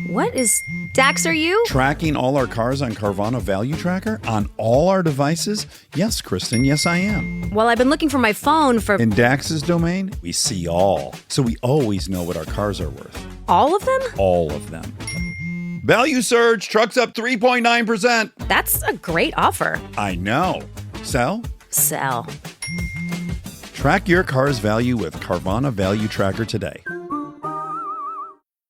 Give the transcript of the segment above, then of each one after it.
What is... Dax, are you? Tracking all our cars on Carvana Value Tracker on all our devices? Yes, Kristen, yes I am. Well, I've been looking for my phone for... In Dax's domain, we see all. So we always know what our cars are worth. All of them? All of them. Value surge, trucks up 3.9%. That's a great offer. I know. Sell? Sell. Track your car's value with Carvana Value Tracker today.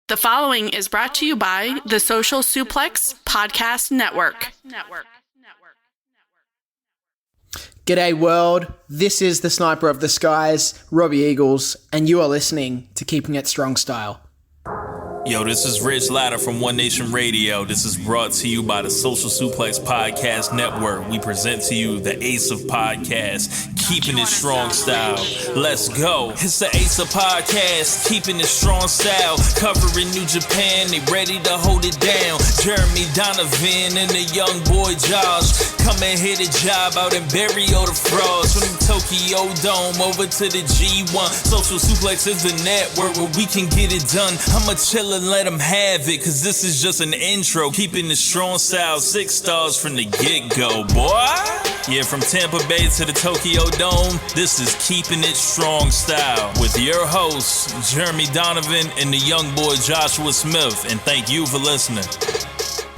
The following is brought to you by the Social Suplex Podcast Network. G'day world, this is the Sniper of the Skies, Robbie Eagles, and you are listening to Keeping It Strong Style. Yo, this is Rich Latta from One Nation Radio. This is brought to you by the Social Suplex Podcast Network. We present to you the Ace of Podcasts, Keeping It Strong Style. Let's go. It's the Ace of Podcasts, Keeping It Strong Style. Covering New Japan, they ready to hold it down. Jeremy Donovan and the young boy Josh. Come and hit a job out in Barrio the Frogs. From the Tokyo Dome over to the G1. Social Suplex is the network where we can get it done. I'ma chill and let them have it, cause this is just an intro. Keeping the strong style, 6 stars from the get-go, boy. Yeah, from Tampa Bay to the Tokyo Dome, this is Keeping It Strong Style with your hosts, Jeremy Donovan and the young boy Joshua Smith. And thank you for listening.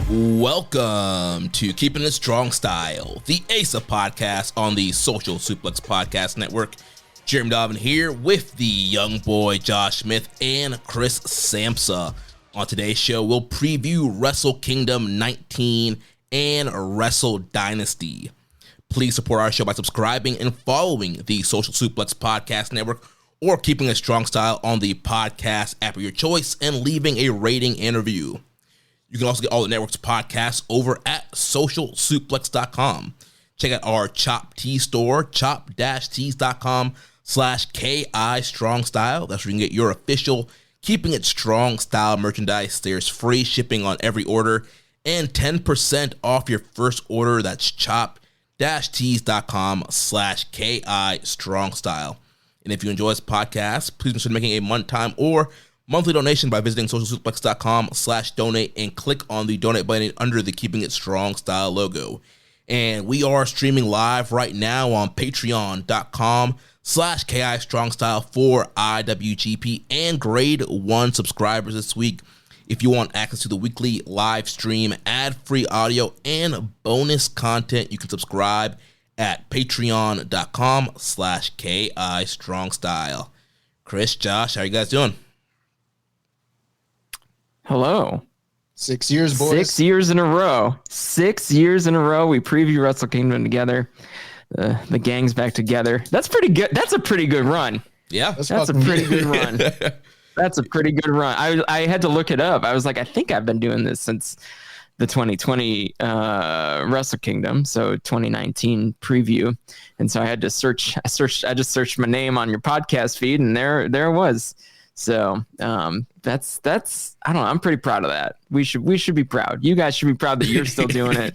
Welcome to Keeping It Strong Style, the Ace of Podcast on the Social Suplex Podcast Network. Jeremy Donovan here with the young boy Josh Smith and Chris Samsa. On today's show, we'll preview Wrestle Kingdom 19 and Wrestle Dynasty. Please support our show by subscribing and following the Social Suplex Podcast Network or Keeping It Strong Style on the podcast app of your choice and leaving a rating and review. You can also get all the network's podcasts over at socialsuplex.com. Check out our Chop Tea store, chop-tees.com/KI Strong Style. That's where you can get your official Keeping It Strong Style merchandise. There's free shipping on every order and 10% off your first order. That's chop-tees.com/KI Strong Style. And if you enjoy this podcast, please consider making a one-time or monthly donation by visiting socialsuplex.com/donate and click on the donate button under the Keeping It Strong Style logo. And we are streaming live right now on patreon.com/KI Strong Style for IWGP and Grade 1 subscribers this week. If you want access to the weekly live stream, ad-free audio, and bonus content, you can subscribe at patreon.com/KI Strong Style. Chris, Josh, how are you guys doing? Hello. 6 years, boys. 6 years in a row. 6 years in a row. We preview Wrestle Kingdom together. The gang's back together. That's pretty good. That's a pretty good run. Yeah. That's a pretty good run. That's a pretty good run. I had to look it up. I was like, I think I've been doing this since the 2020 Wrestle Kingdom, so 2019 preview. And so I had to search. I just searched my name on your podcast feed, and there it was. So that's I don't know. I'm pretty proud of that. We should be proud. You guys should be proud that you're still doing it.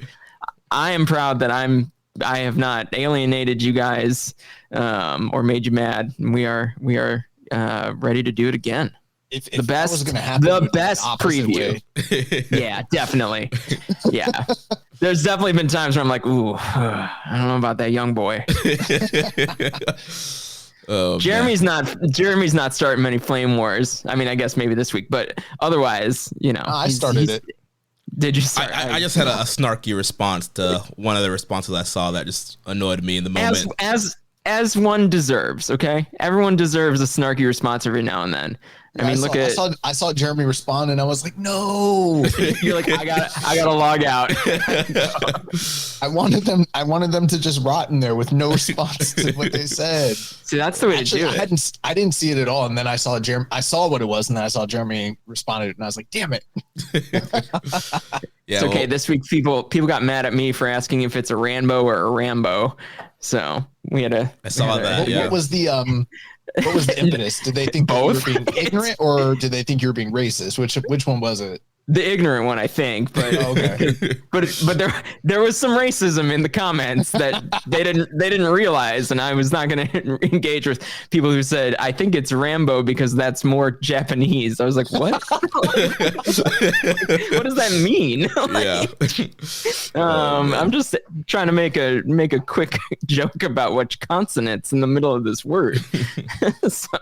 I am proud that I have not alienated you guys or made you mad. We are ready to do it again. If the best was gonna happen, the best preview. Yeah, definitely. Yeah. There's definitely been times where I'm like, ooh, I don't know about that young boy. Oh, Jeremy's not starting many flame wars. I mean, I guess maybe this week, but otherwise, you know. I started it. Did you start? I just had a snarky response to one of the responses I saw that just annoyed me in the moment. As one deserves, okay? Everyone deserves a snarky response every now and then. I saw Jeremy respond, and I was like, no. You're like, I gotta log out. I wanted them to just rot in there with no response to what they said. See, that's the way to do it. I didn't see it at all, and then I saw what it was, and then I saw Jeremy responded, and I was like, damn it. Yeah, it's okay. This week, people got mad at me for asking if it's a Rambo or a Rambo. So we had a. I saw that. What was the impetus? Did they think you were being ignorant, or did they think you were being racist? Which one was it? the ignorant one, I think, but but there was some racism in the comments that they didn't realize, and I was not going to engage with people who said I think it's Rambo because that's more Japanese. I was like, what? What does that mean? I'm just trying to make a quick joke about which consonant's in the middle of this word. So.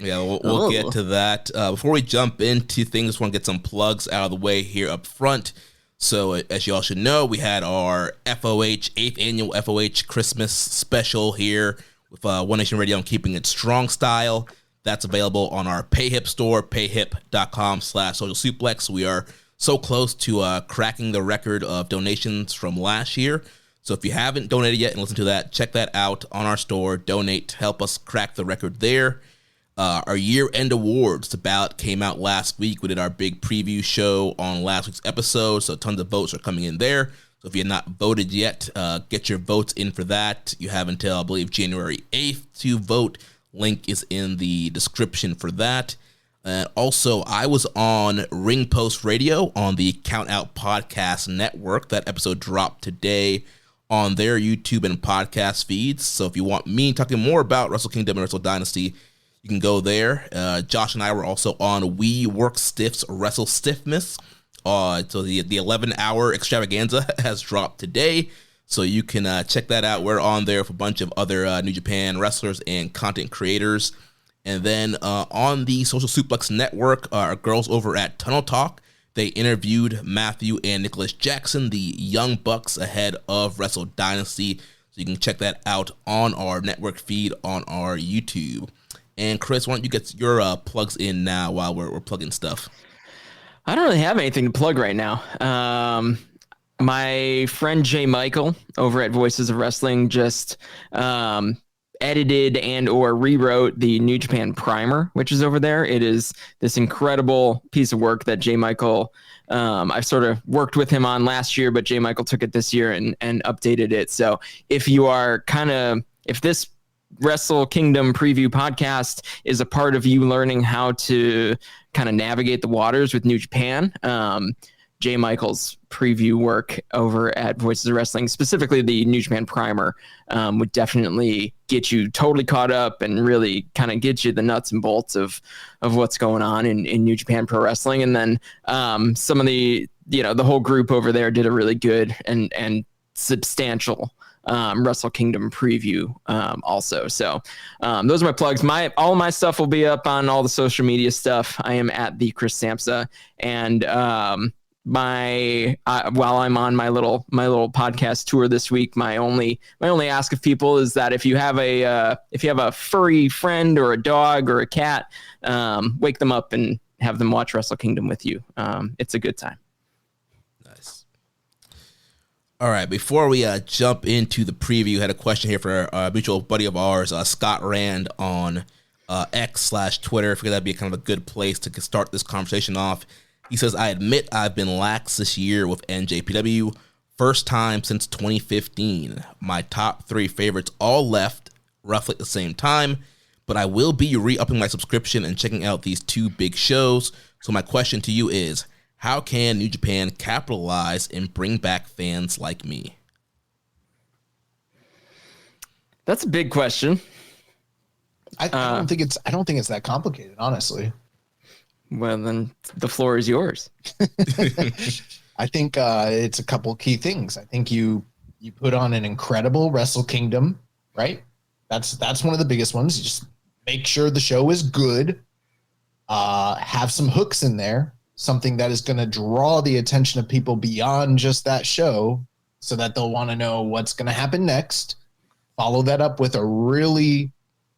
Yeah, we'll get to that. Before we jump into things, want to get some plugs out of the way here up front. So as you all should know, we had our FOH, 8th annual FOH Christmas special here with One Nation Radio and Keeping It Strong Style. That's available on our PayHip store, payhip.com/socialsuplex. We are so close to cracking the record of donations from last year. So if you haven't donated yet and listened to that, check that out on our store. Donate to help us crack the record there. Our year-end awards, the ballot came out last week. We did our big preview show on last week's episode, so tons of votes are coming in there. So if you're not voted yet, get your votes in for that. You have until, I believe, January 8th to vote. Link is in the description for that. Also, I was on Ring Post Radio on the Count Out Podcast Network. That episode dropped today on their YouTube and podcast feeds. So if you want me talking more about Wrestle Kingdom and Wrestle Dynasty, you can go there. Josh and I were also on We Work Stiff's Wrestle Stiffness. So the 11-hour extravaganza has dropped today. So you can check that out. We're on there with a bunch of other New Japan wrestlers and content creators. And then on the Social Suplex Network, our girls over at Tunnel Talk, they interviewed Matthew and Nicholas Jackson, the Young Bucks, ahead of Wrestle Dynasty. So you can check that out on our network feed on our YouTube. And Chris, why don't you get your plugs in now while we're plugging stuff? I don't really have anything to plug right now. My friend Jay Michael over at Voices of Wrestling just edited and or rewrote the New Japan Primer, which is over there. It is this incredible piece of work that Jay Michael, I sort of worked with him on last year, but Jay Michael took it this year and updated it. So if you are if this Wrestle Kingdom preview podcast is a part of you learning how to kind of navigate the waters with New Japan, Jay Michael's preview work over at Voices of Wrestling, specifically the New Japan Primer, would definitely get you totally caught up and really kind of get you the nuts and bolts of what's going on in New Japan Pro Wrestling. And then some of the whole group over there did a really good and substantial Wrestle Kingdom preview also. So those are my plugs. All my stuff will be up on all the social media stuff. I am at the Chris Samsa, and while I'm on my little podcast tour this week, my only ask of people is that if you have a furry friend or a dog or a cat, wake them up and have them watch Wrestle Kingdom with you. It's a good time. Nice. All right, before we jump into the preview, I had a question here for a mutual buddy of ours, Scott Rand on X/Twitter. I figured that'd be kind of a good place to start this conversation off. He says, I admit I've been lax this year with NJPW. First time since 2015. My top 3 favorites all left roughly at the same time, but I will be re-upping my subscription and checking out these 2 big shows. So my question to you is, how can New Japan capitalize and bring back fans like me? That's a big question. I don't think it's that complicated, honestly. Well, then the floor is yours. I think it's a couple key things. I think you put on an incredible Wrestle Kingdom, right? That's one of the biggest ones. You just make sure the show is good. Have some hooks in there, something that is going to draw the attention of people beyond just that show, so that they'll want to know what's going to happen next. Follow that up with a really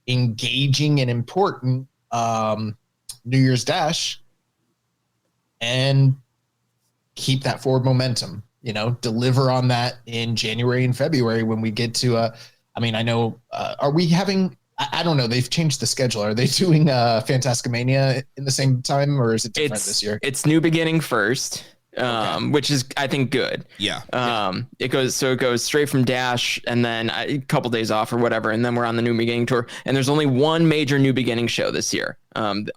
engaging and important New Year's Dash, and keep that forward momentum. Deliver on that in January and February when we get to I know, are we having, I don't know, they've changed the schedule. Are they doing Fantasticmania in the same time, or is it different this year? It's New Beginning first, which is, I think, good. Yeah. It goes straight from Dash and then a couple days off or whatever. And then we're on the New Beginning tour. And there's only one major New Beginning show this year.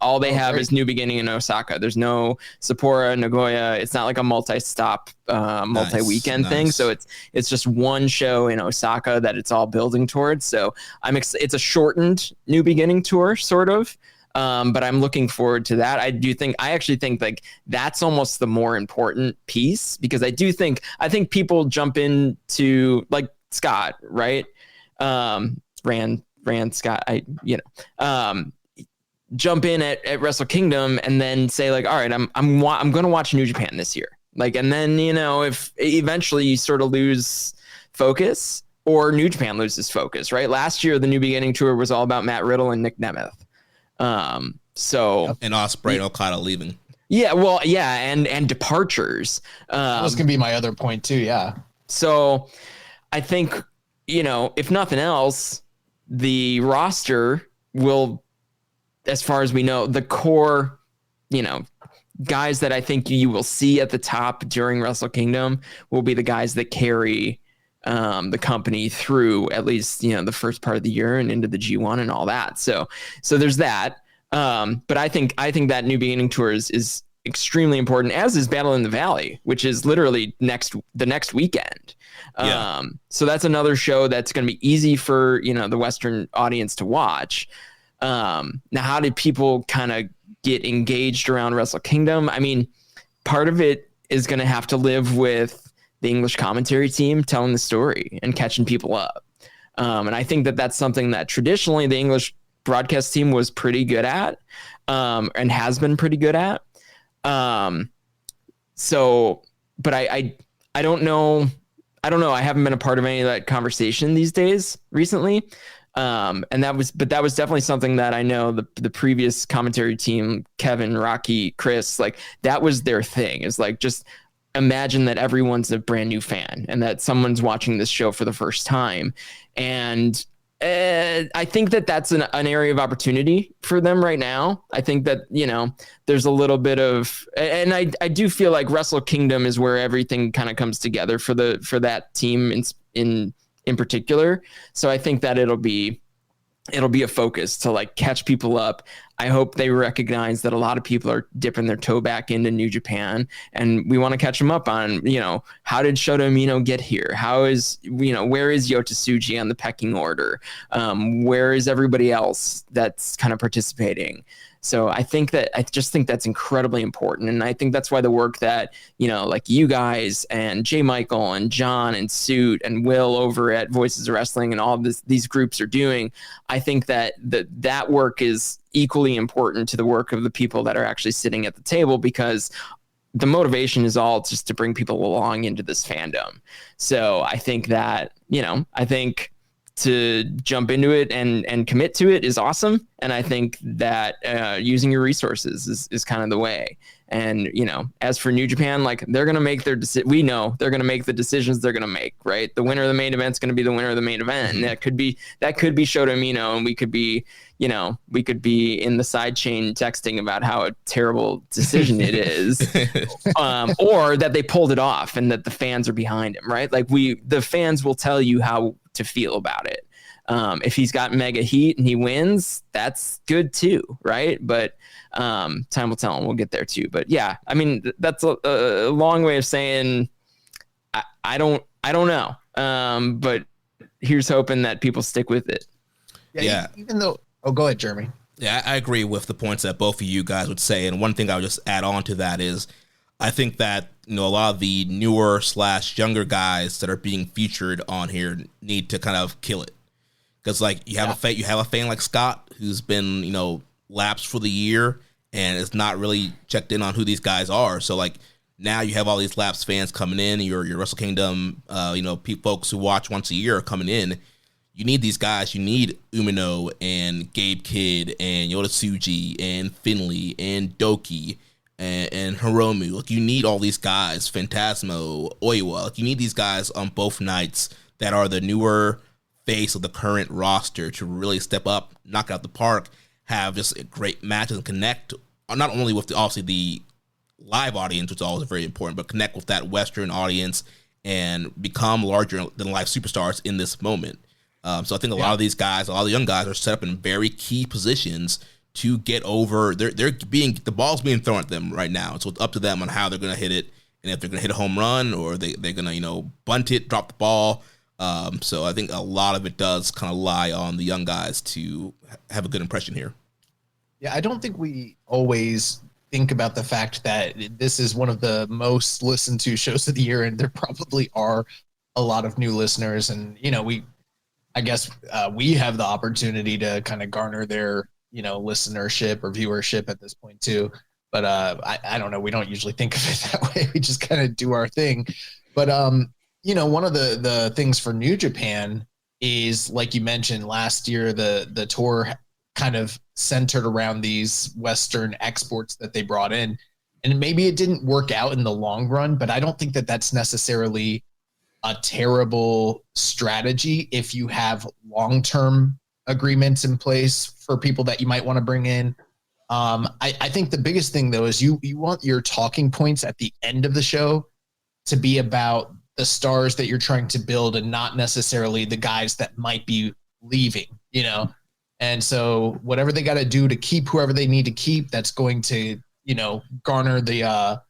All they have is New Beginning in Osaka. There's no Sapporo, Nagoya. It's not like a multi-stop, multi-weekend thing. So it's just one show in Osaka that it's all building towards. So it's a shortened New Beginning tour, sort of. But I'm looking forward to that. I actually think like that's almost the more important piece, because I think people jump into like Scott, right? Rand Scott, jump in at Wrestle Kingdom and then say like, all right, I'm going to watch New Japan this year. Like, and then, if eventually you sort of lose focus or New Japan loses focus, right? Last year, the New Beginning tour was all about Matt Riddle and Nick Nemeth. And Ospreay and Okada leaving. Yeah, well, yeah, and departures. That was gonna be my other point too. Yeah. So I think, if nothing else, the roster will, as far as we know, the core, guys that I think you will see at the top during Wrestle Kingdom will be the guys that carry the company through at least, the first part of the year and into the G1 and all that. So there's that. But I think that New Beginning tour is extremely important, as is Battle in the Valley, which is literally the next weekend. So that's another show that's going to be easy for, the Western audience to watch. Now, how did people kind of get engaged around Wrestle Kingdom? I mean, part of it is going to have to live with the English commentary team telling the story and catching people up. And I think that that's something that traditionally the English broadcast team was pretty good at, and has been pretty good at. But I don't know. I haven't been a part of any of that conversation these days recently. And that was definitely something that I know the previous commentary team, Kevin, Rocky, Chris, like that was their thing, is like, just imagine that everyone's a brand new fan and that someone's watching this show for the first time. And I think that that's an area of opportunity for them right now. I think that, there's a little bit of, and I do feel like Wrestle Kingdom is where everything kind of comes together for that team in particular. So I think that it'll be a focus to like catch people up. I hope they recognize that a lot of people are dipping their toe back into New Japan, and we want to catch them up on, how did Shota Umino get here? How is, where is Yota Tsuji on the pecking order? Where is everybody else that's kind of participating? So I just think that's incredibly important. And I think that's why the work that, like you guys and J. Michael and John and Suit and Will over at Voices of Wrestling and all these groups are doing, I think that that work is equally important to the work of the people that are actually sitting at the table, because the motivation is all just to bring people along into this fandom. So I think that, to jump into it and commit to it is awesome. And I think that using your resources is kind of the way. And, as for New Japan, like they're going to make we know they're going to make the decisions they're going to make, right? The winner of the main event is going to be the winner of the main event. And that could be Shota Umino, and we could be in the side chain texting about how a terrible decision it is, or that they pulled it off and that the fans are behind him, right? Like the fans will tell you how to feel about it. If he's got mega heat and he wins, that's good too, right? But time will tell, and we'll get there too. But yeah, I mean, that's a long way of saying I don't know. But here's hoping that people stick with it. Yeah. Even though, go ahead, Jeremy. Yeah, I agree with the points that both of you guys would say. And one thing I would just add on to that is I think that, a lot of the newer / younger guys that are being featured on here need to kind of kill it. Because like you have a fan like Scott who's been, lapsed for the year and is not really checked in on who these guys are. So like now you have all these lapsed fans coming in, your Wrestle Kingdom, folks who watch once a year are coming in. You need these guys. You need Umino and Gabe Kidd and Yota Tsuji and Finley and Doki and Hiromu. Like you need all these guys, Phantasmo, Oiwa. Like you need these guys on both nights that are the newer face of the current roster to really step up, knock out the park, have just great matches and connect not only with obviously the live audience, which is always very important, but connect with that Western audience and become larger than life superstars in this moment. So I think a lot of these guys, a lot of the young guys, are set up in very key positions to get over. The ball's being thrown at them right now, so it's up to them on how they're going to hit it, and if they're going to hit a home run or they're going to bunt it, drop the ball. So I think a lot of it does kind of lie on the young guys to have a good impression here. Yeah, I don't think we always think about the fact that this is one of the most listened to shows of the year, and there probably are a lot of new listeners. And, I guess we have the opportunity to kind of garner their, listenership or viewership at this point too. But I don't know. We don't usually think of it that way. We just kind of do our thing. But, one of the things for New Japan is, like you mentioned last year, the tour kind of centered around these Western exports that they brought in. And maybe it didn't work out in the long run, but I don't think that that's necessarily a terrible strategy if you have long-term agreements in place for people that you might want to bring in. I think the biggest thing, though, is you want your talking points at the end of the show to be about the stars that you're trying to build and not necessarily the guys that might be leaving, And so whatever they got to do to keep whoever they need to keep, that's going to, garner the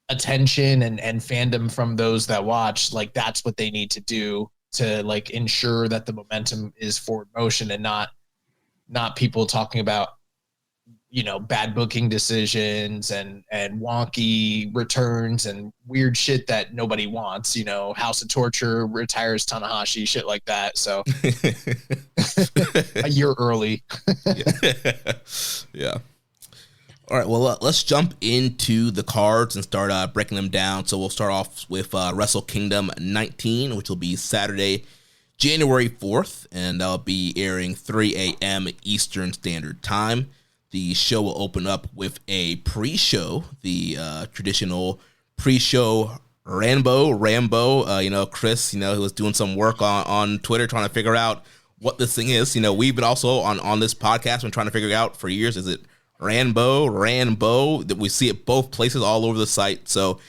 attention and fandom from those that watch. Like, that's what they need to do to ensure that the momentum is forward motion and not people talking about, bad booking decisions and wonky returns and weird shit that nobody wants, House of Torture retires Tanahashi, shit like that. So a year early. Yeah. All right. Well, let's jump into the cards and start breaking them down. So we'll start off with Wrestle Kingdom 19, which will be Saturday, January 4th, and that'll be airing 3 a.m. Eastern Standard Time. The show will open up with a pre-show, the traditional pre-show Rambo. Chris, he was doing some work on Twitter trying to figure out what this thing is. We've been also on this podcast been trying to figure it out for years. Is it Rambo? That we see it both places all over the site. So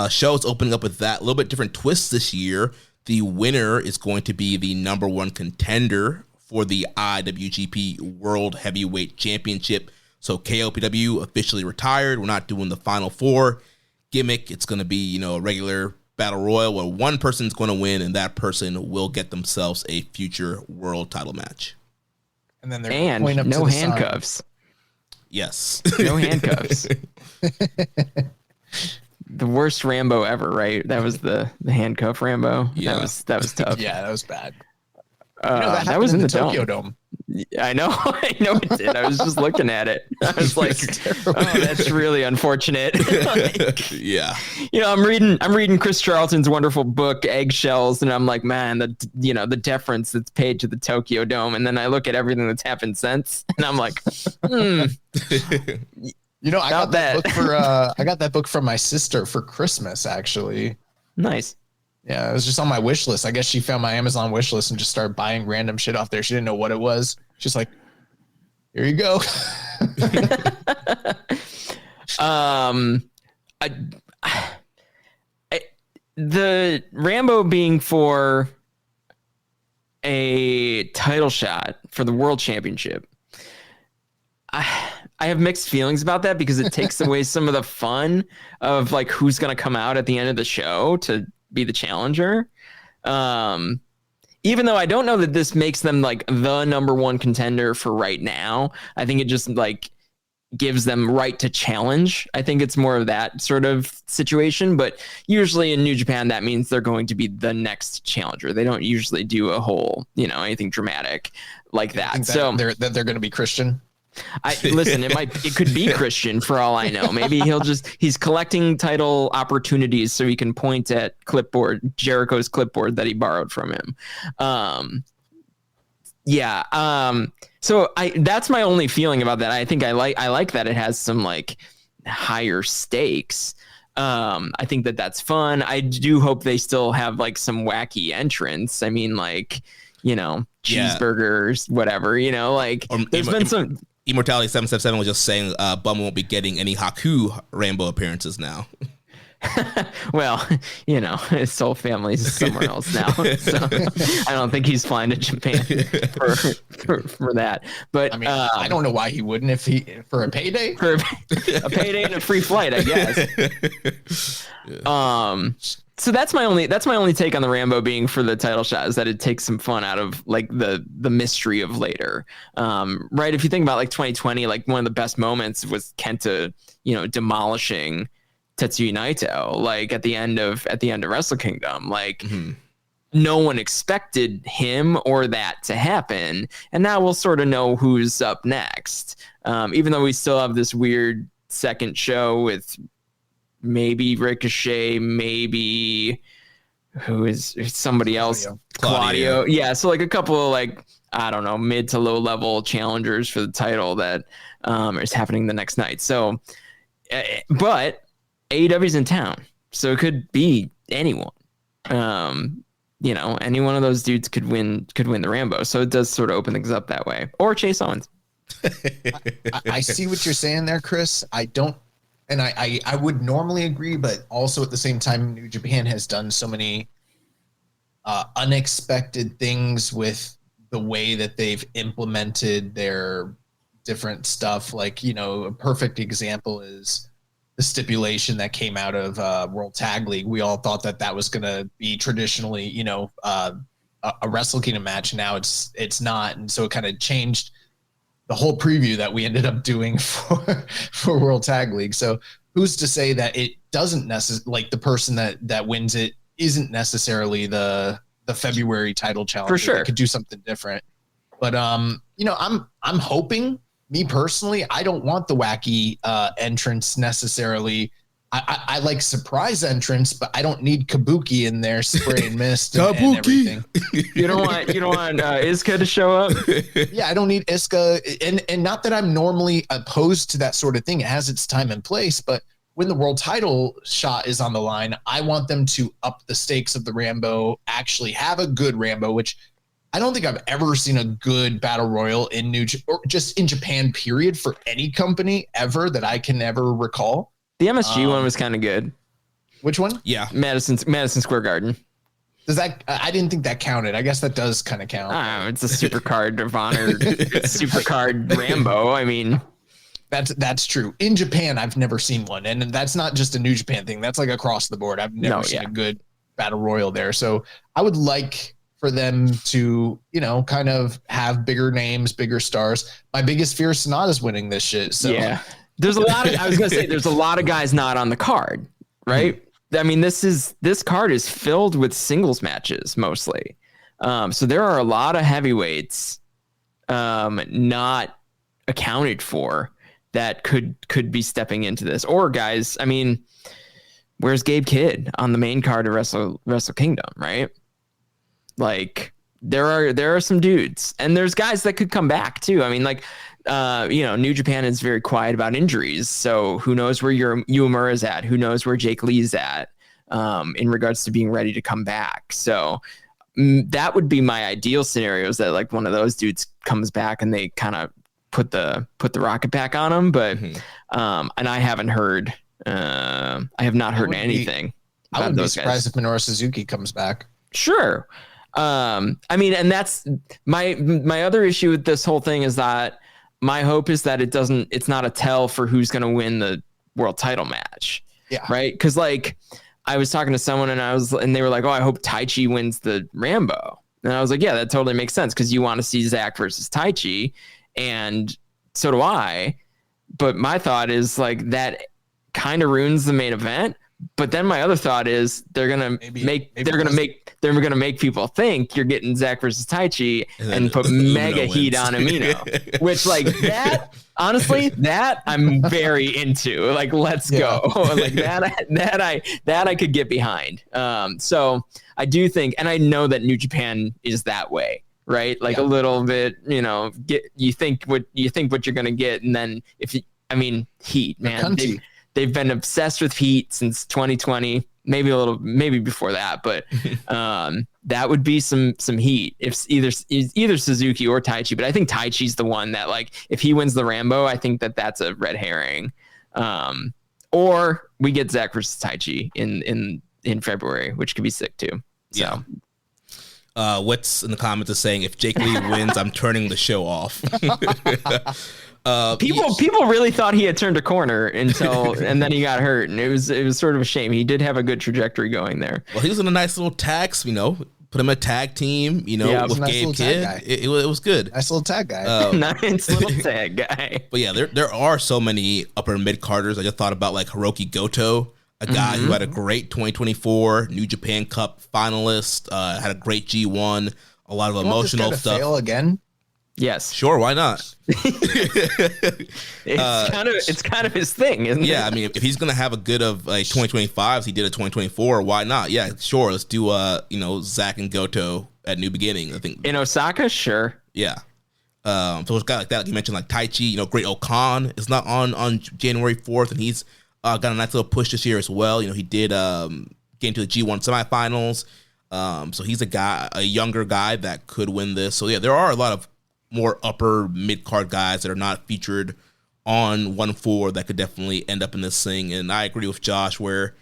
show's opening up with that. A little bit different twist this year. The winner is going to be the number one contender for the IWGP World Heavyweight Championship. So KOPW officially retired. We're not doing the Final Four gimmick. It's going to be, a regular battle royal where one person's going to win, and that person will get themselves a future world title match. And then they're And going up no to the handcuffs. Yes. No handcuffs. The worst Rambo ever, right? That was the handcuff Rambo. Yeah. That was tough. Yeah, that was bad. That was in the Tokyo Dome. Dome. I know it did. I was just looking at it. I was like, "Oh, that's really unfortunate." Yeah. I'm reading Chris Charlton's wonderful book Eggshells, and I'm like, man, the deference that's paid to the Tokyo Dome, and then I look at everything that's happened since, and I'm like, I got that book I got that book from my sister for Christmas, actually. Nice. Yeah, it was just on my wish list. I guess she found my Amazon wish list and just started buying random shit off there. She didn't know what it was. She's like, here you go. The Rambo being for a title shot for the world championship. I have mixed feelings about that because it takes away some of the fun of who's going to come out at the end of the show to be the challenger. Even though I don't know that this makes them the number one contender for right now. I think it just gives them right to challenge. I think it's more of that sort of situation, but usually in New Japan, that means they're going to be the next challenger. They don't usually do a whole, anything dramatic like that. So they're going to be Christian. Listen, it could be Christian for all I know. Maybe he's collecting title opportunities so he can point at Jericho's clipboard that he borrowed from him. So that's my only feeling about that. I think I like that it has some higher stakes. I think that's fun. I do hope they still have some wacky entrants. I mean, cheeseburgers, whatever, there's been some. Immortality 777 was just saying Bum won't be getting any Haku Rambo appearances now. Well, his soul family is somewhere else now, so I don't think he's flying to Japan for that. But I mean, I don't know why he wouldn't for a payday. For a payday and a free flight, I guess. So that's my only take on the Rambo being for the title shot, is that it takes some fun out of like the mystery of later. Right? If you think about like 2020, like one of the best moments was Kenta, demolishing Tetsuya Naito, like at the end of Wrestle Kingdom. Like no one expected him or that to happen, and now we'll sort of know who's up next. Even though we still have this weird second show with maybe Ricochet, maybe who is somebody else, Claudio. Yeah, so like a couple of like, I don't know, mid to low level challengers for the title that is happening the next night. So, but AEW's in town, so it could be anyone. Any one of those dudes could win the Rambo. So it does sort of open things up that way. Or Chase Owens. I see what you're saying there, Chris. I don't, and I would normally agree, but also at the same time, New Japan has done so many unexpected things with the way that they've implemented their different stuff. Like, a perfect example is the stipulation that came out of World Tag League. We all thought that was going to be traditionally, a Wrestle Kingdom match. Now it's not. And so it kind of changed the whole preview that we ended up doing for World Tag League. So who's to say that it doesn't necessarily, like the person that wins it isn't necessarily the February title challenge. For sure. They could do something different. But, I'm hoping, me personally, I don't want the wacky entrance necessirily. I like surprise entrance, but I don't need Kabuki in there spraying mist and everything. You don't want Izuka to show up. Yeah, I don't need Izuka, and not that I'm normally opposed to that sort of thing. It has its time and place, but when the world title shot is on the line, I want them to up the stakes of the Rambo, actually have a good Rambo, which I don't think I've ever seen a good battle royal or just in Japan, period, for any company ever that I can ever recall. The MSG one was kind of good. Which one? Yeah. Madison Square Garden. Does that? I didn't think that counted. I guess that does kind of count. It's a super card of honor. Super card Rambo. I mean, that's true. In Japan, I've never seen one, and that's not just a New Japan thing. That's like across the board. I've never seen a good battle royal there. So I would like for them to, kind of have bigger names, bigger stars. My biggest fear is Sonata's winning this shit. So yeah, there's a lot of, I was going to say, there's a lot of guys not on the card, right? I mean, this card is filled with singles matches mostly. So there are a lot of heavyweights not accounted for that could be stepping into this, or guys. I mean, where's Gabe Kidd on the main card of Wrestle Kingdom, right? Like there are some dudes, and there's guys that could come back too. I mean, like, New Japan is very quiet about injuries. So who knows where Uemura's at? Who knows where Jake Lee's at in regards to being ready to come back? So that would be my ideal scenario, is that like one of those dudes comes back and they kind of put the rocket back on him. But and I haven't heard, I have not heard anything. I would be surprised if Minoru Suzuki comes back. Sure. I mean, and that's my other issue with this whole thing, is that my hope is that it's not a tell for who's going to win the world title match. Yeah. Right. Cause like I was talking to someone and they were like, oh, I hope Taichi wins the Rambo. And I was like, yeah, that totally makes sense. Cause you want to see Zack versus Taichi, and so do I. But my thought is like that kind of ruins the main event. But then my other thought is they're gonna make people think you're getting Zack versus Taichi and put mega heat on Umino, which like that. Honestly, that I'm very into. Like, let's go. Like that I could get behind. So I do think, and I know that New Japan is that way, right? Like a little bit, you think what you're gonna get, and then heat, man. They've been obsessed with heat since 2020, maybe before that, but that would be some heat if either Suzuki or Taichi. But I think Taichi's the one that, like, if he wins the Rambo, I think that's a red herring. Or we get Zach versus Taichi in February, which could be sick too. So. Yeah. What's in the comments is saying, if Jake Lee wins, I'm turning the show off. People really thought he had turned a corner and then he got hurt, and it was sort of a shame. He did have a good trajectory going there. Well, he was in a nice little tags, put him in a tag team, with nice Gabe little Kidd. tag guy. It was good. Nice little tag guy. Nice little tag guy. But yeah, there are so many upper and mid carders. I just thought about like Hiroki Goto, a guy who had a great 2024 New Japan Cup finalist, had a great G1, a lot of emotional stuff. Fail again? Yes. Sure, why not? It's kind of his thing, isn't it? Yeah, I mean, if he's gonna have a good of like 2025s, he did a 2024. Why not? Yeah, sure. Let's do Zach and Goto at New Beginning. I think in Osaka, sure. Yeah. So it's got like that. Like you mentioned, like Taichi. Great Okan is not on January 4th, and he's got a nice little push this year as well. He did get into the G1 semifinals. So he's a younger guy that could win this. So yeah, there are a lot of more upper mid card guys that are not featured on 1-4 that could definitely end up in this thing. And I agree with Josh where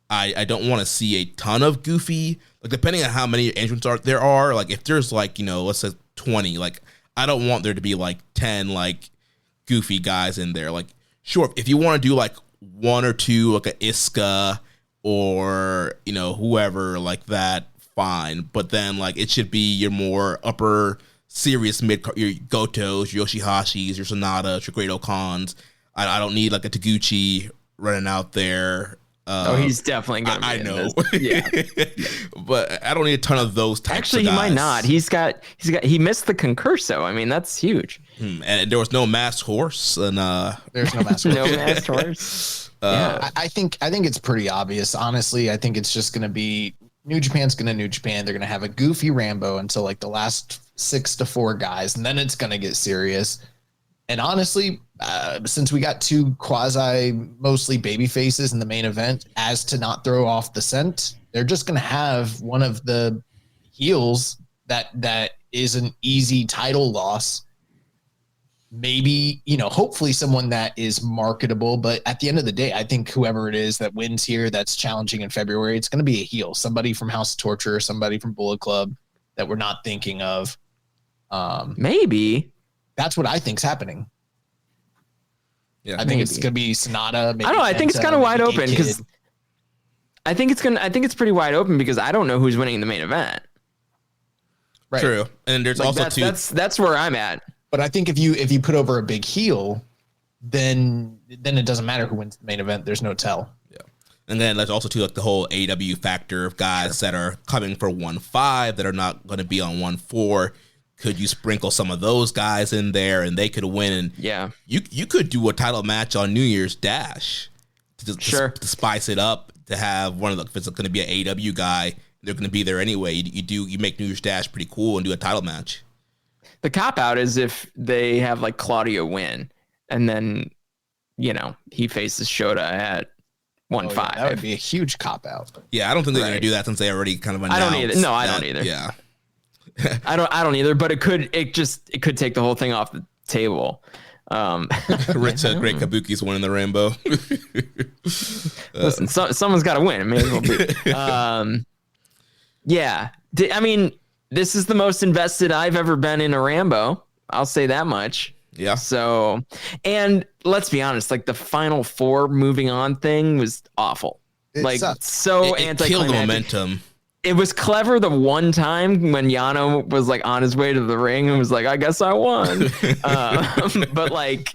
I don't want to see a ton of goofy, like depending on how many entrants there are, like if there's like, let's say 20, like I don't want there to be like 10 like goofy guys in there. Like sure, if you want to do like one or two, like a Iska or, whoever like that, fine. But then like it should be your more upper serious mid, your Gotos, your Yoshihashis, your Sonatas, your Great Okans. I don't need like a Taguchi running out there. He's definitely gonna be I in know. this. Yeah. But I don't need a ton of those types. Actually, of guys. he might not. He missed the concurso. I mean, that's huge. And there was no masked horse, and there's no masked horse. No masked horse. Yeah. I think it's pretty obvious. Honestly, I think it's just gonna be New Japan's gonna New Japan. They're gonna have a goofy Rambo until like the last 6 to 4 guys, and then it's gonna get serious. And honestly, since we got 2 quasi mostly baby faces in the main event, as to not throw off the scent, they're just gonna have one of the heels that is an easy title loss. Maybe, hopefully someone that is marketable, but at the end of the day, I think whoever it is that wins here, that's challenging in February, it's going to be a heel, somebody from House of Torture, somebody from Bullet Club that we're not thinking of. Maybe that's what I think's happening. Yeah, I think it's going to be Sonata. Maybe I don't know. I think it's kind of wide open because I think it's pretty wide open because I don't know who's winning the main event. Right. True. And there's also that's where I'm at. But I think if you put over a big heel, then it doesn't matter who wins the main event. There's no tell. Yeah. And then there's also like the whole AEW factor of guys that are coming for 1-5 that are not going to be on 1-4. Could you sprinkle some of those guys in there and they could win? And yeah, you could do a title match on New Year's Dash to spice it up, to have one of the, if it's going to be an AEW guy, they're going to be there anyway. You make New Year's Dash pretty cool and do a title match. The cop out is if they have like Claudio win and then, he faces Shota at 1-5. Yeah, that would be a huge cop out. Yeah, I don't think they're going to do that since they already kind of announced. I don't either. No, I don't either. Yeah. I don't either, but it could take the whole thing off the table. Great Kabuki's winning the Rambo. Listen, someone's got to win. It may as well be. Yeah. I mean, this is the most invested I've ever been in a Rambo. I'll say that much. Yeah. So, and let's be honest, like the Final 4 moving on thing was awful. It Anticlimactic. Killed the momentum. It was clever the one time when Yano was like on his way to the ring and was like, I guess I won. But like,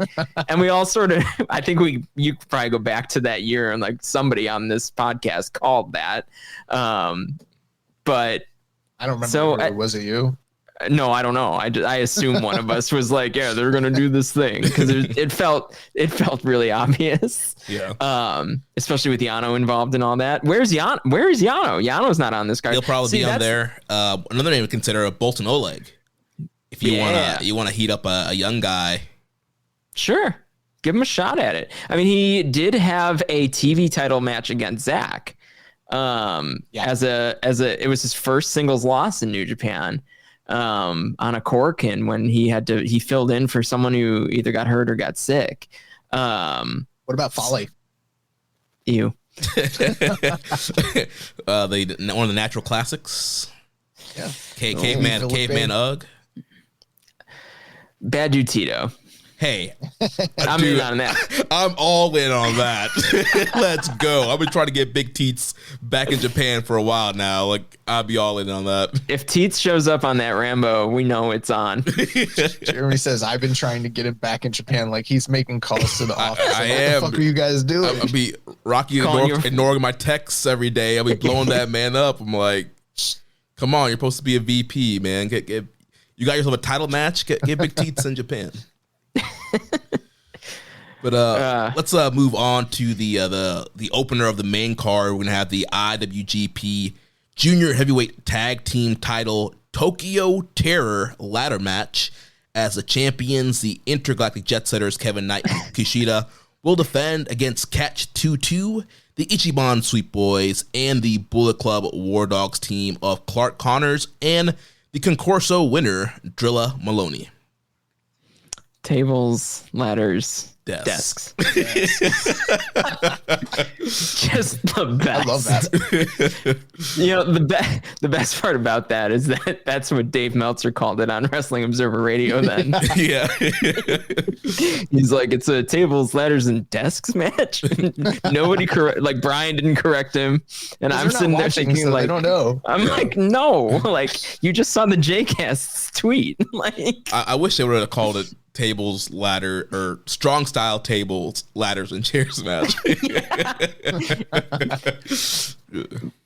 and we all sort of, I think you could probably go back to that year and like somebody on this podcast called that. But I don't remember. Was it you? No, I don't know. I assume one of us was like, yeah, they're going to do this thing because it felt really obvious. Yeah. Especially with Yano involved and all that. Where's Yano? Where is Yano? Yano's not on this card. He'll probably be on there. Another name to consider, Bolton Oleg. If you want to heat up a young guy. Sure. Give him a shot at it. I mean, he did have a TV title match against Zach. as a it was his first singles loss in New Japan, on a Korakuen when he filled in for someone who either got hurt or got sick. What about Fale? Ew. One of the natural classics. Yeah. Caveman Ugg. Bad dude Tito. Hey, I'm in on that. I'm all in on that. Let's go. I've been trying to get Big Teats back in Japan for a while now. Like, I'll be all in on that. If Teats shows up on that Rambo, we know it's on. Jeremy says, I've been trying to get him back in Japan. Like, he's making calls to the office. I am. What the fuck are you guys doing? I'll be Rocky ignoring my texts every day. I'll be blowing that man up. I'm like, come on, you're supposed to be a VP, man. You got yourself a title match? Get Big Teats in Japan. But let's move on to the opener of the main card. We're gonna have the IWGP Junior Heavyweight Tag Team Title Tokyo Terror ladder match, as the champions, the Intergalactic Jet Setters Kevin Knight and Kushida, will defend against Catch 2-2, the Ichiban Sweet Boys, and the Bullet Club War Dogs team of Clark Connors and the Concorso winner Drilla Maloney. Tables, ladders, Desks. Just the best. I love that. You know, the best part about that is that that's what Dave Meltzer called it on Wrestling Observer Radio then. Yeah. He's like, it's a tables, ladders, and desks match. Nobody like Brian didn't correct him. And I'm sitting there thinking, so like, I don't know. I'm like, no, like, you just saw the JCast's tweet. Like, I wish they would have called it tables, ladder, or strong style tables, ladders, and chairs match.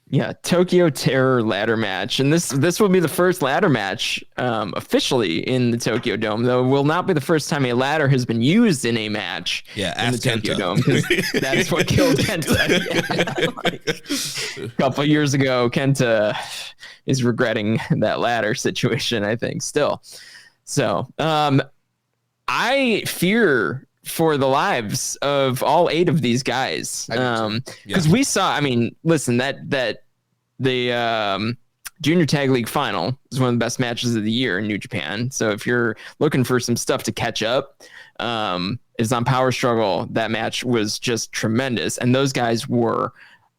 yeah, Tokyo Terror ladder match, and this will be the first ladder match officially in the Tokyo Dome. Though it will not be the first time a ladder has been used in a match. Yeah, in the Tokyo Dome, because that's what killed Kenta. Yeah, a couple years ago, Kenta is regretting that ladder situation, I think, still. So, I fear for the lives of all 8 of these guys. Because we saw, I mean, listen, that the Junior Tag League final is one of the best matches of the year in New Japan. So if you're looking for some stuff to catch up, it's on Power Struggle. That match was just tremendous. And those guys were,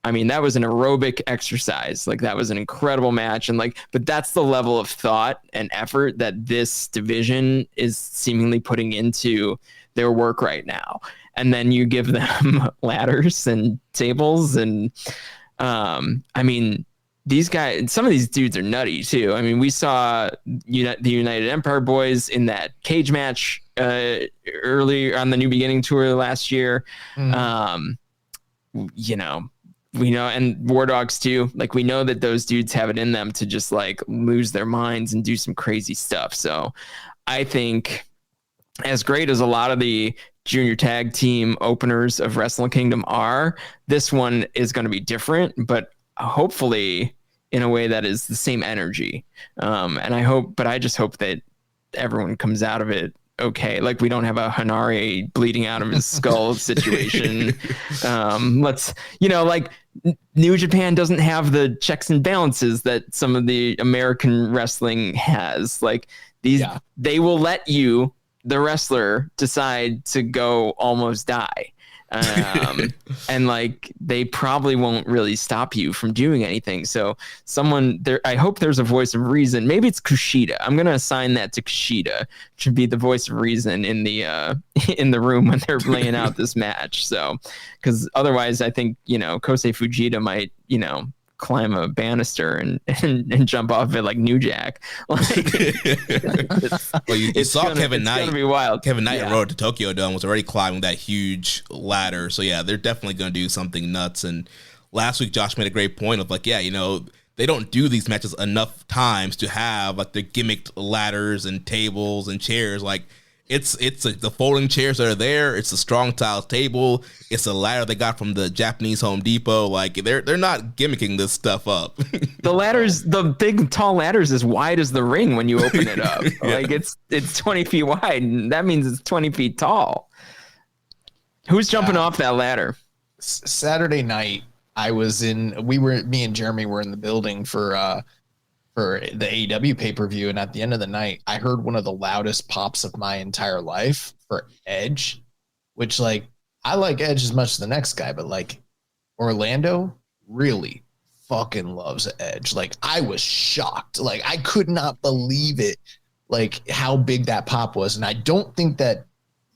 I mean, that was an aerobic exercise. Like, that was an incredible match. And like, but that's the level of thought and effort that this division is seemingly putting into their work right now. And then you give them ladders and tables. And I mean, these guys, some of these dudes are nutty too. I mean, we saw the United Empire boys in that cage match early on the New Beginning tour last year. You know, we know, and War Dogs too. Like, we know that those dudes have it in them to just like lose their minds and do some crazy stuff. So I think, as great as a lot of the junior tag team openers of Wrestle Kingdom are, this one is going to be different, but hopefully in a way that is the same energy. And I just hope that everyone comes out of it okay. Like, we don't have a Hanare bleeding out of his skull situation. Let's, you know, like, New Japan doesn't have the checks and balances that some of the American wrestling has. Like, they will let you, the wrestler, decide to go almost die. And like, they probably won't really stop you from doing anything. So someone there, I hope there's a voice of reason. Maybe it's Kushida. I'm going to assign that to Kushida to be the voice of reason in the room when they're laying out this match. So, cause otherwise I think, you know, Kosei Fujita might, you know, climb a banister and jump off it like New Jack. Like, well, you saw Kevin Knight. It's gonna be wild. Kevin Knight Road to Tokyo Dome was already climbing that huge ladder. So yeah, they're definitely going to do something nuts. And last week, Josh made a great point of like, yeah, you know, they don't do these matches enough times to have like the gimmicked ladders and tables and chairs. Like, it's the folding chairs that are there. It's a strong style table. It's a ladder they got from the Japanese Home Depot. Like, they're not gimmicking this stuff up. The ladders, the big tall ladders, as wide as the ring when you open it up. Yeah. Like, it's 20 feet wide, and that means it's 20 feet tall. Who's jumping off that ladder? Saturday night, me and Jeremy were in the building for the AEW pay-per-view, and at the end of the night, I heard one of the loudest pops of my entire life for Edge, which, like, I like Edge as much as the next guy, but like Orlando really fucking loves Edge. Like, I was shocked. Like, I could not believe it, like how big that pop was. And I don't think that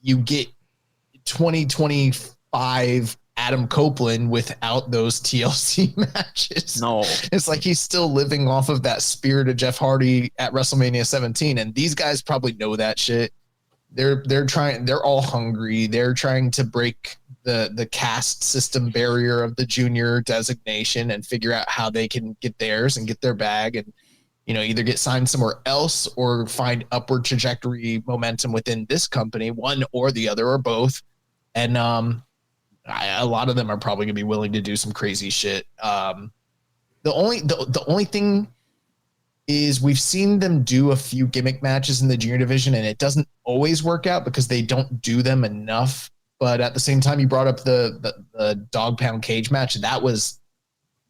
you get 2025 Adam Copeland without those TLC matches. No, it's like he's still living off of that spirit of Jeff Hardy at WrestleMania 17. And these guys probably know that shit. They're all hungry. They're trying to break the caste system barrier of the junior designation and figure out how they can get theirs and get their bag and, you know, either get signed somewhere else or find upward trajectory momentum within this company, one or the other or both. And, a lot of them are probably gonna be willing to do some crazy shit. The only thing is we've seen them do a few gimmick matches in the junior division, and it doesn't always work out because they don't do them enough. But at the same time, you brought up the dog pound cage match. That was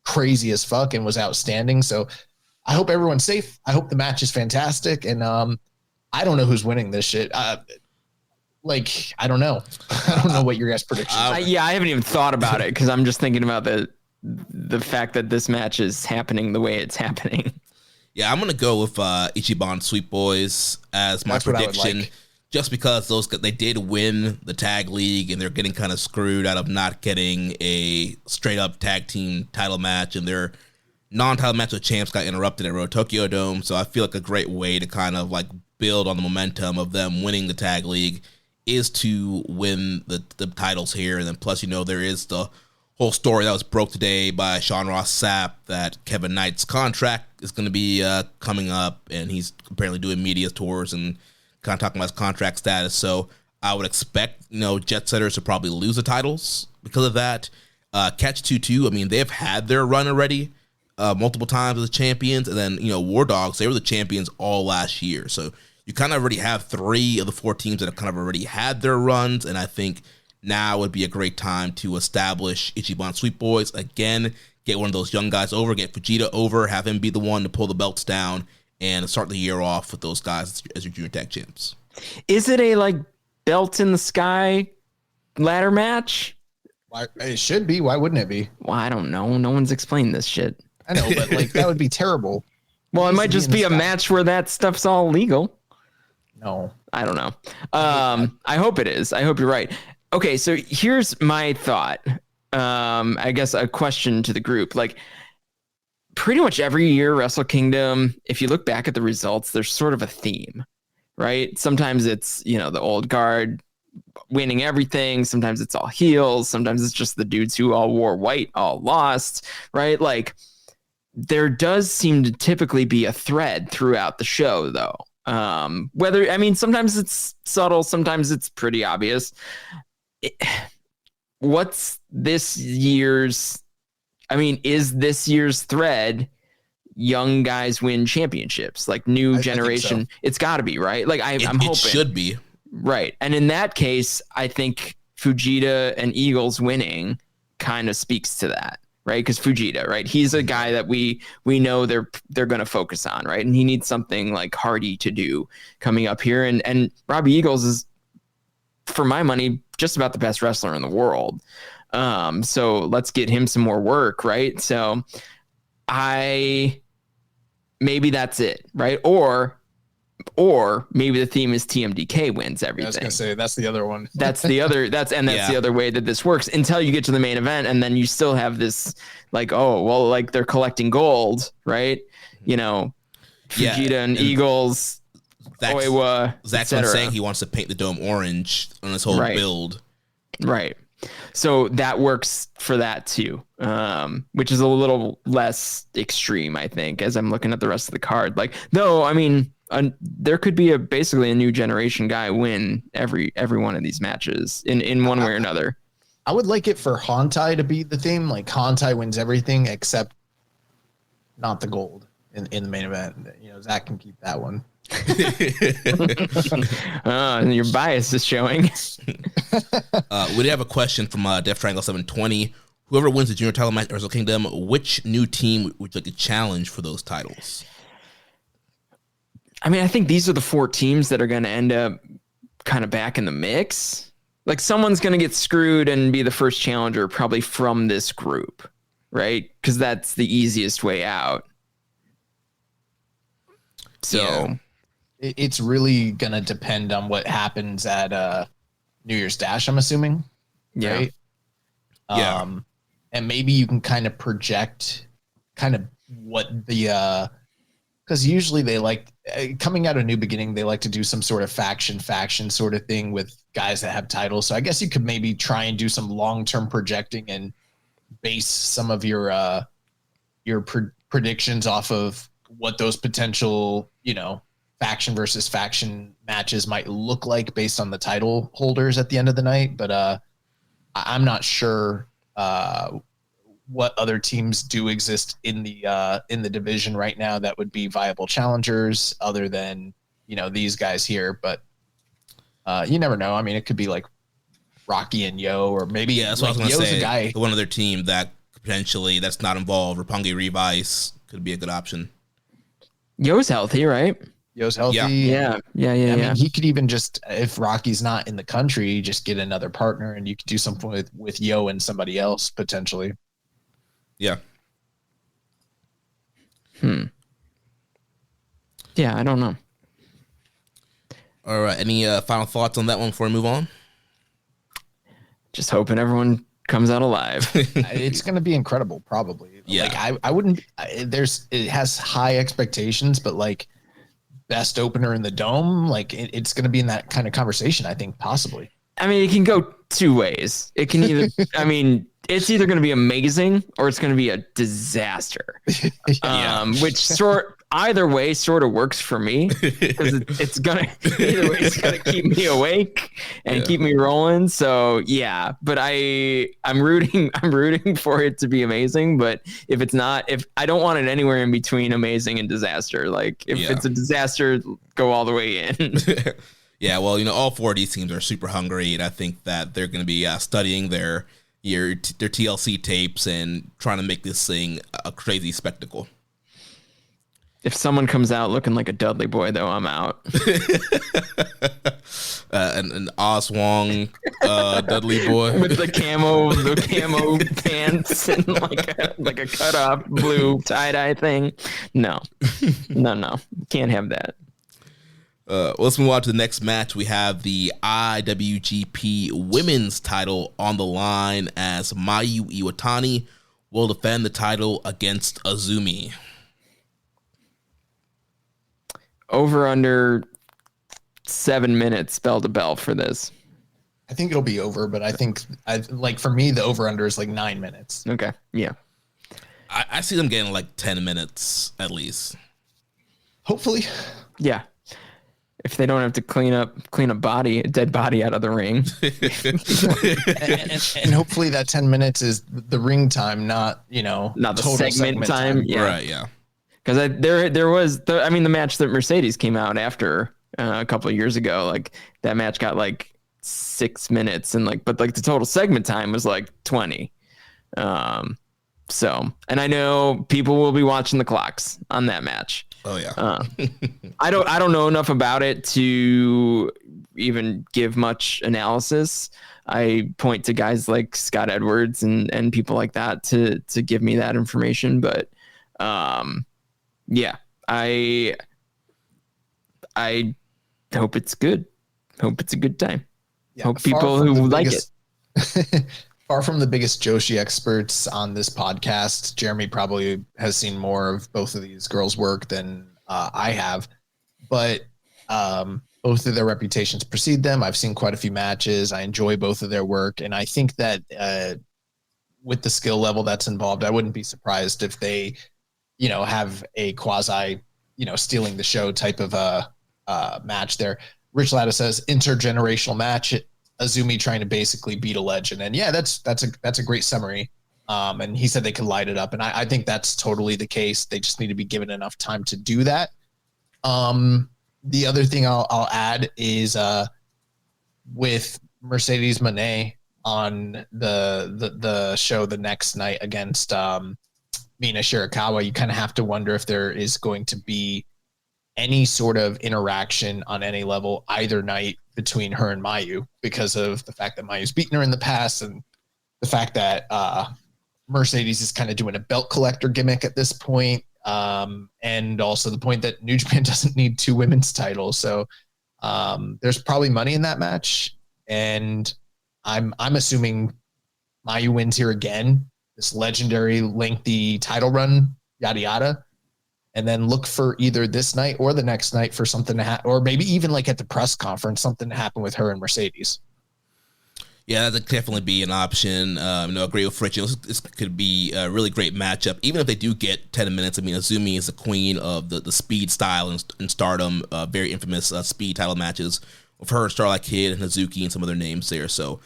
crazy as fuck and was outstanding. So I hope everyone's safe. I hope the match is fantastic. And I don't know who's winning this shit. I don't know. I don't know what your guys' predictions are. Yeah, I haven't even thought about it because I'm just thinking about the fact that this match is happening the way it's happening. Yeah, I'm gonna go with Ichiban Sweet Boys as my prediction, just because they did win the tag league and they're getting kind of screwed out of not getting a straight up tag team title match, and their non-title match with champs got interrupted at Road Tokyo Dome. So I feel like a great way to kind of like build on the momentum of them winning the tag league is to win the titles here. And then plus, you know, there is the whole story that was broke today by Sean Ross Sapp that Kevin Knight's contract is going to be coming up, and he's apparently doing media tours and kind of talking about his contract status. So I would expect, you know, Jet Setters to probably lose the titles because of that. Catch 22, I mean, they've had their run already multiple times as champions, and then, you know, War Dogs, they were the champions all last year. So you kind of already have 3 of the 4 teams that have kind of already had their runs, and I think now would be a great time to establish Ichiban Sweet Boys again, get one of those young guys over, get Fujita over, have him be the one to pull the belts down, and start the year off with those guys as your junior tag champs. Is it a like belt in the sky ladder match? It should be. Why wouldn't it be? Well, I don't know. No one's explained this shit. I know, but like that would be terrible. Well, it might just be a match where that stuff's all legal. No, I don't know. I hope it is. I hope you're right. Okay, so here's my thought. I guess a question to the group. Like, pretty much every year, Wrestle Kingdom, if you look back at the results, there's sort of a theme, right? Sometimes it's, you know, the old guard winning everything. Sometimes it's all heels. Sometimes it's just the dudes who all wore white, all lost, right? Like, there does seem to typically be a thread throughout the show, though. Sometimes it's subtle, sometimes it's pretty obvious. What's this year's? Is this year's thread young guys win championships, like new generation? So. It's got to be, right? Like I'm hoping it should be, right. And in that case, I think Fujita and Eagles winning kind of speaks to that. Right, because Fujita, right? He's a guy that we know they're going to focus on, right? And he needs something like Hardy to do coming up here. And Robbie Eagles is, for my money, just about the best wrestler in the world. So let's get him some more work, right? So maybe that's it, right? Or maybe the theme is TMDK wins everything. I was gonna say that's the other one. That's the other way that this works until you get to the main event, and then you still have this like, oh well, like they're collecting gold, right? You know, Fujita and Eagles, Oiwa, Zach's been saying he wants to paint the dome orange on this whole build, right? So that works for that too, which is a little less extreme, I think, as I'm looking at the rest of the card. Like, though, I mean. There could be basically a new generation guy win every one of these matches in one way or another. I would like it for Hontai to be the theme. Like Hontai wins everything except not the gold in the main event. You know, Zach can keep that one. Your bias is showing. We did have a question from Def Triangle 720. whoever wins the junior title match at Wrestle Kingdom, which new team would you like to challenge for those titles? I mean, I think these are the 4 teams that are going to end up kind of back in the mix. Like someone's going to get screwed and be the first challenger probably from this group, right? Because that's the easiest way out. So Yeah. It's really going to depend on what happens at New Year's Dash, I'm assuming. yeah. Right? Yeah. And maybe you can kind of project kind of what the because usually they like coming out of New Beginning, they like to do some sort of faction sort of thing with guys that have titles. So I guess you could maybe try and do some long-term projecting and base some of your predictions off of what those potential, faction versus faction matches might look like based on the title holders at the end of the night. But I'm not sure what other teams do exist in the division right now that would be viable challengers other than, these guys here. But you never know. I mean, it could be like Rocky and Yo, or maybe That's what like I was going to Yo's say. a guy. One other team that potentially that's not involved, Roppongi Revice, could be a good option. Yo's healthy, right? Yo's healthy. Yeah. I mean, he could even just, if Rocky's not in the country, just get another partner, and you could do something with Yo and somebody else potentially. Yeah. Yeah, I don't know. All right. Any final thoughts on that one before we move on? Just hoping everyone comes out alive. It's going to be incredible, probably. Yeah. Like I wouldn't. It has high expectations, but like best opener in the dome, like it's going to be in that kind of conversation. I think possibly. I mean, it can go 2 ways. It can either, I mean, it's either going to be amazing or it's going to be a disaster. Which either way sort of works for me, because it's gonna either way it's gonna keep me awake and keep me rolling. So yeah, but I'm rooting for it to be amazing. But if it's not, if I don't want it anywhere in between amazing and disaster. Like if it's a disaster, go all the way in. Yeah, well, all 4 of these teams are super hungry, and I think that they're going to be studying their TLC tapes and trying to make this thing a crazy spectacle. If someone comes out looking like a Dudley boy, though, I'm out. An Oswong Dudley boy with the camo pants and like a cut off blue tie dye thing. No, can't have that. Let's move on to the next match. We have the IWGP Women's title on the line as Mayu Iwatani will defend the title against Azumi. Over under 7 minutes, bell to bell for this. I think it'll be over, but I think for me, the over under is like 9 minutes. Okay. Yeah. I see them getting like 10 minutes at least. Hopefully. Yeah. If they don't have to clean a dead body out of the ring. and hopefully that 10 minutes is the ring time, not the total segment time. Yeah. Right. Yeah. Because there was the match that Mercedes came out after a couple of years ago, like that match got like 6 minutes but the total segment time was like 20. So, and I know people will be watching the clocks on that match. Oh yeah. I don't know enough about it to even give much analysis. I point to guys like Scott Edwards and people like that to give me that information. But yeah, I hope it's good. Hope it's a good time. Yeah, hope people who like it. Far from the biggest Joshi experts on this podcast, Jeremy probably has seen more of both of these girls' work than I have. But both of their reputations precede them. I've seen quite a few matches. I enjoy both of their work. And I think that with the skill level that's involved, I wouldn't be surprised if they, have a quasi, stealing the show type of match there. Rich Latta says intergenerational match. Azumi trying to basically beat a legend. And yeah, that's a great summary. And he said they could light it up. And I think that's totally the case. They just need to be given enough time to do that. The other thing I'll add is with Mercedes Moné, on the show the next night against Mina Shirakawa, you kind of have to wonder if there is going to be any sort of interaction on any level either night between her and Mayu, because of the fact that Mayu's beaten her in the past, and the fact that Mercedes is kind of doing a belt collector gimmick at this point, and also the point that New Japan doesn't need 2 women's titles. So there's probably money in that match, and I'm assuming Mayu wins here again, this legendary lengthy title run, yada yada, and then look for either this night or the next night for something to happen, or maybe even like at the press conference, something to happen with her and Mercedes. Yeah, that could definitely be an option. I agree with Rich. This could be a really great matchup, even if they do get 10 minutes. I mean, Azumi is the queen of the speed style in Stardom, very infamous speed title matches with her, Starlight Kid, and Hazuki, and some other names there. So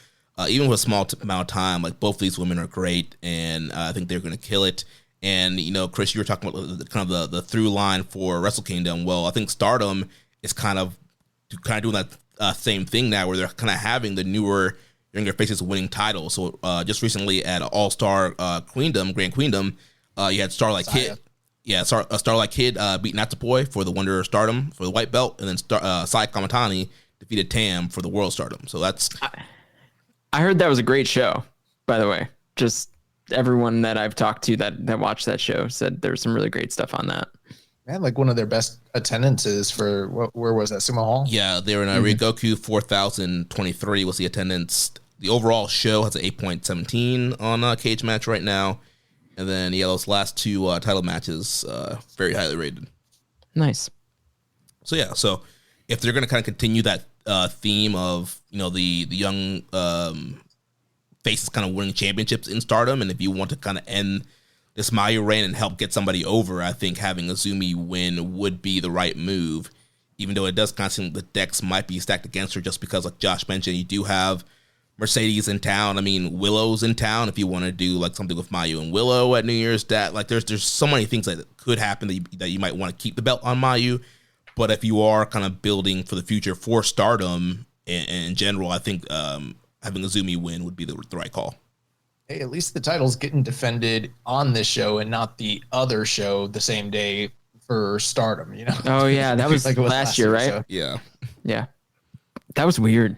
even with a small amount of time, like, both of these women are great, and I think they're going to kill it. And, Chris, you were talking about the through line for Wrestle Kingdom. Well, I think Stardom is kind of doing that same thing now, where they're kind of having the younger faces winning titles. So just recently at All-Star Queendom, Grand Queendom, you had Starlight Kid. Yeah, Starlight Kid beat Natsupoi for the Wonder Stardom for the white belt, and then Sai Kamatani defeated Tam for the World Stardom. So that's... I heard that was a great show, by the way. Just everyone that I've talked to that watched that show said there was some really great stuff on that. Man, like one of their best attendances for, where was that, Sumo Hall? Yeah, they were in Ryogoku. 4,023 was the attendance. The overall show has an 8.17 on Cage Match right now. And then, those last 2 title matches, very highly rated. Nice. So, so if they're going to kind of continue that theme of, the young faces kind of winning championships in Stardom, and if you want to kind of end this Mayu reign and help get somebody over, I think having Azumi win would be the right move, even though it does kind of seem the decks might be stacked against her, just because, like Josh mentioned, you do have Mercedes in town. I mean, Willow's in town if you want to do like something with Mayu and Willow at New Year's. That, like, there's so many things that could happen that you might want to keep the belt on Mayu. But if you are kind of building for the future for Stardom in general, I think having Azumi win would be the right call. Hey, at least the title's getting defended on this show and not the other show the same day for Stardom, Oh, yeah, that was, like it was last year, right? So. Yeah. Yeah. That was weird.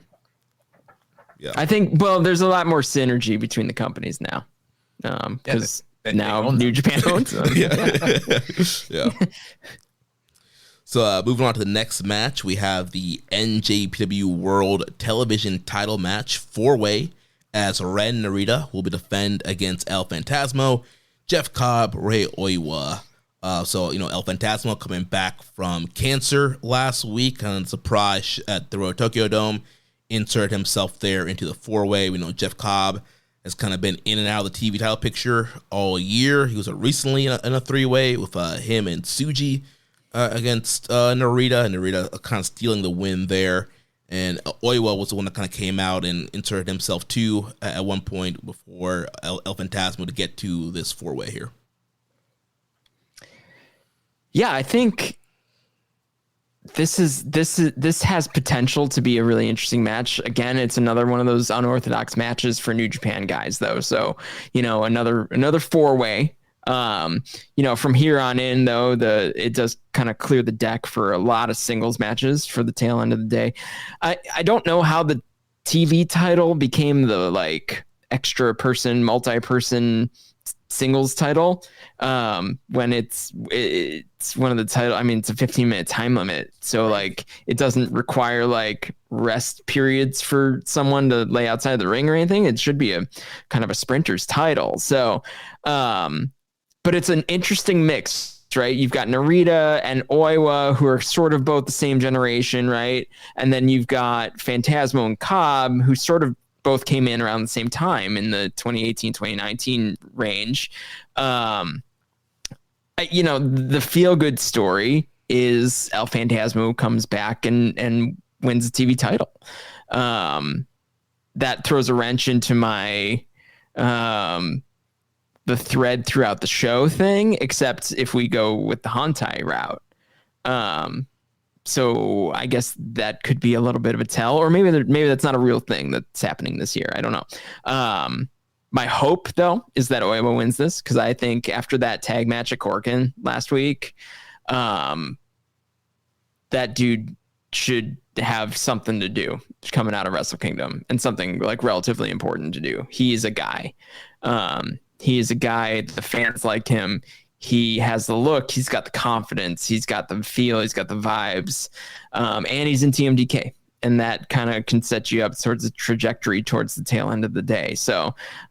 Yeah. I think, well, there's a lot more synergy between the companies now. Because now New Japan owns them. Yeah. So moving on to the next match, we have the NJPW World Television Title Match 4-way, as Ren Narita will be defend against El Phantasmo, Jeff Cobb, Rei Oiwa. So El Phantasmo coming back from cancer last week on surprise at the Royal Tokyo Dome, inserted himself there into the 4-way. We know Jeff Cobb has kind of been in and out of the TV title picture all year. He was recently in a 3-way with him and Tsuji against Narita, and Narita kind of stealing the win there. And Oiwa was the one that kind of came out and inserted himself too at one point before El Phantasmo to get to this 4-way here. Yeah, I think this has potential to be a really interesting match. Again, it's another one of those unorthodox matches for New Japan guys, though. So, another 4-way. From here on in, though, it does kind of clear the deck for a lot of singles matches for the tail end of the day. I don't know how the TV title became the extra person, multi-person singles title when it's one of the title. I mean, it's a 15-minute time limit, so it doesn't require rest periods for someone to lay outside the ring or anything. It should be a kind of a sprinter's title. So but it's an interesting mix, right? You've got Narita and Oiwa, who are sort of both the same generation, right? And then you've got Phantasmo and Cobb, who sort of both came in around the same time in the 2018-2019 range. The feel-good story is El Phantasmo comes back and wins the TV title. That throws a wrench into my the thread throughout the show thing, except if we go with the Hantai route. So I guess that could be a little bit of a tell, or maybe that's not a real thing that's happening this year. I don't know. My hope, though, is that Oiwa wins this, because I think after that tag match at Corkin last week, that dude should have something to do coming out of Wrestle Kingdom, and something like relatively important to do. He is a guy. He is a guy. The fans like him. He has the look. He's got the confidence. He's got the feel. He's got the vibes. And he's in TMDK. And that kind of can set you up towards the trajectory towards the tail end of the day.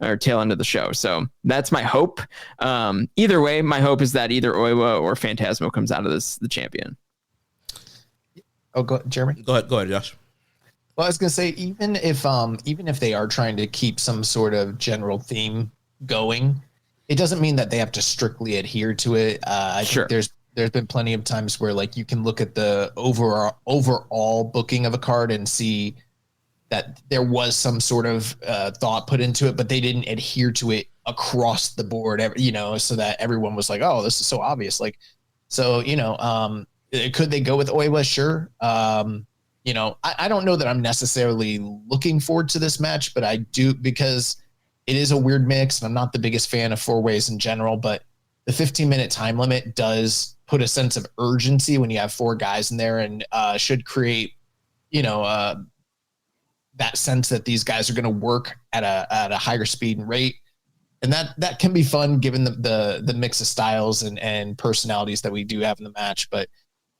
Or tail end of the show. So that's my hope. Either way, my hope is that either Oiwa or Phantasmo comes out of this the champion. Oh, go Jeremy. Go ahead, Josh. Well, I was gonna say, even if they are trying to keep some sort of general theme going, it doesn't mean that they have to strictly adhere to it. I think there's been plenty of times where, like, you can look at the overall booking of a card and see that there was some sort of thought put into it, but they didn't adhere to it across the board, so that everyone was like, oh, this is so obvious. Like, so, could they go with Oiwa? Sure. I don't know that I'm necessarily looking forward to this match, but I do, because it is a weird mix, and I'm not the biggest fan of 4-ways in general, but the 15-minute time limit does put a sense of urgency when you have 4 guys in there, and should create, that sense that these guys are going to work at a higher speed and rate. And that can be fun given the mix of styles and personalities that we do have in the match. But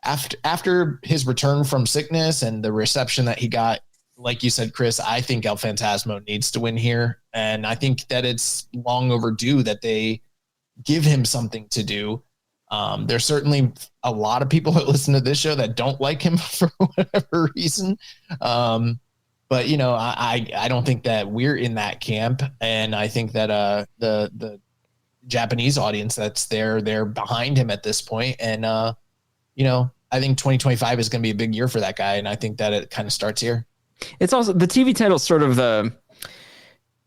after his return from sickness and the reception that he got, like you said, Chris, I think El Phantasmo needs to win here. And I think that it's long overdue that they give him something to do. There's certainly a lot of people that listen to this show that don't like him for whatever reason. But, I don't think that we're in that camp. And I think that the Japanese audience that's there, they're behind him at this point. And, I think 2025 is going to be a big year for that guy. And I think that it kind of starts here. It's also the TV title, sort of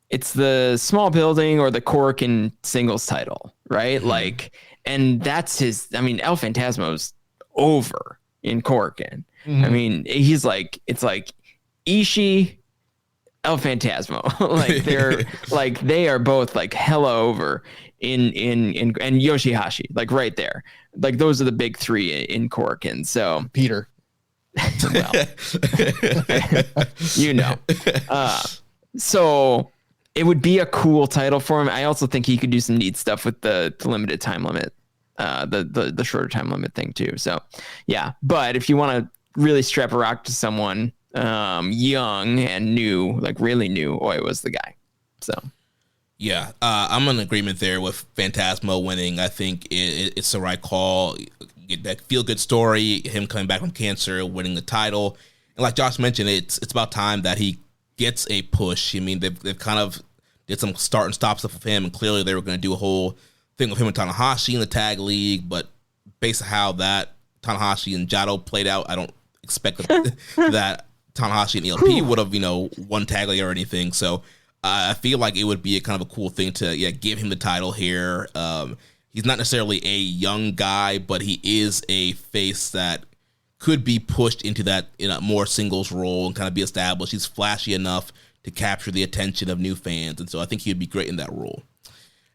it's the small building or the Cork and singles title, right? Mm-hmm. Like, and that's his, El Phantasmo's over in Corkin. Mm-hmm. He's like, it's like Ishii, El Phantasmo. Like they're like, they are both like hella over in and Yoshihashi, like right there. Like those are the big 3 in Corkin. So Peter. Well, so it would be a cool title for him. I also think he could do some neat stuff with the limited time limit, the shorter time limit thing too. So yeah, but if you want to really strap a rock to someone young and new, like really new, Oiwa's the guy. So yeah, I'm in agreement there with Phantasmo winning. I think it's the right call. Get that feel-good story, him coming back from cancer, winning the title. And like Josh mentioned, it's about time that he gets a push. They've kind of did some start and stop stuff with him, and clearly they were going to do a whole thing with him and Tanahashi in the tag league, but based on how that Tanahashi and Jado played out, I don't expect that Tanahashi and ELP would have, won tag league or anything. So I feel like it would be a kind of a cool thing to give him the title here. He's not necessarily a young guy, but he is a face that could be pushed into that more singles role and kind of be established. He's flashy enough to capture the attention of new fans, and so I think he would be great in that role.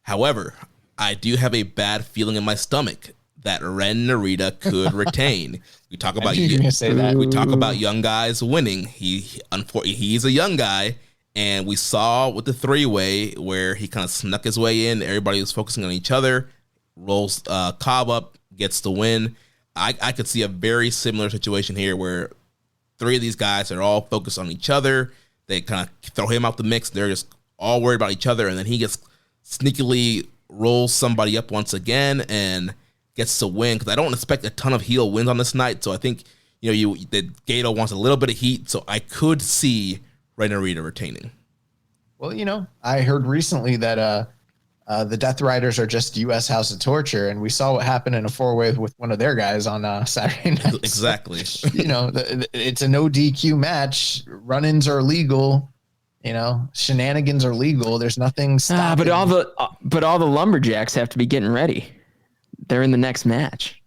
However, I do have a bad feeling in my stomach that Ren Narita could retain. We talk about we talk about young guys winning. He's a young guy, and we saw with the 3-way where he kind of snuck his way in. Everybody was focusing on each other. Rolls Cobb up, gets the win. I could see a very similar situation here where 3 of these guys are all focused on each other. They kind of throw him out the mix. They're just all worried about each other, and then he gets sneakily rolls somebody up once again and gets to win, because I don't expect a ton of heel wins on this night. So I think that Gato wants a little bit of heat, so I could see Ren Narita retaining. Well, I heard recently that the Death Riders are just U.S. House of Torture, and we saw what happened in a 4-way with one of their guys on Saturday night. Exactly. So, it's a no DQ match. Run-ins are legal. Shenanigans are legal. There's nothing stopping. But all the lumberjacks have to be getting ready. They're in the next match.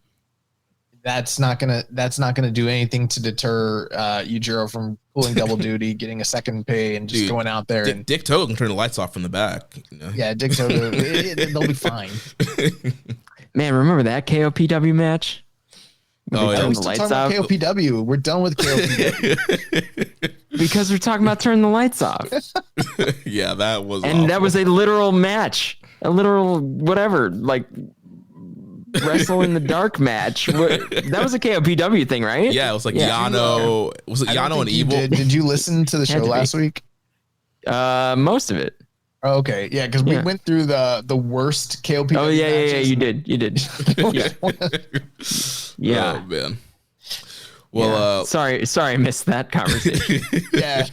that's not gonna do anything to deter Yujiro from pulling double duty, getting a second pay, and just going out there. And Dick Togo can turn the lights off from the back. You know? Yeah, Dick Togo, they'll be fine. Man, remember that KOPW match? Oh, yeah. We're still talking about KOPW. We're done with KOPW. Because we're talking about turning the lights off. Yeah, that was and awful. that was a literal match, a literal whatever, like wrestle in the dark match. That was a KOPW thing, right? Yeah, it was like Yano. Was it Yano and Evil? Did you listen to the show last week? Most of it. Oh, okay, yeah, because we went through the worst KOPW. Oh yeah, matches. you did. Yeah. Oh man. Well, sorry, I missed that conversation. Yeah.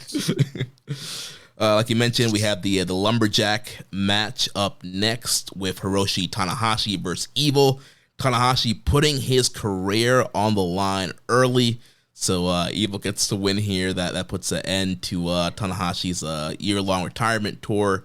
Like you mentioned, we have the Lumberjack match up next with Hiroshi Tanahashi versus Evil. Tanahashi putting his career on the line early, so Evil gets to win here. That puts an end to Tanahashi's year-long retirement tour.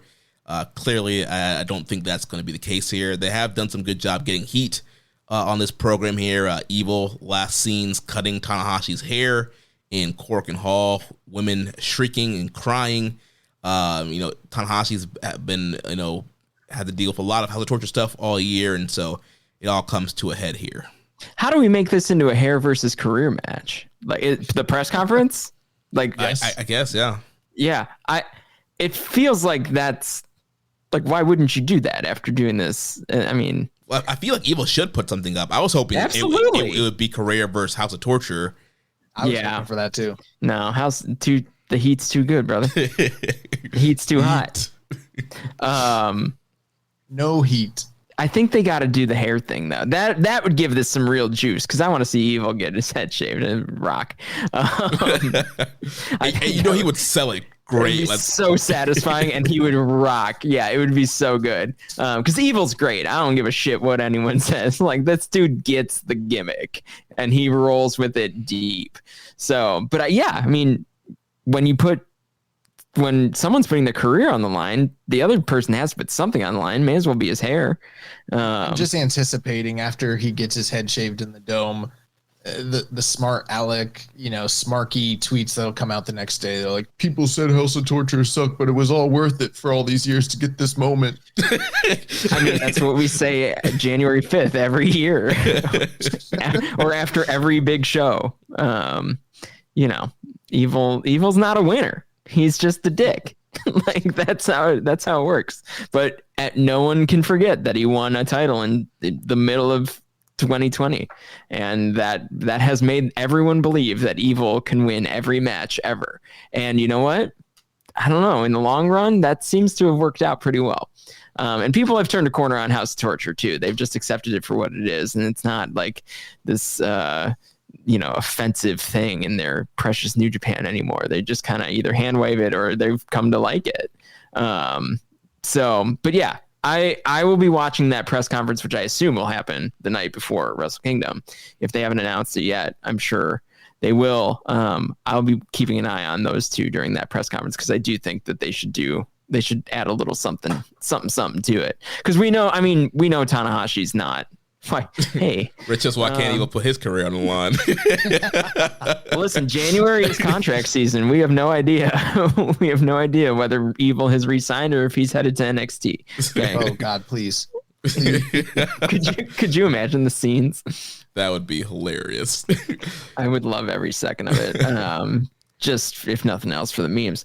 Clearly, I don't think that's going to be the case here. They have done some good job getting heat on this program here. Evil last scenes cutting Tanahashi's hair in Corkin Hall, women shrieking and crying. Tanahashi's been, had to deal with a lot of House of Torture stuff all year, and so it all comes to a head here. How do we make this into a hair versus career match? Like the press conference? Like, I guess, yeah. Yeah, it feels like that's like, why wouldn't you do that after doing this? I mean, well, I feel like Evil should put something up. I was hoping it would be career versus House of Torture. I was hoping for that too. No, the heat's too good, brother. The heat's too hot. No heat. I think they got to do the hair thing though. That would give this some real juice because I want to see Evil get his head shaved and rock. He would sell it great. It would be so satisfying, and he would rock. Yeah, it would be so good. Because Evil's great. I don't give a shit what anyone says. Like, this dude gets the gimmick, and he rolls with it deep. So, but I mean, when someone's putting their career on the line, the other person has to put something on the line. May as well be his hair. I'm just anticipating after he gets his head shaved in the dome, the smart Alec, smarky tweets that'll come out the next day. They're like, people said House of Torture sucked, but it was all worth it for all these years to get this moment. I mean, that's what we say January 5th every year, or after every big show. Evil's not a winner. He's just a dick. Like, that's how it works. But no one can forget that he won a title in the middle of 2020, and that has made everyone believe that Evil can win every match ever. And you know what? I don't know. In the long run, that seems to have worked out pretty well. And people have turned a corner on House of Torture too. They've just accepted it for what it is, and it's not like this offensive thing in their precious New Japan anymore. They just kind of either hand wave it or they've come to like it. But yeah, I will be watching that press conference, which I assume will happen the night before Wrestle Kingdom. If they haven't announced it yet, I'm sure they will. I'll be keeping an eye on those two during that press conference, because I do think that they should add a little something to it. Because we know Tanahashi's not. Why? Hey, Rich, just why can't Evil put his career on the line? Listen, January is contract season. We have no idea. We have no idea whether Evil has re-signed or if he's headed to NXT. Okay. Oh God, please. Could you imagine the scenes? That would be hilarious. I would love every second of it. Just if nothing else for the memes.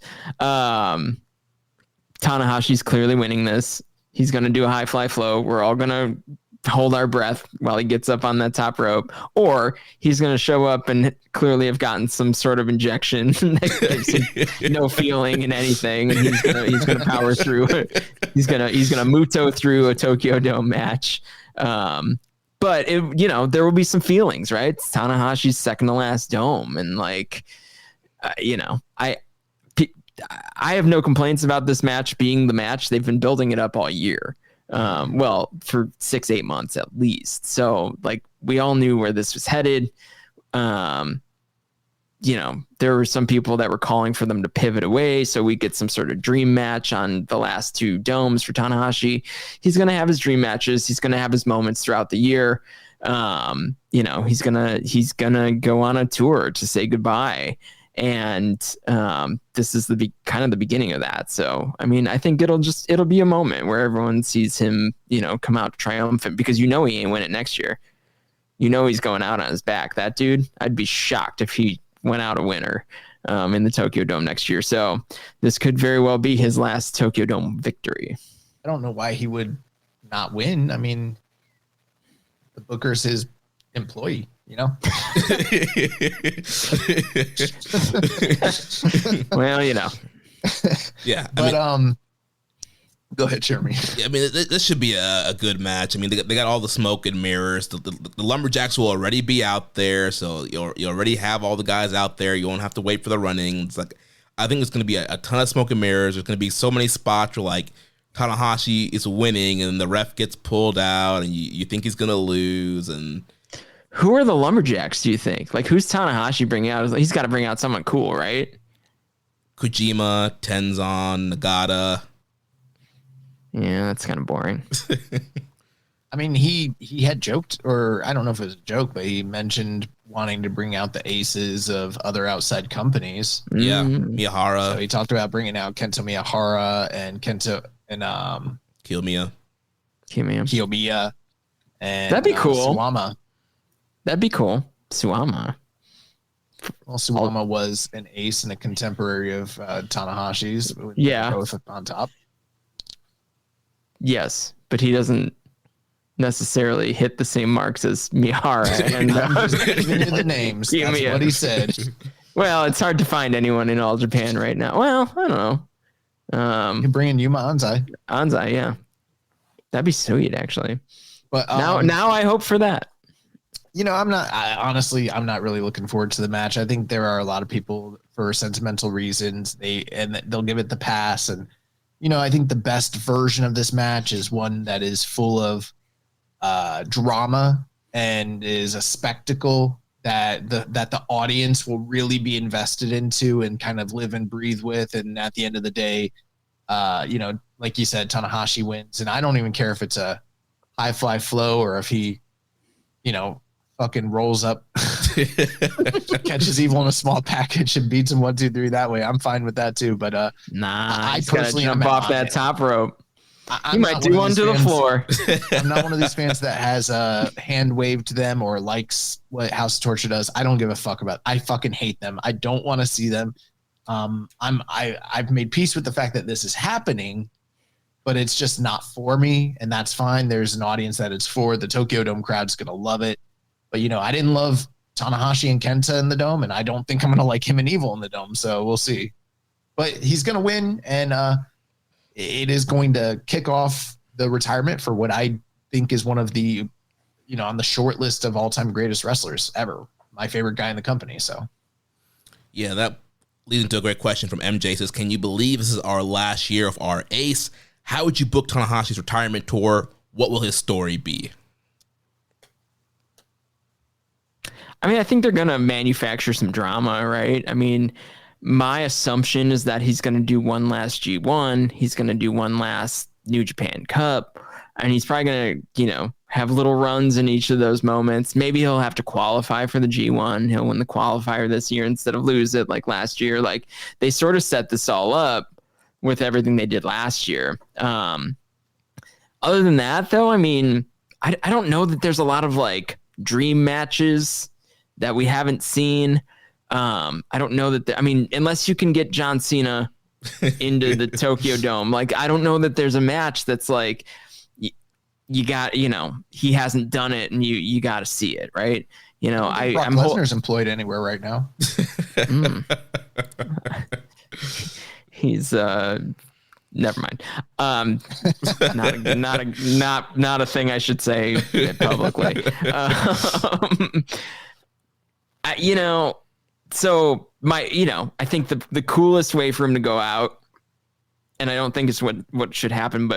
Tanahashi's clearly winning this. He's going to do a high fly flow. We're all going to hold our breath while he gets up on that top rope, or he's going to show up and clearly have gotten some sort of injection that gives him no feeling in anything. And he's going to power through. He's going to Muto through a Tokyo Dome match. But there will be some feelings, right? It's Tanahashi's second to last Dome. And I have no complaints about this match being the match. They've been building it up all year. For 6-8 months at least. So we all knew where this was headed. There were some people that were calling for them to pivot away so we get some sort of dream match on the last two domes for Tanahashi. He's going to have his dream matches. He's going to have his moments throughout the year. He's gonna go on a tour to say goodbye. And this is kind of the beginning of that. So, I mean, I think it'll be a moment where everyone sees him, come out triumphant, because he ain't win it next year. He's going out on his back. That dude, I'd be shocked if he went out a winner in the Tokyo Dome next year. So this could very well be his last Tokyo Dome victory. I don't know why he would not win. I mean, the Booker's his employee, Well, Yeah. But go ahead, Jeremy. Yeah, I mean, this should be a good match. I mean, they got all the smoke and mirrors. The Lumberjacks will already be out there, so you already have all the guys out there. You won't have to wait for the running. It's like, I think it's going to be a ton of smoke and mirrors. There's going to be so many spots where, like, Tanahashi is winning and the ref gets pulled out, and you think he's going to lose. And who are the Lumberjacks, do you think? Like, who's Tanahashi bringing out? He's got to bring out someone cool, right? Kojima, Tenzan, Nagata. Yeah, that's kind of boring. I mean, he had joked, or I don't know if it was a joke, but he mentioned wanting to bring out the aces of other outside companies. Yeah, Miyahara. So he talked about bringing out Kento Miyahara and Kiyomiya. Kiyomiya. And that'd be cool. Suwama. That'd be cool. Suwama. Well, Suwama was an ace and a contemporary of Tanahashi's. Yeah. Both on top. Yes, but he doesn't necessarily hit the same marks as Miyahara. And giving you the names. That's what he said. Well, it's hard to find anyone in All Japan right now. Well, I don't know. You can bring in Yuma Anzai. Anzai, yeah. That'd be sweet, actually. But now I hope for that. I'm not really looking forward to the match. I think there are a lot of people, for sentimental reasons, they'll give it the pass. And I think the best version of this match is one that is full of drama and is a spectacle that the audience will really be invested into and kind of live and breathe with. And at the end of the day, like you said, Tanahashi wins. And I don't even care if it's a high fly flow or if he, fucking rolls up, catches Evil in a small package and beats him 1, 2, 3 that way. I'm fine with that too. But I personally jump off that top rope. He might do one to the floor. I'm not one of these fans that has hand waved them or likes what House of Torture does. I don't give a fuck about it. I fucking hate them. I don't want to see them. I've made peace with the fact that this is happening, but it's just not for me, and that's fine. There's an audience that it's for. The Tokyo Dome crowd's gonna love it. But I didn't love Tanahashi and Kenta in the Dome, and I don't think I'm gonna like him and Evil in the Dome. So we'll see. But he's gonna win, and it is going to kick off the retirement for what I think is one of the, on the short list of all-time greatest wrestlers ever. My favorite guy in the company. So, yeah, that leads into a great question from MJ. Says, can you believe this is our last year of our ace? How would you book Tanahashi's retirement tour? What will his story be? I mean, I think they're going to manufacture some drama, right? I mean, my assumption is that he's going to do one last G1. He's going to do one last New Japan Cup. And he's probably going to, have little runs in each of those moments. Maybe he'll have to qualify for the G1. He'll win the qualifier this year instead of lose it like last year. Like, they sort of set this all up with everything they did last year. Other than that, though, I mean, I don't know that there's a lot of, like, dream matches that we haven't seen. I don't know that, unless you can get John Cena into the Tokyo Dome, like, I don't know that there's a match that's like, you got, he hasn't done it and you got to see it. Right. Brock Lesnar's employed anywhere right now. He's, never mind. Not a thing I should say publicly. So I think the coolest way for him to go out, and I don't think it's what should happen,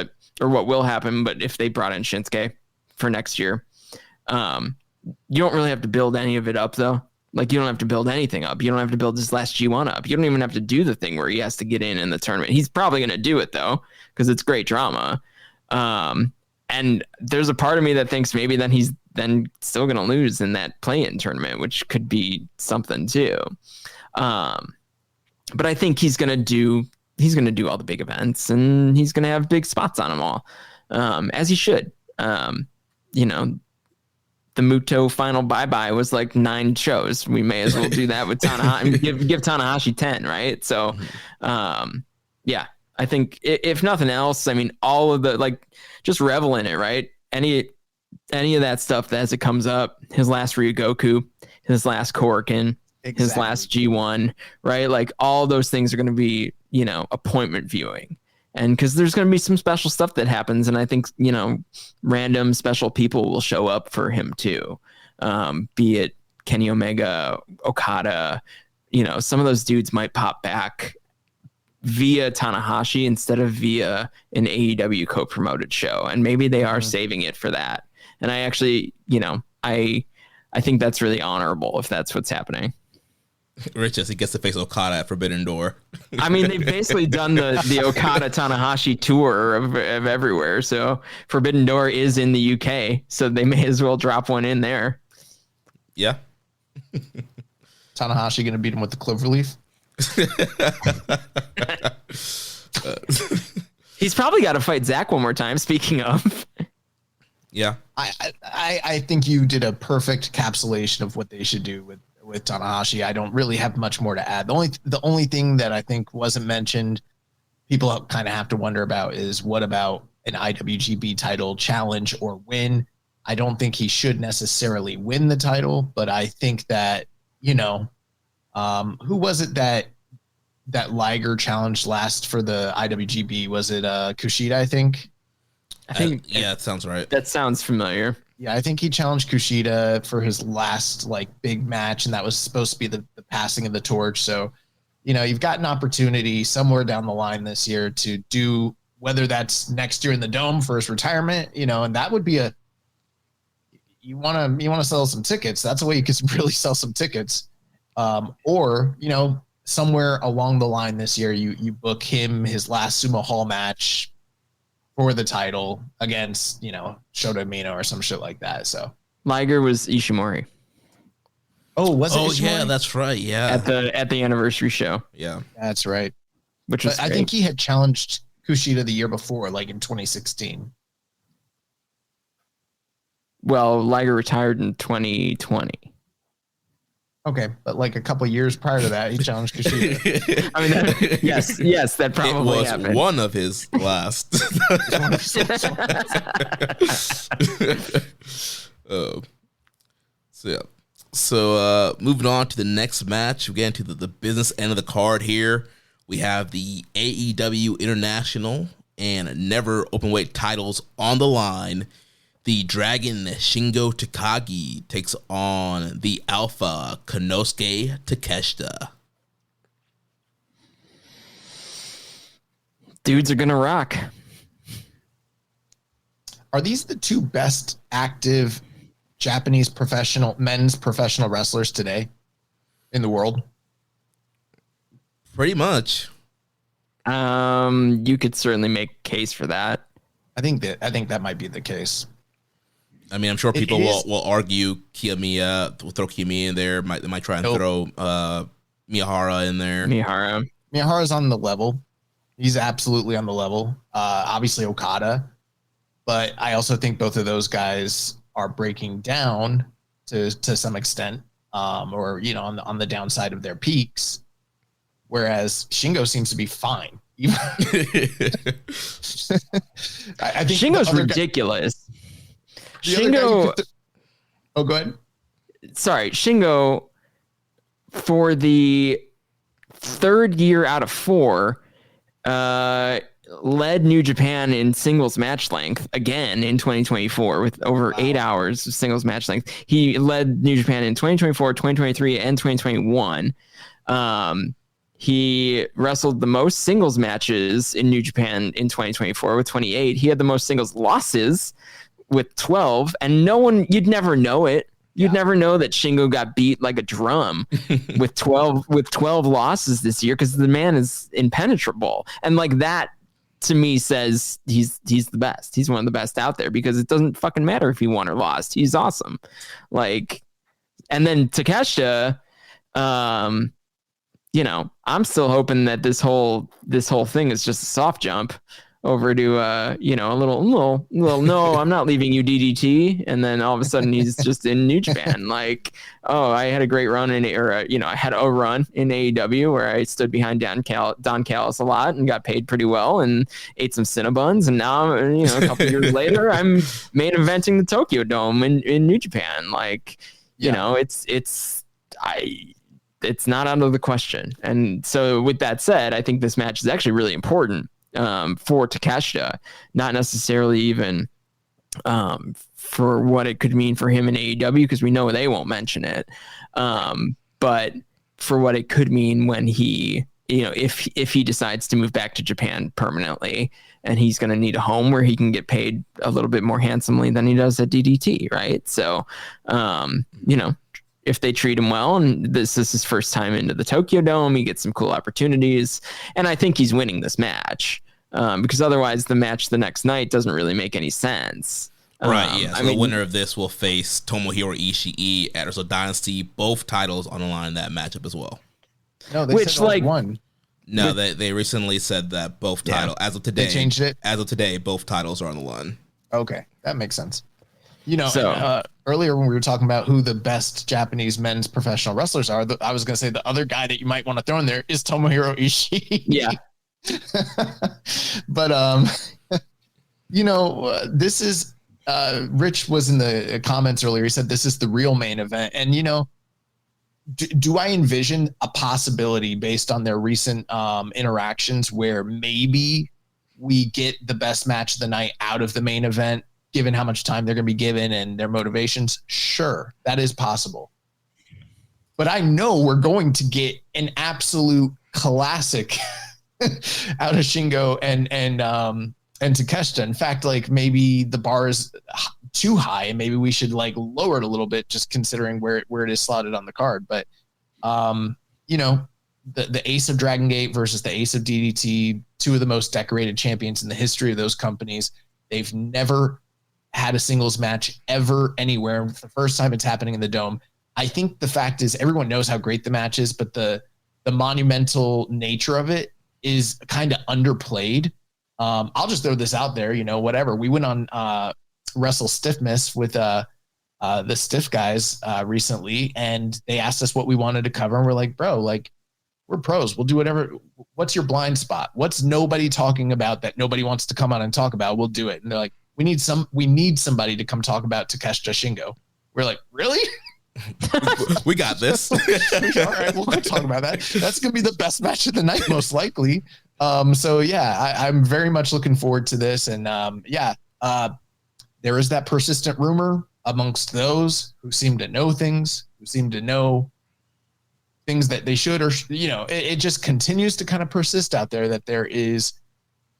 or what will happen, but if they brought in Shinsuke for next year, you don't really have to build any of it up though. Like, you don't have to build anything up. You don't have to build his last G1 up. You don't even have to do the thing where he has to get in the tournament. He's probably going to do it though, because it's great drama. And there's a part of me that thinks maybe then he's then still going to lose in that play-in tournament, which could be something too. But I think he's going to do all the big events, and he's going to have big spots on them all, as he should. The Muto final bye-bye was like 9 shows. We may as well do that with Tanahashi. give Tanahashi 10, right? So, yeah, I think if nothing else, I mean, all of the, just revel in it, right? Any of that stuff as it comes up, his last Ryugoku, his last Korakuen, his last G1, right? Like, all those things are going to be, appointment viewing. And because there's going to be some special stuff that happens. And I think, random special people will show up for him too. Be it Kenny Omega, Okada, some of those dudes might pop back via Tanahashi instead of via an AEW co-promoted show. And maybe they are saving it for that. And I actually, I think that's really honorable if that's what's happening. Rich, as he gets to face Okada at Forbidden Door. I mean, they've basically done the Okada Tanahashi tour of everywhere. So Forbidden Door is in the UK, so they may as well drop one in there. Yeah. Tanahashi going to beat him with the cloverleaf? He's probably got to fight Zach one more time, speaking of. Yeah. I think you did a perfect encapsulation of what they should do with Tanahashi. I don't really have much more to add. The only thing that I think wasn't mentioned, people kind of have to wonder about, is what about an IWGP title challenge or win? I don't think he should necessarily win the title, but I think that, who was it that Liger challenged last for the IWGP? Was it Kushida, I think? Yeah, that sounds right. That sounds familiar. Yeah, I think he challenged Kushida for his last big match, and that was supposed to be the passing of the torch. So, you've got an opportunity somewhere down the line this year to do, whether that's next year in the Dome for his retirement, and that would be you want to sell some tickets. That's a way you could really sell some tickets. Or, somewhere along the line this year, you book him his last Sumo Hall match for the title against, Shota Umino or some shit like that. So Liger was Ishimori. Oh, was it? Oh, Ishimori? yeah, that's right. Yeah. At the anniversary show. Yeah. That's right. Which was I think he had challenged Kushida the year before, in 2016. Well, Liger retired in 2020. Okay, but a couple years prior to that, he challenged Kushida. I mean, yes, that probably it was happened. one of his last. So moving on to the next match, we get into the business end of the card here. We have the AEW International and Never Openweight titles on the line. The Dragon Shingo Takagi takes on the Alpha Konosuke Takeshita. Dudes are gonna rock. Are these the two best active Japanese men's professional wrestlers today in the world? Pretty much. You could certainly make a case for that. I think that might be the case. I mean, I'm sure people will argue Kiyomiya, will throw Kiyomiya in there. They might try and throw Miyahara in there. Miyahara's on the level. He's absolutely on the level. Obviously Okada, but I also think both of those guys are breaking down to some extent, or on the downside of their peaks. Whereas Shingo seems to be fine. I think Shingo's ridiculous. Shingo. Go ahead. Sorry, Shingo, for the third year out of 4, led New Japan in singles match length again in 2024 with over 8 hours of singles match length. He led New Japan in 2024, 2023, and 2021. He wrestled the most singles matches in New Japan in 2024 with 28. He had the most singles losses with 12, and you'd never know it. You'd never know that Shingo got beat like a drum with 12 losses this year, because the man is impenetrable. And that to me says he's the best. He's one of the best out there because it doesn't fucking matter if he won or lost. He's awesome. Like, and then Takeshita, you know, I'm still hoping that this whole thing is just a soft jump over to you know, a little no, I'm not leaving you, DDT, and then all of a sudden he's just in New Japan. Like, oh, I had a great run I had a run in AEW where I stood behind Don Callis a lot and got paid pretty well and ate some Cinnabons, and now, you know, a couple years later I'm main eventing the Tokyo Dome in New Japan. Like, you know, it's not out of the question. And so with that said, I think this match is actually really important for Takeshita, not necessarily even for what it could mean for him in AEW, because we know they won't mention it, but for what it could mean when he, you know, if he decides to move back to Japan permanently, and he's going to need a home where he can get paid a little bit more handsomely than he does at DDT, right? So, you know, if they treat him well, and this is his first time into the Tokyo Dome, he gets some cool opportunities, and I think he's winning this match, because otherwise the match the next night doesn't really make any sense. Right, yeah. So the winner of this will face Tomohiro Ishii at Wrestle Dynasty. Both titles on the line in that matchup as well. No, they said only one. No, they recently said that both titles, as of today, they changed it. As of today, both titles are on the line. Okay, that makes sense. You know, earlier when we were talking about who the best Japanese men's professional wrestlers are, I was going to say the other guy that you might want to throw in there is Tomohiro Ishii. Yeah. But, you know, this is, Rich was in the comments earlier. He said this is the real main event. And, you know, do I envision a possibility based on their recent interactions where maybe we get the best match of the night out of the main event, given how much time they're going to be given and their motivations? Sure, that is possible. But I know we're going to get an absolute classic out of Shingo and Takeshita. In fact, like, maybe the bar is too high and maybe we should like lower it a little bit, just considering where it is slotted on the card. But you know, the ace of Dragon Gate versus the ace of DDT, two of the most decorated champions in the history of those companies. They've never had a singles match ever anywhere. It's the first time it's happening in the Dome. I think the fact is everyone knows how great the match is, but the monumental nature of it is kind of underplayed. I'll just throw this out there, you know, whatever. We went on Wrestle Stiffness with the Stiff guys recently, and they asked us what we wanted to cover, and we're like, bro, like, we're pros. We'll do whatever. What's your blind spot? What's nobody talking about that nobody wants to come on and talk about? We'll do it. And they're like, we need somebody to come talk about Takeshita Shingo. We're like, really? We got this. All right, we'll talk about that. That's going to be the best match of the night, most likely. So yeah, I'm very much looking forward to this. And there is that persistent rumor amongst those who seem to know things, who seem to know things that they should, or, you know, it just continues to kind of persist out there that there is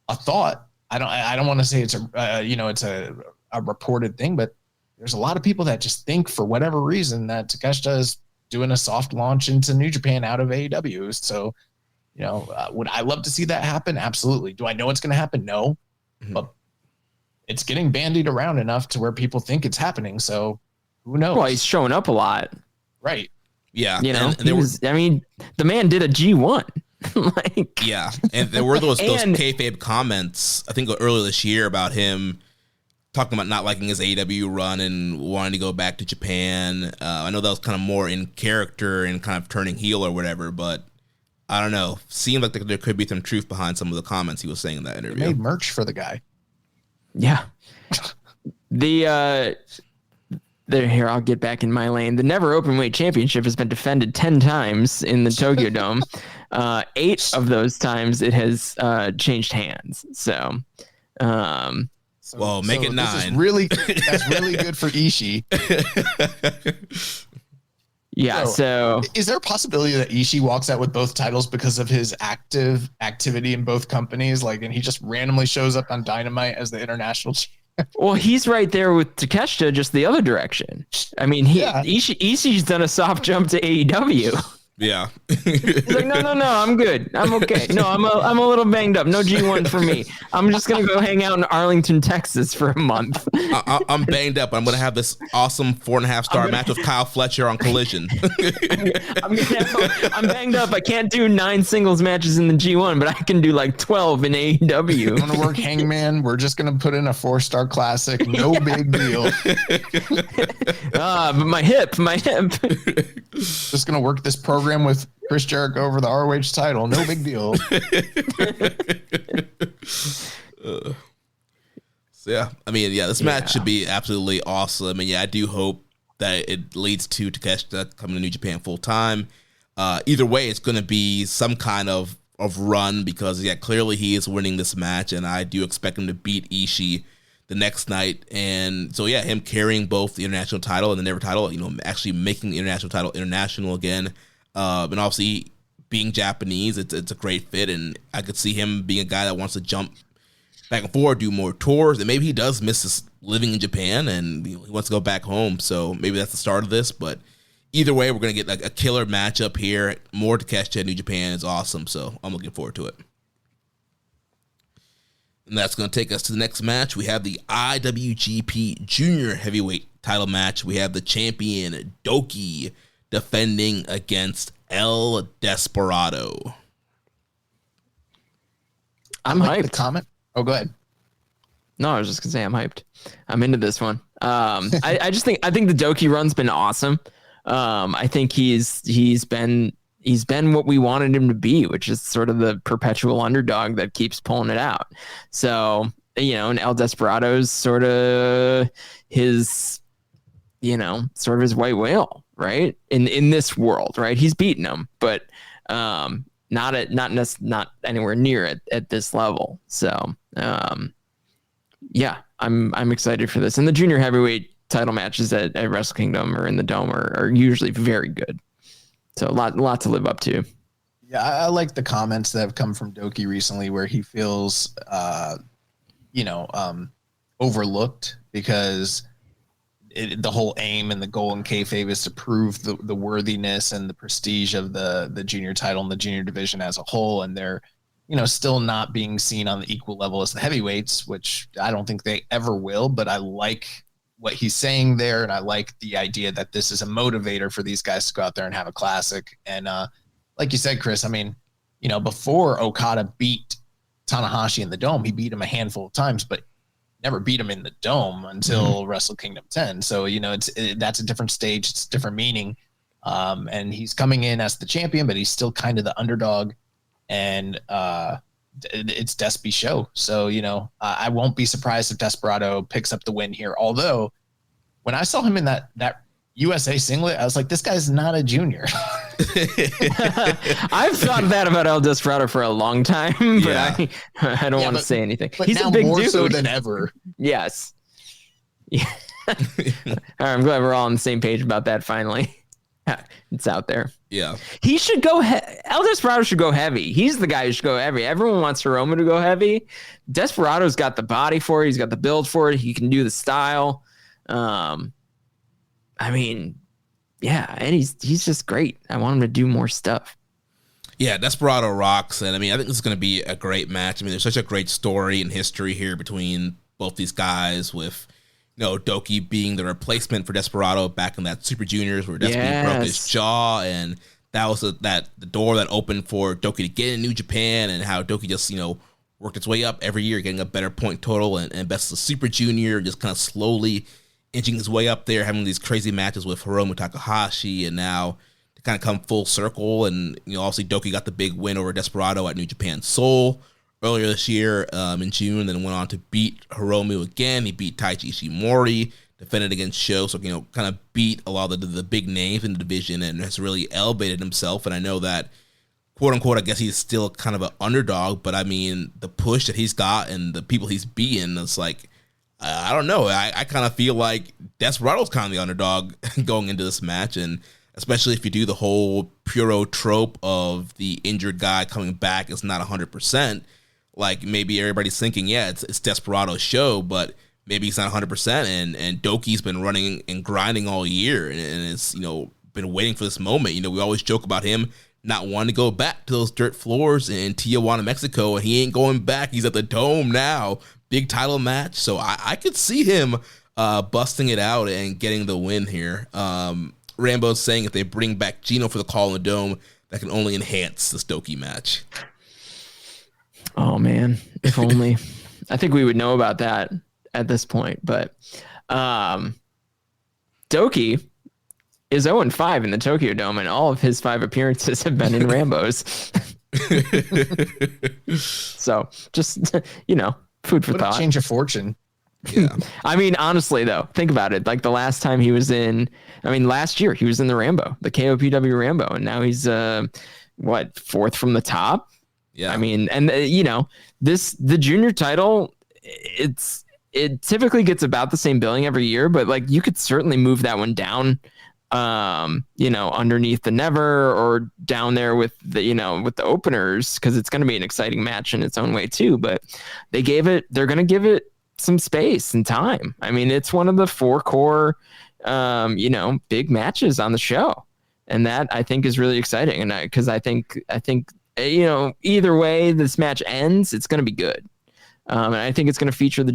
a thought. I don't want to say it's it's a reported thing, but there's a lot of people that just think for whatever reason that Takeshita is doing a soft launch into New Japan out of AEW. So, you know, would I love to see that happen? Absolutely. Do I know it's going to happen? No, but it's getting bandied around enough to where people think it's happening. So who knows? Well, he's showing up a lot. Right. Yeah. You know, the man did a G1. Like, yeah. And there were those kayfabe comments, I think earlier this year, about him talking about not liking his AEW run and wanting to go back to Japan. I know that was kind of more in character and kind of turning heel or whatever, but I don't know. Seemed like there could be some truth behind some of the comments he was saying in that interview. They made merch for the guy. Yeah. Here, I'll get back in my lane. The Never Openweight Championship has been defended 10 times in the Tokyo Dome. 8 of those times it has changed hands. So, well, make it 9. That's really good for Ishii. Yeah. So, is there a possibility that Ishii walks out with both titles because of his active activity in both companies? Like, and he just randomly shows up on Dynamite as the international champion? Well, he's right there with Takeshita, just the other direction. I mean, Ishii's done a soft jump to AEW. Yeah. He's like, no, I'm good. I'm okay. No, I'm a little banged up. No G1 for me. I'm just gonna go hang out in Arlington, Texas for a month. I'm banged up. I'm gonna have this awesome 4.5-star match with Kyle Fletcher on Collision. I'm banged up. I can't do 9 singles matches in the G1, but I can do like 12 in AEW. I'm gonna work Hangman. We're just gonna put in a 4-star classic. No big deal. But my hip. Just gonna work this program with Chris Jericho over the ROH title. No big deal. So yeah, I mean, this match should be absolutely awesome, and I do hope that it leads to Takeshita coming to New Japan full time. Either way, it's going to be some kind of run because clearly he is winning this match, and I do expect him to beat Ishii the next night. And so him carrying both the international title and the Never title, actually making the international title international again, and obviously being Japanese, it's a great fit, and I could see him being a guy that wants to jump back and forth, do more tours, and maybe he does miss this living in Japan and he wants to go back home. So maybe that's the start of this. But either way, we're gonna get like a killer matchup here. More Takeshita in New Japan is awesome, so I'm looking forward to it. And that's gonna take us to the next match. We have the IWGP Junior Heavyweight title match. We have the champion Doki defending against El Desperado. I'm hyped. The comment. Oh, go ahead. No, I was just gonna say I'm hyped. I'm into this one. I think the Doki run's been awesome. I think he's been what we wanted him to be, which is sort of the perpetual underdog that keeps pulling it out. So, and El Desperado's sort of his white whale, right? In this world, right? He's beaten him, but not anywhere near at this level. So, I'm excited for this. And the junior heavyweight title matches at Wrestle Kingdom or in the Dome are usually very good. So a lot to live up to. Yeah, I like the comments that have come from Doki recently where he feels, overlooked because the whole aim and the goal in kayfabe is to prove the worthiness and the prestige of the junior title and the junior division as a whole. And they're, still not being seen on the equal level as the heavyweights, which I don't think they ever will, but I like what he's saying there. And I like the idea that this is a motivator for these guys to go out there and have a classic. And like you said, Chris, I mean, before Okada beat Tanahashi in the Dome, he beat him a handful of times, but never beat him in the Dome until Wrestle Kingdom 10. So, that's a different stage. It's a different meaning. And he's coming in as the champion, but he's still kind of the underdog. And it's Despi's show. So, I won't be surprised if Desperado picks up the win here. Although, when I saw him in that USA singlet, I was like, this guy's not a junior. I've thought that about El Desperado for a long time, but I don't want to say anything. He's now a big more dude. so than ever. Yes. Yeah. All right, I'm glad we're all on the same page about that finally. It's out there. Yeah. He should go El Desperado should go heavy. He's the guy who should go heavy. Everyone wants Hiromu to go heavy. Desperado's got the body for it. He's got the build for it. He can do the style. And he's just great. I want him to do more stuff. Yeah, Desperado rocks, and I think this is going to be a great match. There's such a great story and history here between both these guys with Doki being the replacement for Desperado back in that Super Juniors where Despy broke his jaw, and that was the door that opened for Doki to get in New Japan, and how Doki just worked its way up every year, getting a better point total and best of the Super Junior, just kind of slowly inching his way up there, having these crazy matches with Hiromu Takahashi, and now to kind of come full circle. And obviously Doki got the big win over Desperado at New Japan Seoul earlier this year in June, then went on to beat Hiromu again. He beat Taichi Ishimori, defended against Sho, so kind of beat a lot of the big names in the division and has really elevated himself. And I know that, quote unquote, I guess he's still kind of an underdog, but the push that he's got and the people he's beating, it's like, I don't know. I kind of feel like Desperado's kind of the underdog going into this match, and especially if you do the whole Puro trope of the injured guy coming back is not 100%. Like maybe everybody's thinking, it's Desperado's show, but maybe he's not 100%. And Doki's been running and grinding all year, and it's been waiting for this moment. We always joke about him not wanting to go back to those dirt floors in Tijuana, Mexico, and he ain't going back. He's at the Dome now. Big title match. So I could see him busting it out and getting the win here. Rambo's saying if they bring back Gino for the Call in the Dome, that can only enhance the Stokey match. Oh, man. If only. I think we would know about that at this point. But Doki is 0-5 in the Tokyo Dome, and all of his 5 appearances have been in Rambo's. So just, food for What a thought. change of fortune. Yeah. I mean, honestly, though, think about it. Like the last time he was last year he was in the Rambo, the KOPW Rambo, and now he's, 4th from the top? Yeah. I mean, and the junior title, it typically gets about the same billing every year, but like you could certainly move that one down, underneath the Never or down there with the openers, because it's going to be an exciting match in its own way too. But they're going to give it some space and time. I mean, it's one of the 4 core, big matches on the show, and that I think is really exciting. And because I think either way this match ends, it's going to be good. And I think it's going to feature the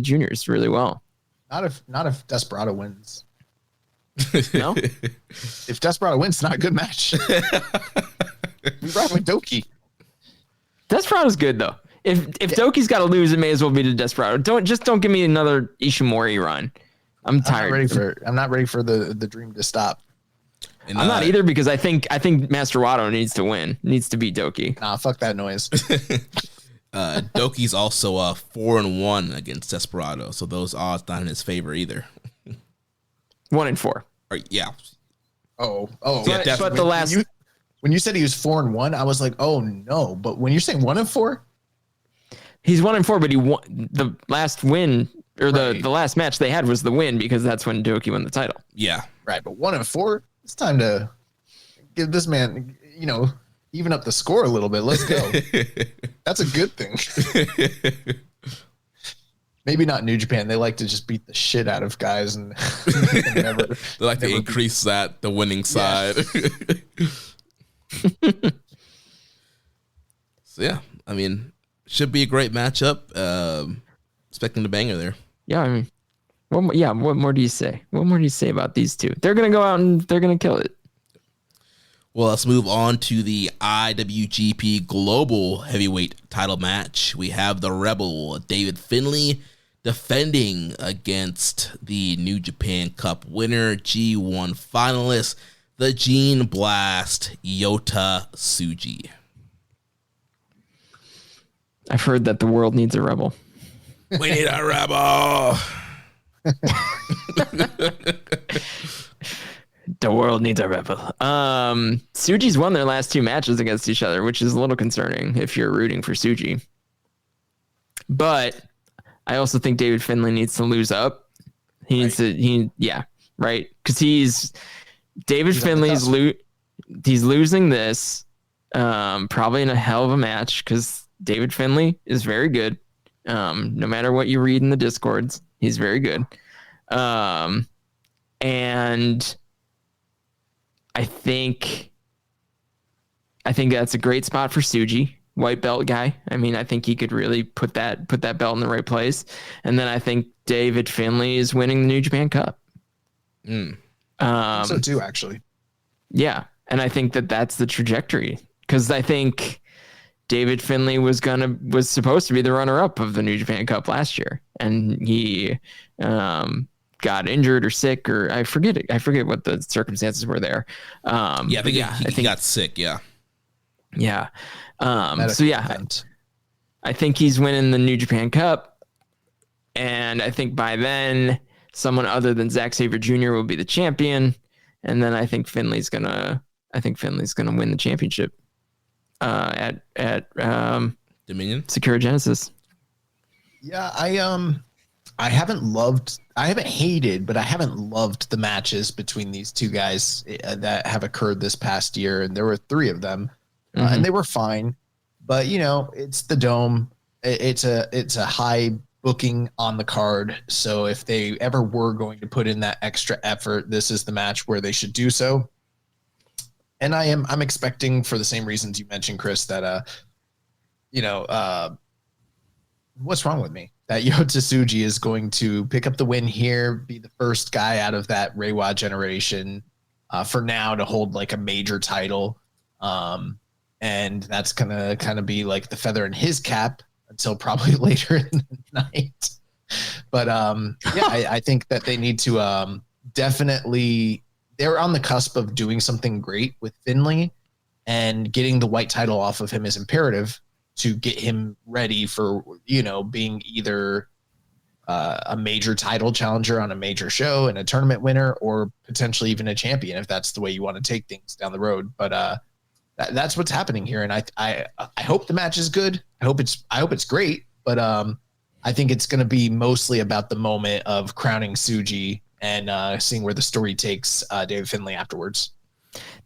juniors really well. Not if Desperado wins. No, If Desperado wins, it's not a good match. We ride with Doki. Desperado's good though. If Doki's got to lose, it may as well be to Desperado. Don't give me another Ishimori run. I'm tired. I'm not ready for the dream to stop. And, I'm not either, because I think Master Wato needs to win. Needs to beat Doki. Nah, fuck that noise. Doki's also 4-1 against Desperado, so those odds not in his favor either. 1-4. Yeah. Oh. Yeah, but the last when you said he was 4-1, I was like, oh no. But when you're saying 1-4, he's 1-4, but he won the last win, or Right. the last match they had was the win, because that's when Doki won the title. Yeah. right? But 1-4, it's time to give this man, even up the score a little bit. Let's go. That's a good thing. Maybe not New Japan. They like to just beat the shit out of guys and never. They like to increase the winning side. So yeah, I mean, should be a great matchup. Expecting the banger there. Yeah, I mean, what more do you say? What more do you say about these two? They're gonna go out and they're gonna kill it. Well, let's move on to the IWGP Global Heavyweight title match. We have the Rebel, David Finlay, defending against the New Japan Cup winner, G1 finalist, the Gene Blast, Yota Tsuji. I've heard that the world needs a rebel. We need a Rebel. The world needs a rebel. Tsuji's won their last 2 matches against each other, which is a little concerning if you're rooting for Tsuji. But I also think David Finlay needs to lose up. He needs to, right? Because Finlay's he's losing this, probably in a hell of a match, because David Finlay is very good. No matter what you read in the Discords, he's very good. And I think that's a great spot for Tsuji, white belt guy. I mean, I think he could really put that belt in the right place. And then I think David Finlay is winning the New Japan Cup. So too, actually. Yeah, and I think that's the trajectory, because I think David Finlay was supposed to be the runner-up of the New Japan Cup last year, and he got injured or sick, or I forget what the circumstances were there. I think he got sick. Yeah. I think he's winning the New Japan Cup, and I think by then someone other than Zack Sabre Jr. will be the champion, and then I think Finlay's gonna win the championship at Dominion, Sakura Genesis. Yeah, I haven't hated, but I haven't loved the matches between these two guys that have occurred this past year, and there were 3 of them, and they were fine. But it's the Dome. It's a high booking on the card. So if they ever were going to put in that extra effort, this is the match where they should do so. And I'm expecting, for the same reasons you mentioned, Chris, that what's wrong with me? That Yota Tsuji is going to pick up the win here, be the first guy out of that Reiwa generation for now to hold like a major title. And that's going to kind of be like the feather in his cap until probably later in the night. But I think that they need to definitely, they're on the cusp of doing something great with Finley, and getting the white title off of him is imperative to get him ready for, being either a major title challenger on a major show and a tournament winner, or potentially even a champion, if that's the way you want to take things down the road. But that's what's happening here. And I hope the match is good. I hope it's great, but I think it's going to be mostly about the moment of crowning Tsuji and seeing where the story takes David Finlay afterwards.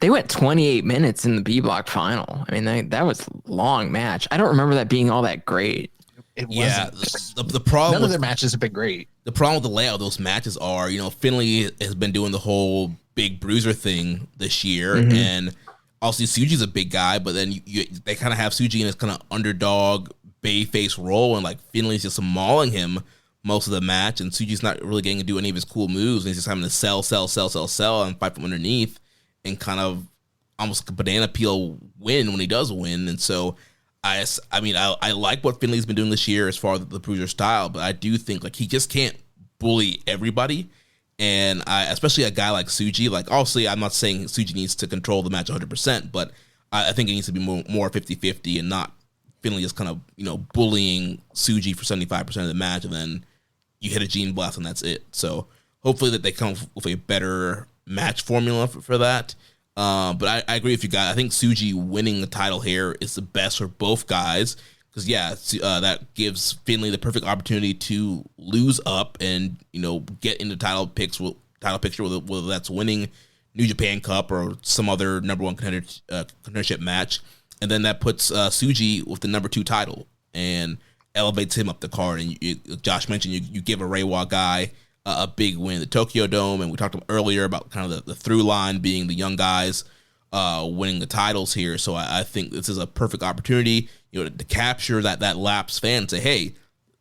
They went 28 minutes in the B block final. I mean, that was a long match. I don't remember that being all that great. It wasn't. The problem none of their matches have been great. The problem with the layout of those matches are, Finlay has been doing the whole big bruiser thing this year, and obviously Tsuji's a big guy, but then they kind of have Tsuji in this kind of underdog bay-face role, and like Finlay's just mauling him most of the match, and Tsuji's not really getting to do any of his cool moves, and he's just having to sell, and fight from underneath, and kind of almost like a banana peel win when he does win. And so I like what Finlay's been doing this year as far as the bruiser style, but I do think like he just can't bully everybody. And especially a guy like Tsuji, like obviously I'm not saying Tsuji needs to control the match 100%, but I think it needs to be more 50-50 and not Finlay just kind of, bullying Tsuji for 75% of the match, and then you hit a gene blast and that's it. So hopefully that they come with a better match formula for that. But I agree with you guys. I think Tsuji winning the title here is the best for both guys, because that gives Finlay the perfect opportunity to lose up and get into title picture, whether that's winning New Japan Cup or some other number one contendership match, and then that puts Tsuji with the number 2 title and elevates him up the card. And Josh mentioned you give a Reiwa guy a big win at the Tokyo Dome, and we talked earlier about kind of the through line being the young guys winning the titles here. So I think this is a perfect opportunity, to capture that lapsed fan and say, hey,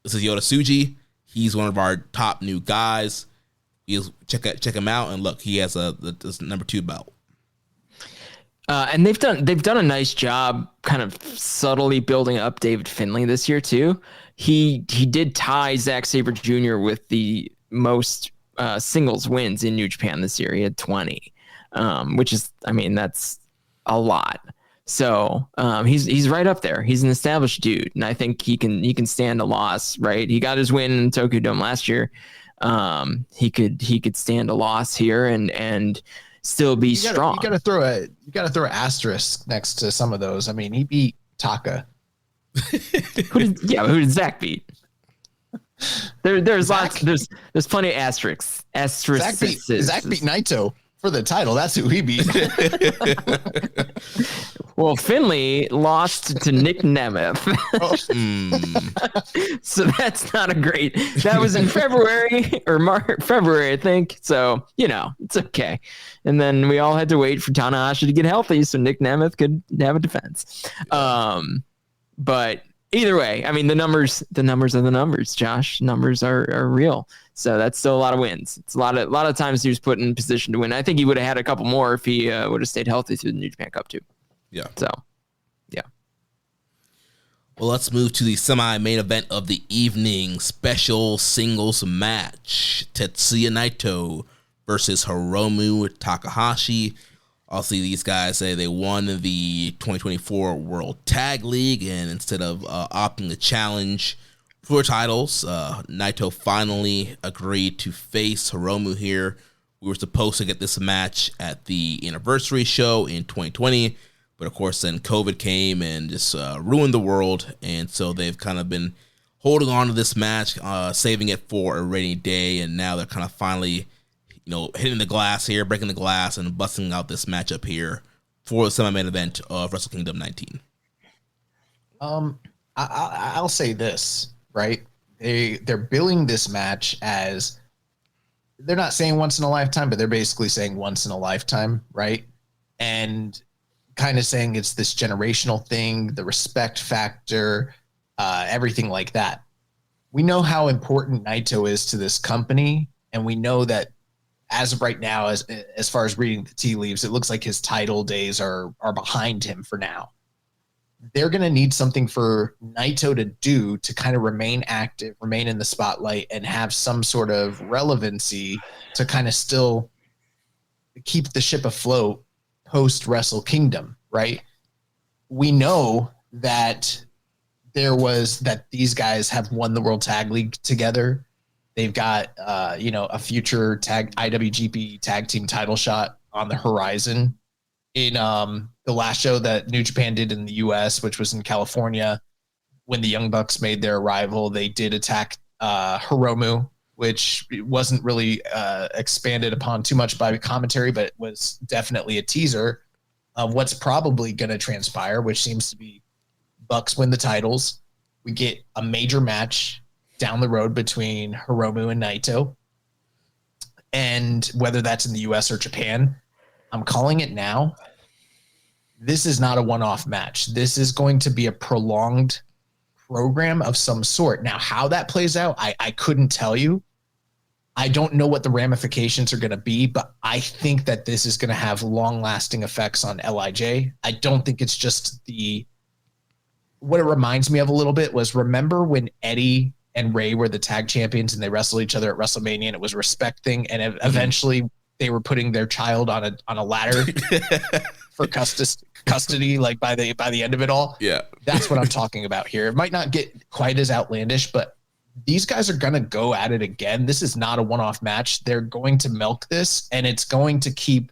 this is Yota Tsuji. He's one of our top new guys. Check him out, and look, he has this number 2 belt. And they've done a nice job kind of subtly building up David Finlay this year too. He did tie Zack Sabre Jr. with the most singles wins in New Japan this year. He had 20, which is, that's a lot. So he's right up there. He's an established dude, and I think he can stand a loss. Right, he got his win in Tokyo Dome last year. He could stand a loss here and still be strong. You got to throw an asterisk next to some of those. He beat Taka. Who did Zach beat? There's Zach, lots. There's plenty of asterisks. Zach beat Naito for the title. That's who he beat. Well, Finlay lost to Nick Nemeth. So that's not a great. That was in February or February, I think. So it's okay. And then we all had to wait for Tanahashi to get healthy so Nick Nemeth could have a defense. But either way, the numbers are the numbers, Josh. Numbers are real. So that's still a lot of wins. It's a lot of times he was put in position to win. I think he would have had a couple more if he would have stayed healthy through the New Japan Cup too. Yeah. So, yeah. Well, let's move to the semi-main event of the evening. Special singles match. Tetsuya Naito versus Hiromu Takahashi. Obviously, these guys say they won the 2024 World Tag League, and instead of opting to challenge for titles, Naito finally agreed to face Hiromu here. We were supposed to get this match at the anniversary show in 2020, but of course then COVID came and just ruined the world, and so they've kind of been holding on to this match, saving it for a rainy day, and now they're kind of finally hitting the glass here, breaking the glass, and busting out this matchup here for the semi-main event of Wrestle Kingdom 19. I'll say this, right? they're billing this match as, they're not saying once in a lifetime, but they're basically saying once in a lifetime, right? And kind of saying it's this generational thing, the respect factor, everything like that. We know how important Naito is to this company, and we know that as of right now, as far as reading the tea leaves, it looks like his title days are behind him for now. They're going to need something for Naito to do to kind of remain active, remain in the spotlight, and have some sort of relevancy to kind of still keep the ship afloat post Wrestle Kingdom, right? We know that these guys have won the World Tag League together. They've got, a future IWGP tag team title shot on the horizon. In the last show that New Japan did in the US, which was in California, when the Young Bucks made their arrival, they did attack Hiromu, which wasn't really expanded upon too much by commentary, but it was definitely a teaser of what's probably going to transpire, which seems to be Bucks win the titles. We get a major match down the road between Hiromu and Naito. And whether that's in the US or Japan, I'm calling it now. This is not a one-off match. This is going to be a prolonged program of some sort. Now, how that plays out, I couldn't tell you. I don't know what the ramifications are going to be, but I think that this is going to have long-lasting effects on LIJ. I don't think it's just what it reminds me of a little bit was, remember when Eddie and Ray were the tag champions and they wrestled each other at WrestleMania, and it was a respect thing, and eventually they were putting their child on a ladder for custody, like by the end of it all. Yeah. That's what I'm talking about here. It might not get quite as outlandish, but these guys are going to go at it again. This is not a one-off match. They're going to milk this, and it's going to keep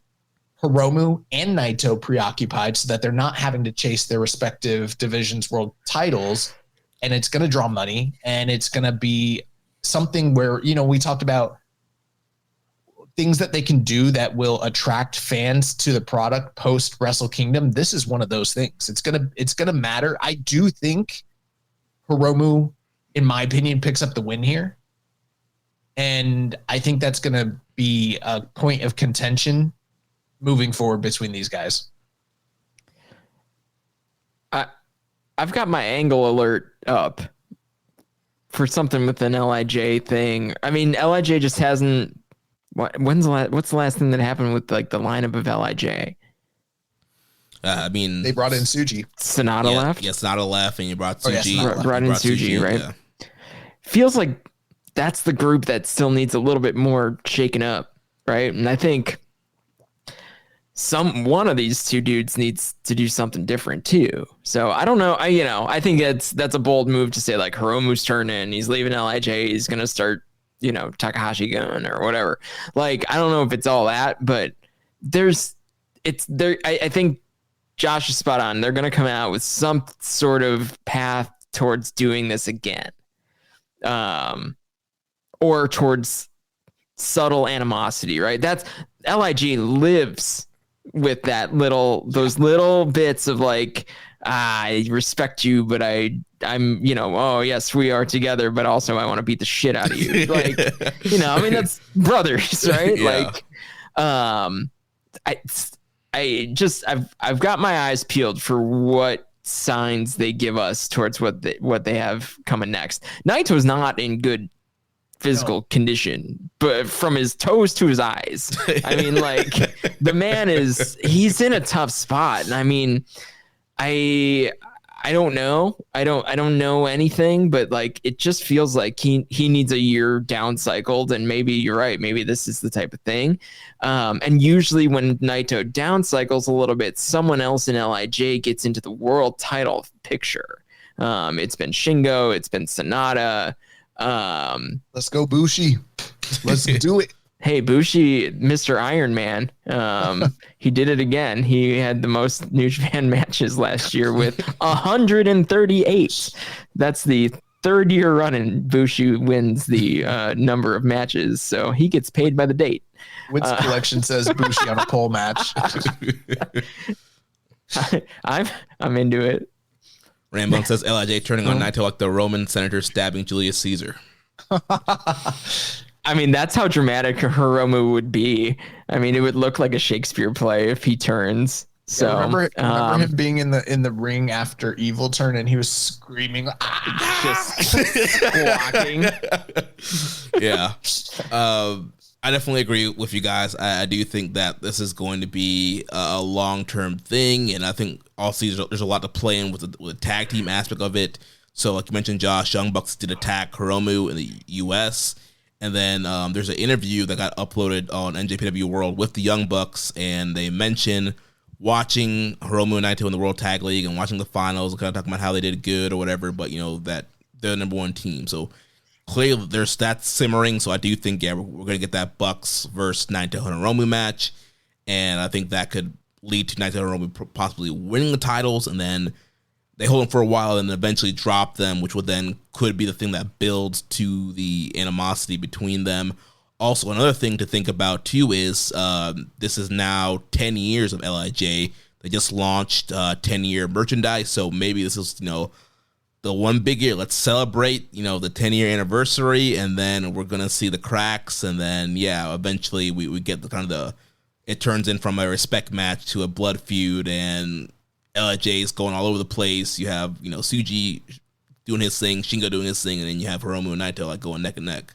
Hiromu and Naito preoccupied so that they're not having to chase their respective divisions world titles. And it's going to draw money, and it's going to be something where, we talked about things that they can do that will attract fans to the product post Wrestle Kingdom. This is one of those things. It's going to matter. I do think Hiromu, in my opinion, picks up the win here. And I think that's going to be a point of contention moving forward between these guys. I've got my angle alert up for something with an LIJ thing. I mean, LIJ just hasn't. What's the last thing that happened with like the lineup of LIJ? They brought in Tsuji. Sonata left. Yeah, Sonata left, and you brought Tsuji. Brought in Tsuji, right? Yeah. Feels like that's the group that still needs a little bit more shaken up, right? And I think one of these two dudes needs to do something different too. So I don't know. I think that's a bold move to say like Hiromu's turning, he's leaving LIJ, he's gonna start, Takahashi Gun or whatever. Like, I don't know if it's all that, but I think Josh is spot on. They're gonna come out with some sort of path towards doing this again. Or towards subtle animosity, right? That's LIG lives with those little bits of like, I respect you, but I'm, oh yes, we are together, but also I want to beat the shit out of you. Like, that's brothers, right? Yeah. Like, I've got my eyes peeled for what signs they give us towards what they have coming next. Naito's not in good physical condition, but from his toes to his eyes, I mean, like, the man he's in a tough spot. And I mean, I don't know. I don't know anything, but like, it just feels like he needs a year down cycled, and maybe you're right. Maybe this is the type of thing. And usually when Naito down cycles a little bit, someone else in LIJ gets into the world title picture. It's been Shingo, it's been Sonata. Let's go Bushi. Let's do it. Hey, Bushi, Mr. Iron Man. He did it again. He had the most New Japan matches last year with 138. That's the third year running. Bushi wins the number of matches, so he gets paid by the date. Wits Collection says Bushi on a pole match. I'm into it. Rambo says LIJ turning on Naito like the Roman senator stabbing Julius Caesar. I mean, that's how dramatic Hiromu would be. I mean, it would look like a Shakespeare play if he turns. So remember him being in the ring after Evil turn, and he was screaming, just walking. Yeah. I definitely agree with you guys. I do think that this is going to be a long-term thing, and I think also there's a lot to play in with the tag team aspect of it. So, like you mentioned, Josh, Young Bucks did attack Hiromu in the U.S., and then there's an interview that got uploaded on NJPW World with the Young Bucks, and they mention watching Hiromu and Naito in the World Tag League and watching the finals and kind of talking about how they did good or whatever, but, that they're the number one team. So, clearly, there's that simmering, so I do think, we're going to get that Bucks versus Naito and Hiromu match, and I think that could lead to Naito and Hiromu possibly winning the titles, and then they hold them for a while and eventually drop them, which would then could be the thing that builds to the animosity between them. Also, another thing to think about, too, is this is now 10 years of LIJ. They just launched 10-year merchandise, so maybe this is, the one big year. Let's celebrate, the 10-year anniversary, and then we're going to see the cracks, and then, eventually we get it turns in from a respect match to a blood feud, and LIJ is going all over the place. You have, Tsuji doing his thing, Shingo doing his thing, and then you have Hiromu and Naito going neck and neck.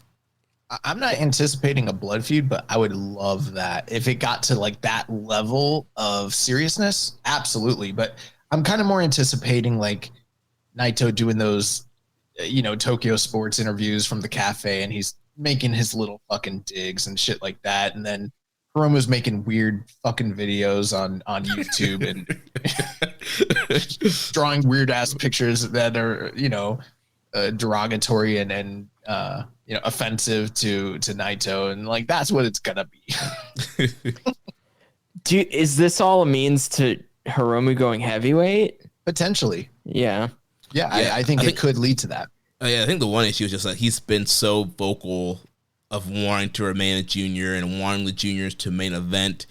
I'm not anticipating a blood feud, but I would love that. If it got to that level of seriousness, absolutely. But I'm kind of more anticipating Naito doing those, Tokyo sports interviews from the cafe, and he's making his little fucking digs and shit like that. And then Hiromu's making weird fucking videos on YouTube and drawing weird ass pictures that are, derogatory and offensive to Naito. And that's what it's gonna be. Is this all a means to Hiromu going heavyweight? Potentially. Yeah. Yeah, I think it could lead to that. I think the one issue is just that he's been so vocal of wanting to remain a junior and wanting the juniors to main event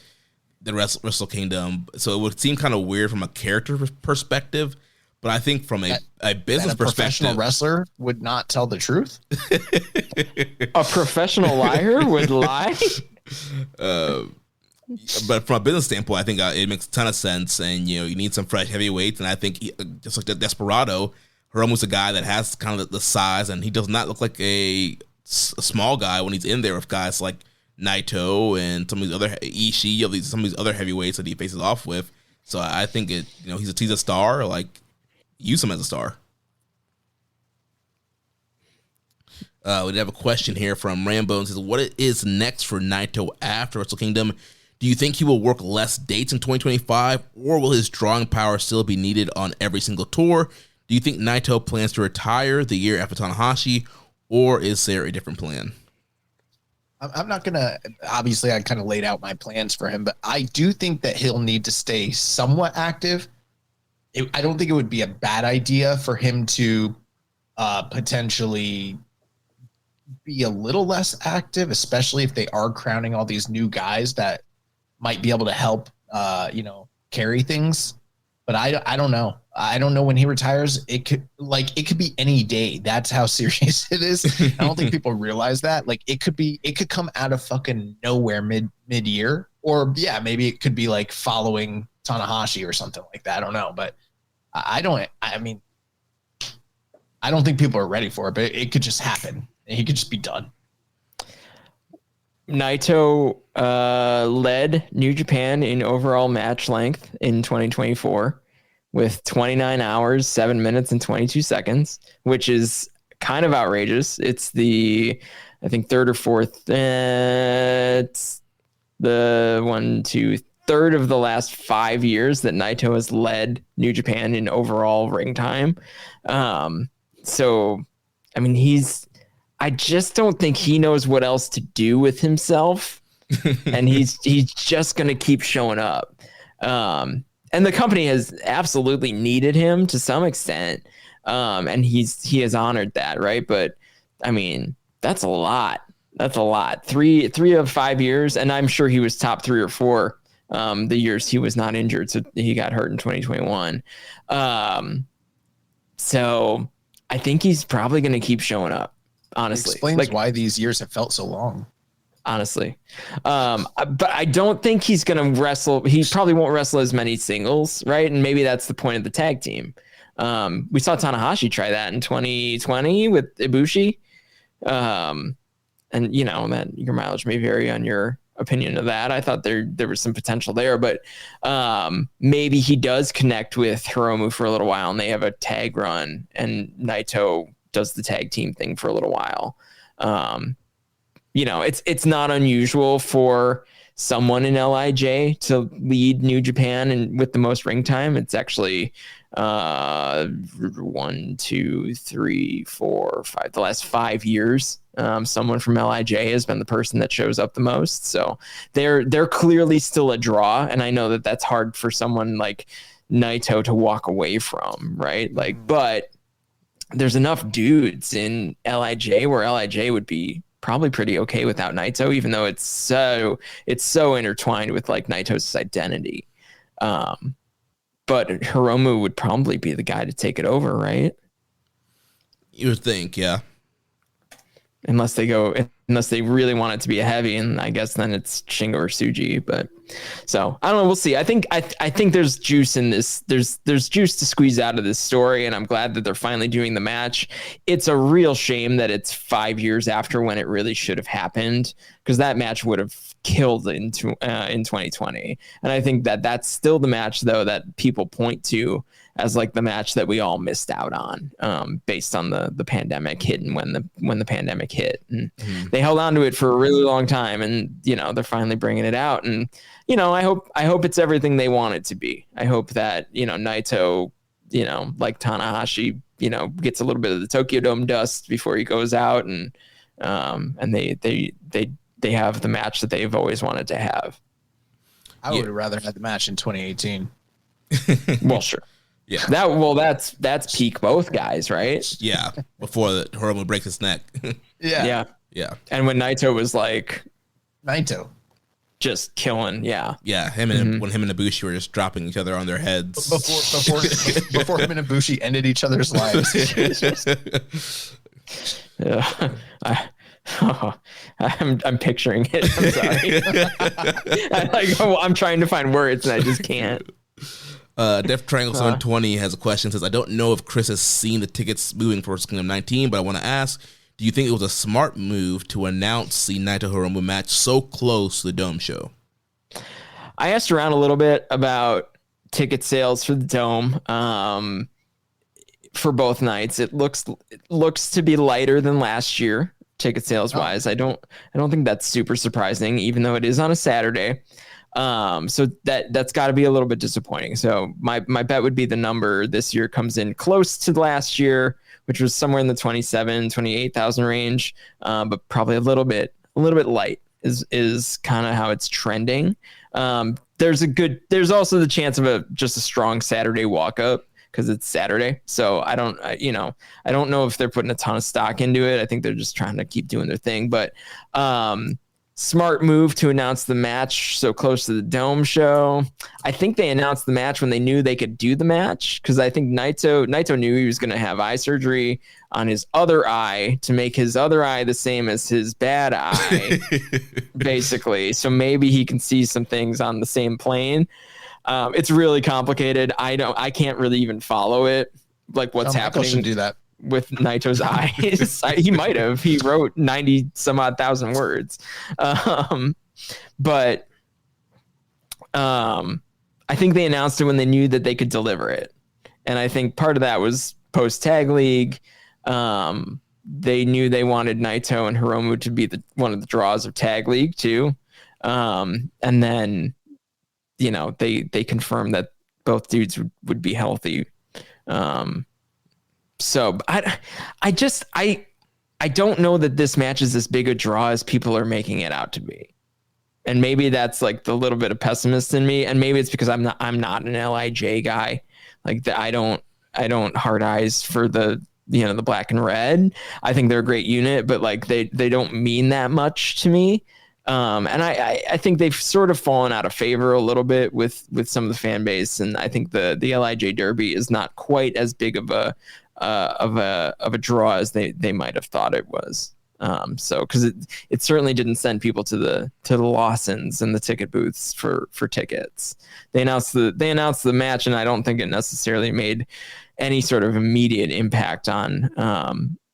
the Wrestle Kingdom. So it would seem kind of weird from a character perspective, but I think from a business perspective, professional wrestler would not tell the truth. A professional liar would lie. But from a business standpoint, I think it makes a ton of sense, and you need some fresh heavyweights. And I think just like the Desperado, Hiromu's a guy that has kind of the size, and he does not look like a small guy when he's in there with guys like Naito and some of these other Ishii, some of these other heavyweights that he faces off with. So I think he's a star. Use him as a star. We have a question here from Rambo. It says, what is next for Naito after Wrestle Kingdom? Do you think he will work less dates in 2025, or will his drawing power still be needed on every single tour? Do you think Naito plans to retire the year after Tanahashi, or is there a different plan? I'm not going to, obviously I kind of laid out my plans for him, but I do think that he'll need to stay somewhat active. I don't think it would be a bad idea for him to potentially be a little less active, especially if they are crowning all these new guys that might be able to help, carry things. But I don't know. I don't know when he retires. It could be any day. That's how serious it is. I don't think people realize that. It could come out of fucking nowhere mid-year, or maybe it could be following Tanahashi or something like that. I don't know, but I don't think people are ready for it, but it could just happen. He could just be done. Naito led New Japan in overall match length in 2024 with 29 hours, 7 minutes, and 22 seconds, which is kind of outrageous. It's the, I think, third or fourth. It's the third of the last 5 years that Naito has led New Japan in overall ring time. So, I mean, I just don't think he knows what else to do with himself. And he's just going to keep showing up. And the company has absolutely needed him to some extent. And he has honored that, right? But I mean, that's a lot. That's a lot. Three of 5 years, and I'm sure he was top 3 or 4 the years he was not injured. So he got hurt in 2021. So I think he's probably going to keep showing up. Honestly, It explains why these years have felt so long. Honestly, but I don't think he's going to wrestle. He probably won't wrestle as many singles, right? And maybe that's the point of the tag team. We saw Tanahashi try that in 2020 with Ibushi. And that your mileage may vary on your opinion of that. I thought there was some potential there, but maybe he does connect with Hiromu for a little while and they have a tag run and Naito does the tag team thing for a little while. It's not unusual for someone in LIJ to lead New Japan and with the most ring time. It's actually 1, 2, 3, 4, 5, the last 5 years. Someone from LIJ has been the person that shows up the most. So they're clearly still a draw. And I know that that's hard for someone like Naito to walk away from, right? But there's enough dudes in LIJ where LIJ would be probably pretty okay without Naito, even though it's so intertwined with like Naito's identity. But Hiromu would probably be the guy to take it over, right? You would think, yeah. Unless they really want it to be a heavy, and I guess then it's Shingo or Tsuji. But so I don't know. We'll see. I think there's juice in this. There's juice to squeeze out of this story, and I'm glad that they're finally doing the match. It's a real shame that it's 5 years after when it really should have happened, because that match would have killed in 2020. And I think that that's still the match though that people point to as like the match that we all missed out on, based on the pandemic hit and when the pandemic hit. And they held on to it for a really long time, and they're finally bringing it out. And I hope it's everything they want it to be. I hope that Naito, like Tanahashi, gets a little bit of the Tokyo Dome dust before he goes out, and they have the match that they've always wanted to have. I would have rather had the match in 2018. Well, sure. Yeah. That's peak both guys, right? Yeah. Before Hiromu breaks his neck. Yeah. And when Naito was like Naito just killing, yeah. When him and Ibushi were just dropping each other on their heads before him and Ibushi ended each other's lives. Yeah. I'm picturing it. I'm sorry. I'm trying to find words and I just can't. Def Triangle 720 has a question. Says, I don't know if Chris has seen the tickets moving for Wrestle Kingdom 19, but I want to ask, do you think it was a smart move to announce the Naito Hiromu match so close to the Dome show? I asked around a little bit about ticket sales for the Dome for both nights. It looks to be lighter than last year, ticket sales wise. I don't think that's super surprising, even though it is on a Saturday. So that's got to be a little bit disappointing. So my bet would be the number this year comes in close to last year, which was somewhere in the 28,000 range, but probably a little bit light is kind of how it's trending. There's also the chance of just a strong Saturday walk up because it's Saturday. So I don't know if they're putting a ton of stock into it. I think they're just trying to keep doing their thing, but smart move to announce the match so close to the Dome show. I think they announced the match when they knew they could do the match, because I think Naito knew he was going to have eye surgery on his other eye to make his other eye the same as his bad eye, basically. So maybe he can see some things on the same plane. It's really complicated. I can't really even follow it, like what's happening. Should do that with Naito's eyes. He might have. He wrote 90 some odd thousand words. But I think they announced it when they knew that they could deliver it. And I think part of that was post tag league. They knew they wanted Naito and Hiromu to be one of the draws of tag league too. And then, they confirmed that both dudes would be healthy. So I don't know that this match is as big a draw as people are making it out to be. And maybe that's like the little bit of pessimist in me. And maybe it's because I'm not an LIJ guy. Like I don't hard eyes for the black and red. I think they're a great unit, but like they don't mean that much to me. And I think they've sort of fallen out of favor a little bit with some of the fan base. And I think the LIJ Derby is not quite as big of of a draw as they might have thought it was. So because it certainly didn't send people to the Lawsons and the ticket booths for tickets. They announced the match, and I don't think it necessarily made any sort of immediate impact on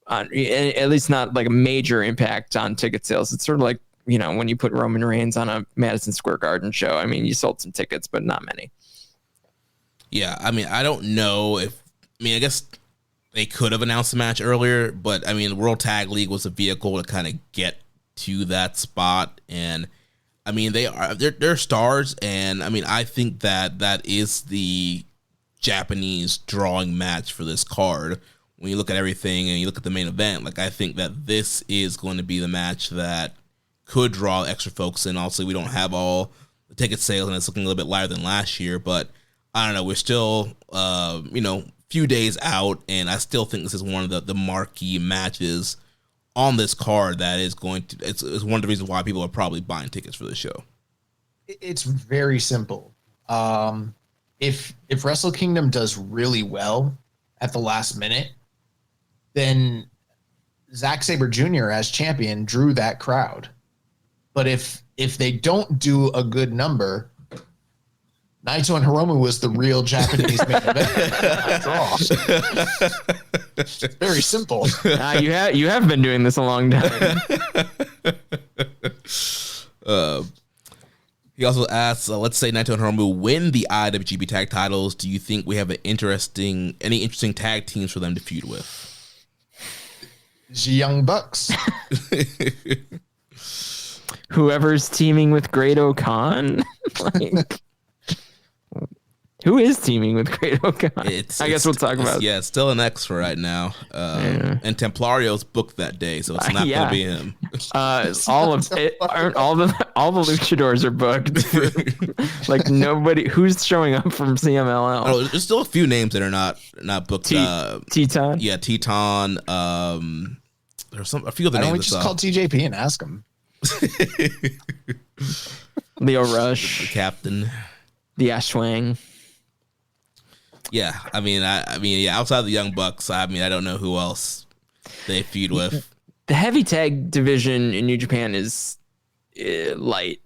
at least not like a major impact on ticket sales. It's sort of like, you know, when you put Roman Reigns on a Madison Square Garden show. I mean, you sold some tickets, but not many. Yeah, I mean, I don't know I guess they could have announced the match earlier, but I mean, the World Tag League was a vehicle to kind of get to that spot, and I mean, they're stars, and I mean, I think that is the Japanese drawing match for this card. When you look at everything and you look at the main event, like I think that this is going to be the match that could draw extra folks in. Also, we don't have all the ticket sales, and it's looking a little bit lighter than last year, but I don't know. We're still, few days out, and I still think this is one of the marquee matches on this card that is going to. It's one of the reasons why people are probably buying tickets for the show. It's very simple. If Wrestle Kingdom does really well at the last minute, then Zack Sabre Jr. as champion drew that crowd. But if they don't do a good number, Naito and Hiromu was the real Japanese main event. It's very simple. You have been doing this a long time. He also asks, let's say Naito and Hiromu win the IWGP tag titles. Do you think we have any interesting tag teams for them to feud with? The Young Bucks. Whoever's teaming with Great O'Khan. Who is teaming with Great O'Khan? I guess we'll talk about it. Yeah, it's still an X for right now. And Templario's booked that day, so it's not going to be him. All the luchadors are booked. Like nobody who's showing up from CMLL. Oh, there's still a few names that are not booked. Teton. Yeah, Teton. There's a few other names. Why don't we just call TJP and ask him? Leo Rush, the captain, the Ashwang. Yeah, I mean, outside of the Young Bucks, I don't know who else they feud with. The heavy tag division in New Japan is light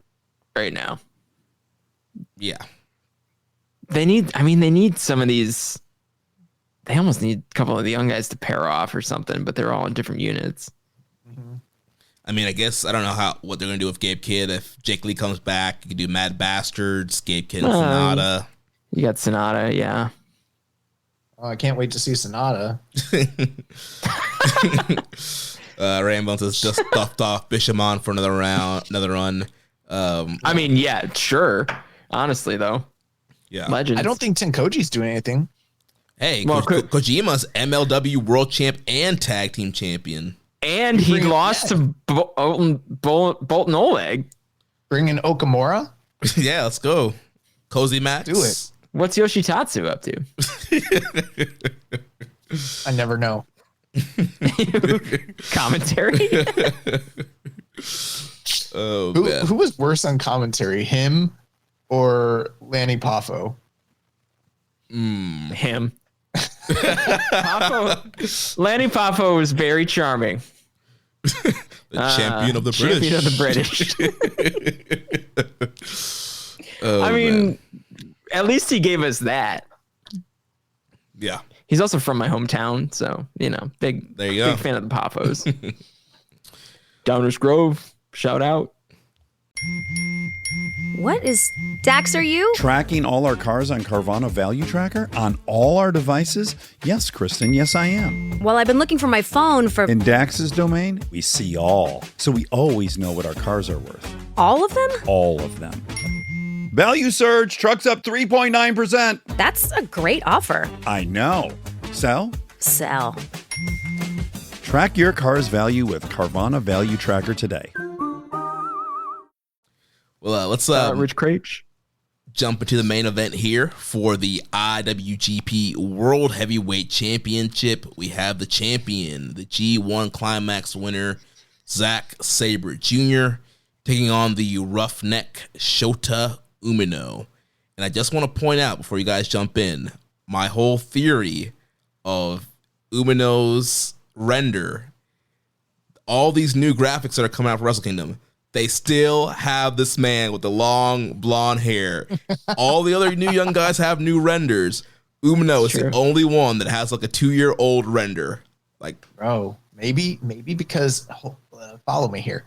right now. Yeah, they need some of these. They almost need a couple of the young guys to pair off or something, but they're all in different units. Mm-hmm. I mean, I guess I don't know what they're gonna do with Gabe Kidd. If Jake Lee comes back, you could do Mad Bastards, Gabe Kidd, and Sonata. You got Sonata, yeah. Oh, I can't wait to see Sonata. Rainbow says just stuffed off Bishamon for another run. I mean, yeah, sure. Honestly, though, yeah, legends. I don't think Tenkoji's doing anything. Hey, well, Kojima's MLW World Champ and Tag Team Champion. And he lost to Bolton Oleg. Bring in Okamura? Yeah, let's go. Cozy Max. Do it. What's Yoshitatsu up to? I never know. Commentary? Who was worse on commentary, him or Lanny Poffo? Him. Lanny Poffo was very charming. The champion of the British. I mean, at least he gave us that. Yeah. He's also from my hometown, so, big fan of the Poffos. Downers Grove, shout out. What is Dax? Are you Tracking all our cars on Carvana Value Tracker on all our devices? Yes, Kristen, yes, I am. Well, I've been looking for my phone for In Dax's domain, we see all, so we always know what our cars are worth. all of them. All of them. Value surge, trucks up 3.9%. That's a great offer. I know. Sell? Sell. Track your car's value with Carvana Value Tracker today. Well, let's Rich Craich. Jump into the main event here for the IWGP World Heavyweight Championship. We have the champion, the G1 Climax winner, Zack Sabre Jr., taking on the roughneck Shota Umino. And I just want to point out before you guys jump in, my whole theory of Umino's render, all these new graphics that are coming out for Wrestle Kingdom, they still have this man with the long blonde hair. All the other new young guys have new renders. Umino is the only one that has like a 2-year-old render. Like, bro, maybe because follow me here.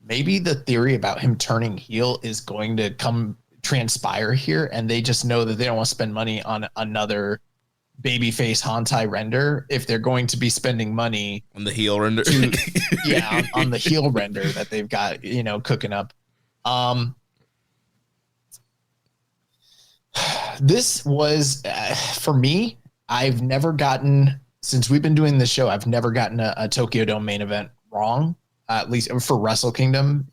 Maybe the theory about him turning heel is going to transpire here, and they just know that they don't want to spend money on another babyface Hantai render if they're going to be spending money on the heel render. On the heel render that they've got, cooking up. This was for me. I've never gotten, since we've been doing this show, I've never gotten a Tokyo Dome main event wrong. At least for Wrestle Kingdom,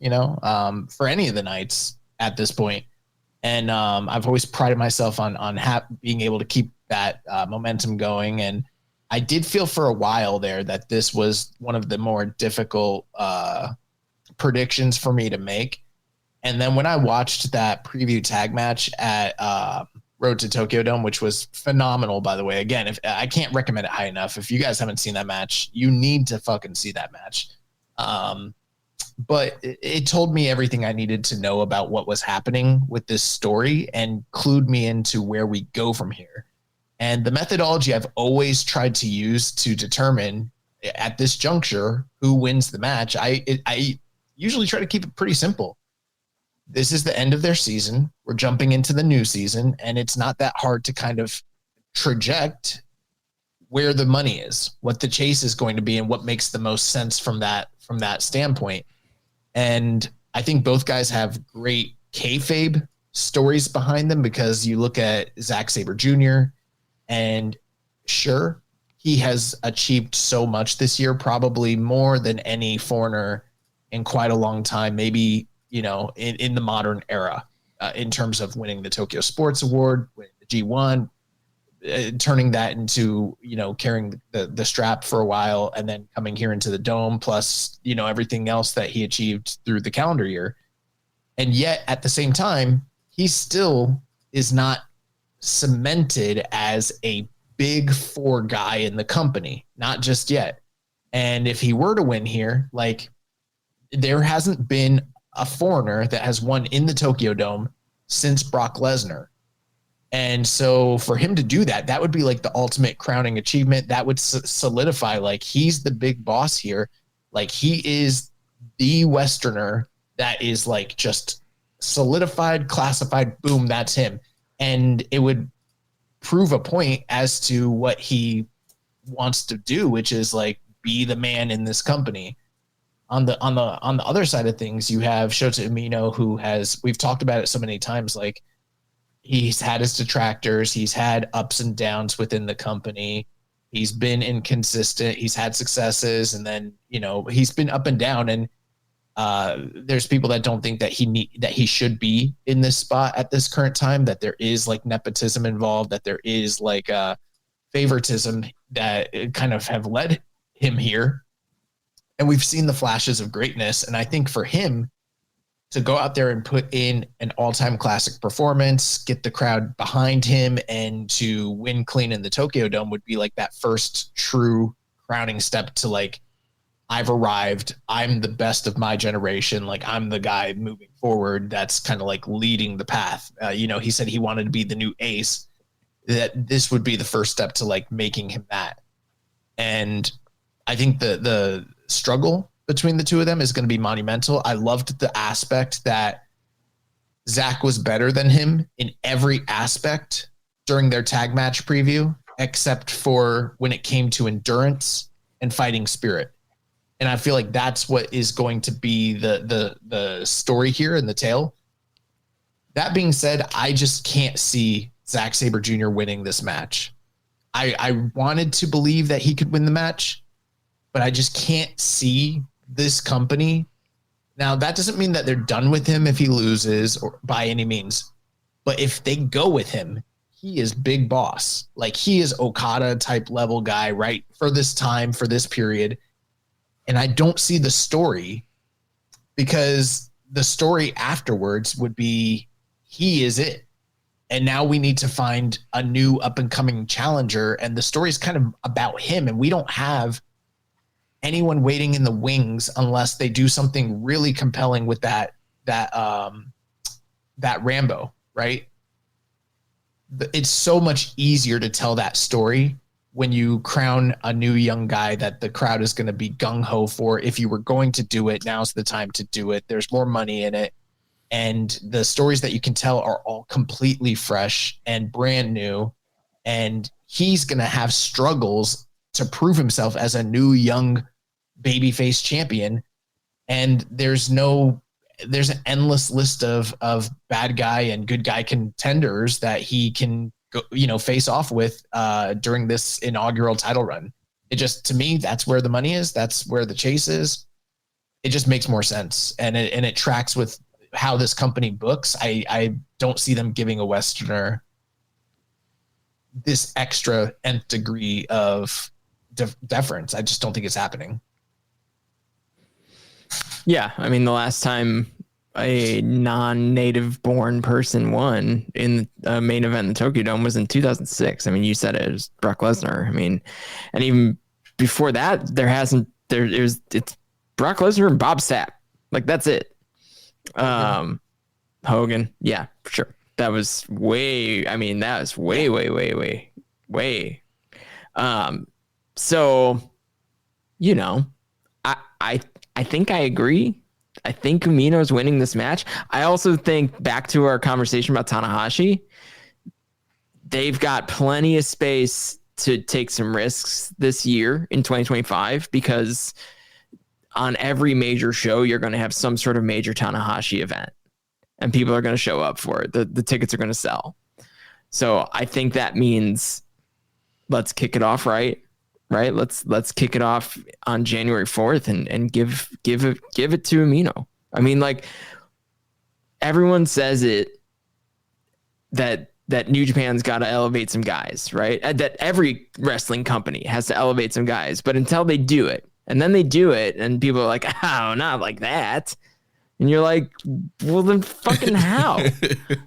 for any of the nights at this point. And I've always prided myself on being able to keep that momentum going. And I did feel for a while there that this was one of the more difficult predictions for me to make. And then when I watched that preview tag match at Road to Tokyo Dome, which was phenomenal, by the way. Again, if I can't recommend it high enough. If you guys haven't seen that match, you need to fucking see that match. But it told me everything I needed to know about what was happening with this story and clued me into where we go from here. And the methodology I've always tried to use to determine at this juncture who wins the match, I usually try to keep it pretty simple. This is the end of their season. We're jumping into the new season, and it's not that hard to kind of traject where the money is, what the chase is going to be, and what makes the most sense from that standpoint. And I think both guys have great kayfabe stories behind them, because you look at Zack Sabre Jr. and sure, he has achieved so much this year, probably more than any foreigner in quite a long time, maybe, in the modern era, in terms of winning the Tokyo Sports Award, winning the G1, turning that into, carrying the strap for a while, and then coming here into the Dome, plus, everything else that he achieved through the calendar year. And yet at the same time, he still is not cemented as a big four guy in the company, not just yet. And if he were to win here, like, there hasn't been a foreigner that has won in the Tokyo Dome since Brock Lesnar. And so for him to do that, that would be like the ultimate crowning achievement. That would solidify, like, he's the big boss here. Like, he is the Westerner that is, like, just solidified, classified, boom, that's him. And it would prove a point as to what he wants to do, which is, like, be the man in this company. On the other side of things, you have Shota Umino, who we've talked about it so many times, like, he's had his detractors. He's had ups and downs within the company. He's been inconsistent. He's had successes, and then, he's been up and down. And there's people that don't think that he should be in this spot at this current time, that there is, like, nepotism involved, that there is, like, favoritism that kind of have led him here. And we've seen the flashes of greatness. And I think for him to go out there and put in an all-time classic performance, get the crowd behind him, and to win clean in the Tokyo Dome would be like that first true crowning step to, like, I've arrived. I'm the best of my generation. Like, I'm the guy moving forward. That's kind of like leading the path. He said he wanted to be the new ace, that this would be the first step to, like, making him that. And I think the struggle between the two of them is going to be monumental. I loved the aspect that Zach was better than him in every aspect during their tag match preview, except for when it came to endurance and fighting spirit. And I feel like that's what is going to be the story here in the tale. That being said, I just can't see Zack Sabre Jr. winning this match. I wanted to believe that he could win the match, but I just can't see this company. Now, that doesn't mean that they're done with him if he loses, or by any means. But if they go with him, he is big boss. Like, he is Okada type level guy, right? For this time, for this period. And I don't see the story, because the story afterwards would be he is it. And now we need to find a new up and coming challenger. And the story is kind of about him. And we don't have anyone waiting in the wings unless they do something really compelling with that Rambo, right? It's so much easier to tell that story when you crown a new young guy that the crowd is going to be gung-ho for. If you were going to do it, now's the time to do it. There's more money in it. And the stories that you can tell are all completely fresh and brand new. And he's going to have struggles to prove himself as a new young babyface champion. And there's an endless list of bad guy and good guy contenders that he can go, face off with during this inaugural title run. It just, to me, that's where the money is. That's where the chase is. It just makes more sense. And it tracks with how this company books. I don't see them giving a Westerner this extra nth degree of deference. I just don't think it's happening. Yeah, I mean, the last time a non-native born person won in the main event in the Tokyo Dome was in 2006. I mean, you said it was Brock Lesnar. I mean, and even before that, it's Brock Lesnar and Bob Sapp. Like, that's it. Hogan, yeah, for sure. That was way. So, I think I agree. I think Umino's winning this match. I also think, back to our conversation about Tanahashi, they've got plenty of space to take some risks this year in 2025, because on every major show, you're going to have some sort of major Tanahashi event, and people are going to show up for it. The tickets are going to sell. So I think that means let's kick it off right. Let's kick it off on January 4th and give it to Umino. I mean, like, everyone says it that New Japan's got to elevate some guys, right? That every wrestling company has to elevate some guys, but until they do it, and then they do it, and people are like, "Oh, not like that," and you're like, "Well, then fucking how?"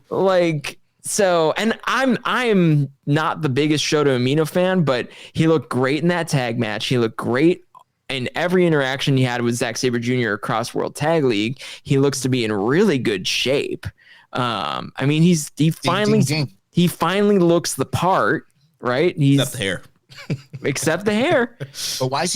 Like. So, and I'm not the biggest Shota Umino fan, but he looked great in that tag match. He looked great in every interaction he had with Zack Sabre Jr. across World Tag League. He looks to be in really good shape. I mean, he finally looks the part, right? Except the hair. Except the hair. But why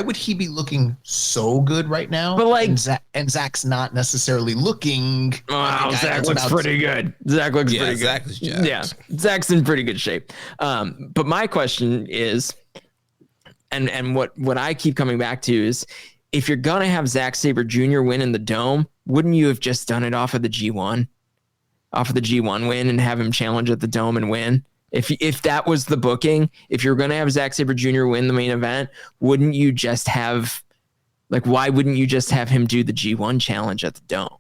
would he be looking so good right now? But like, and Zach's not necessarily looking. Wow, Zach looks pretty good. Zach looks pretty good. Zach is jacked. Yeah, Zach's in pretty good shape. But my question is, and what I keep coming back to is, if you're gonna have Zack Sabre Jr. win in the Dome, wouldn't you have just done it off of the G1 win and have him challenge at the Dome and win? If that was the booking, if you're going to have Zack Sabre Jr. win the main event, wouldn't you just have, like, why wouldn't you just have him do the G1 challenge at the Dome?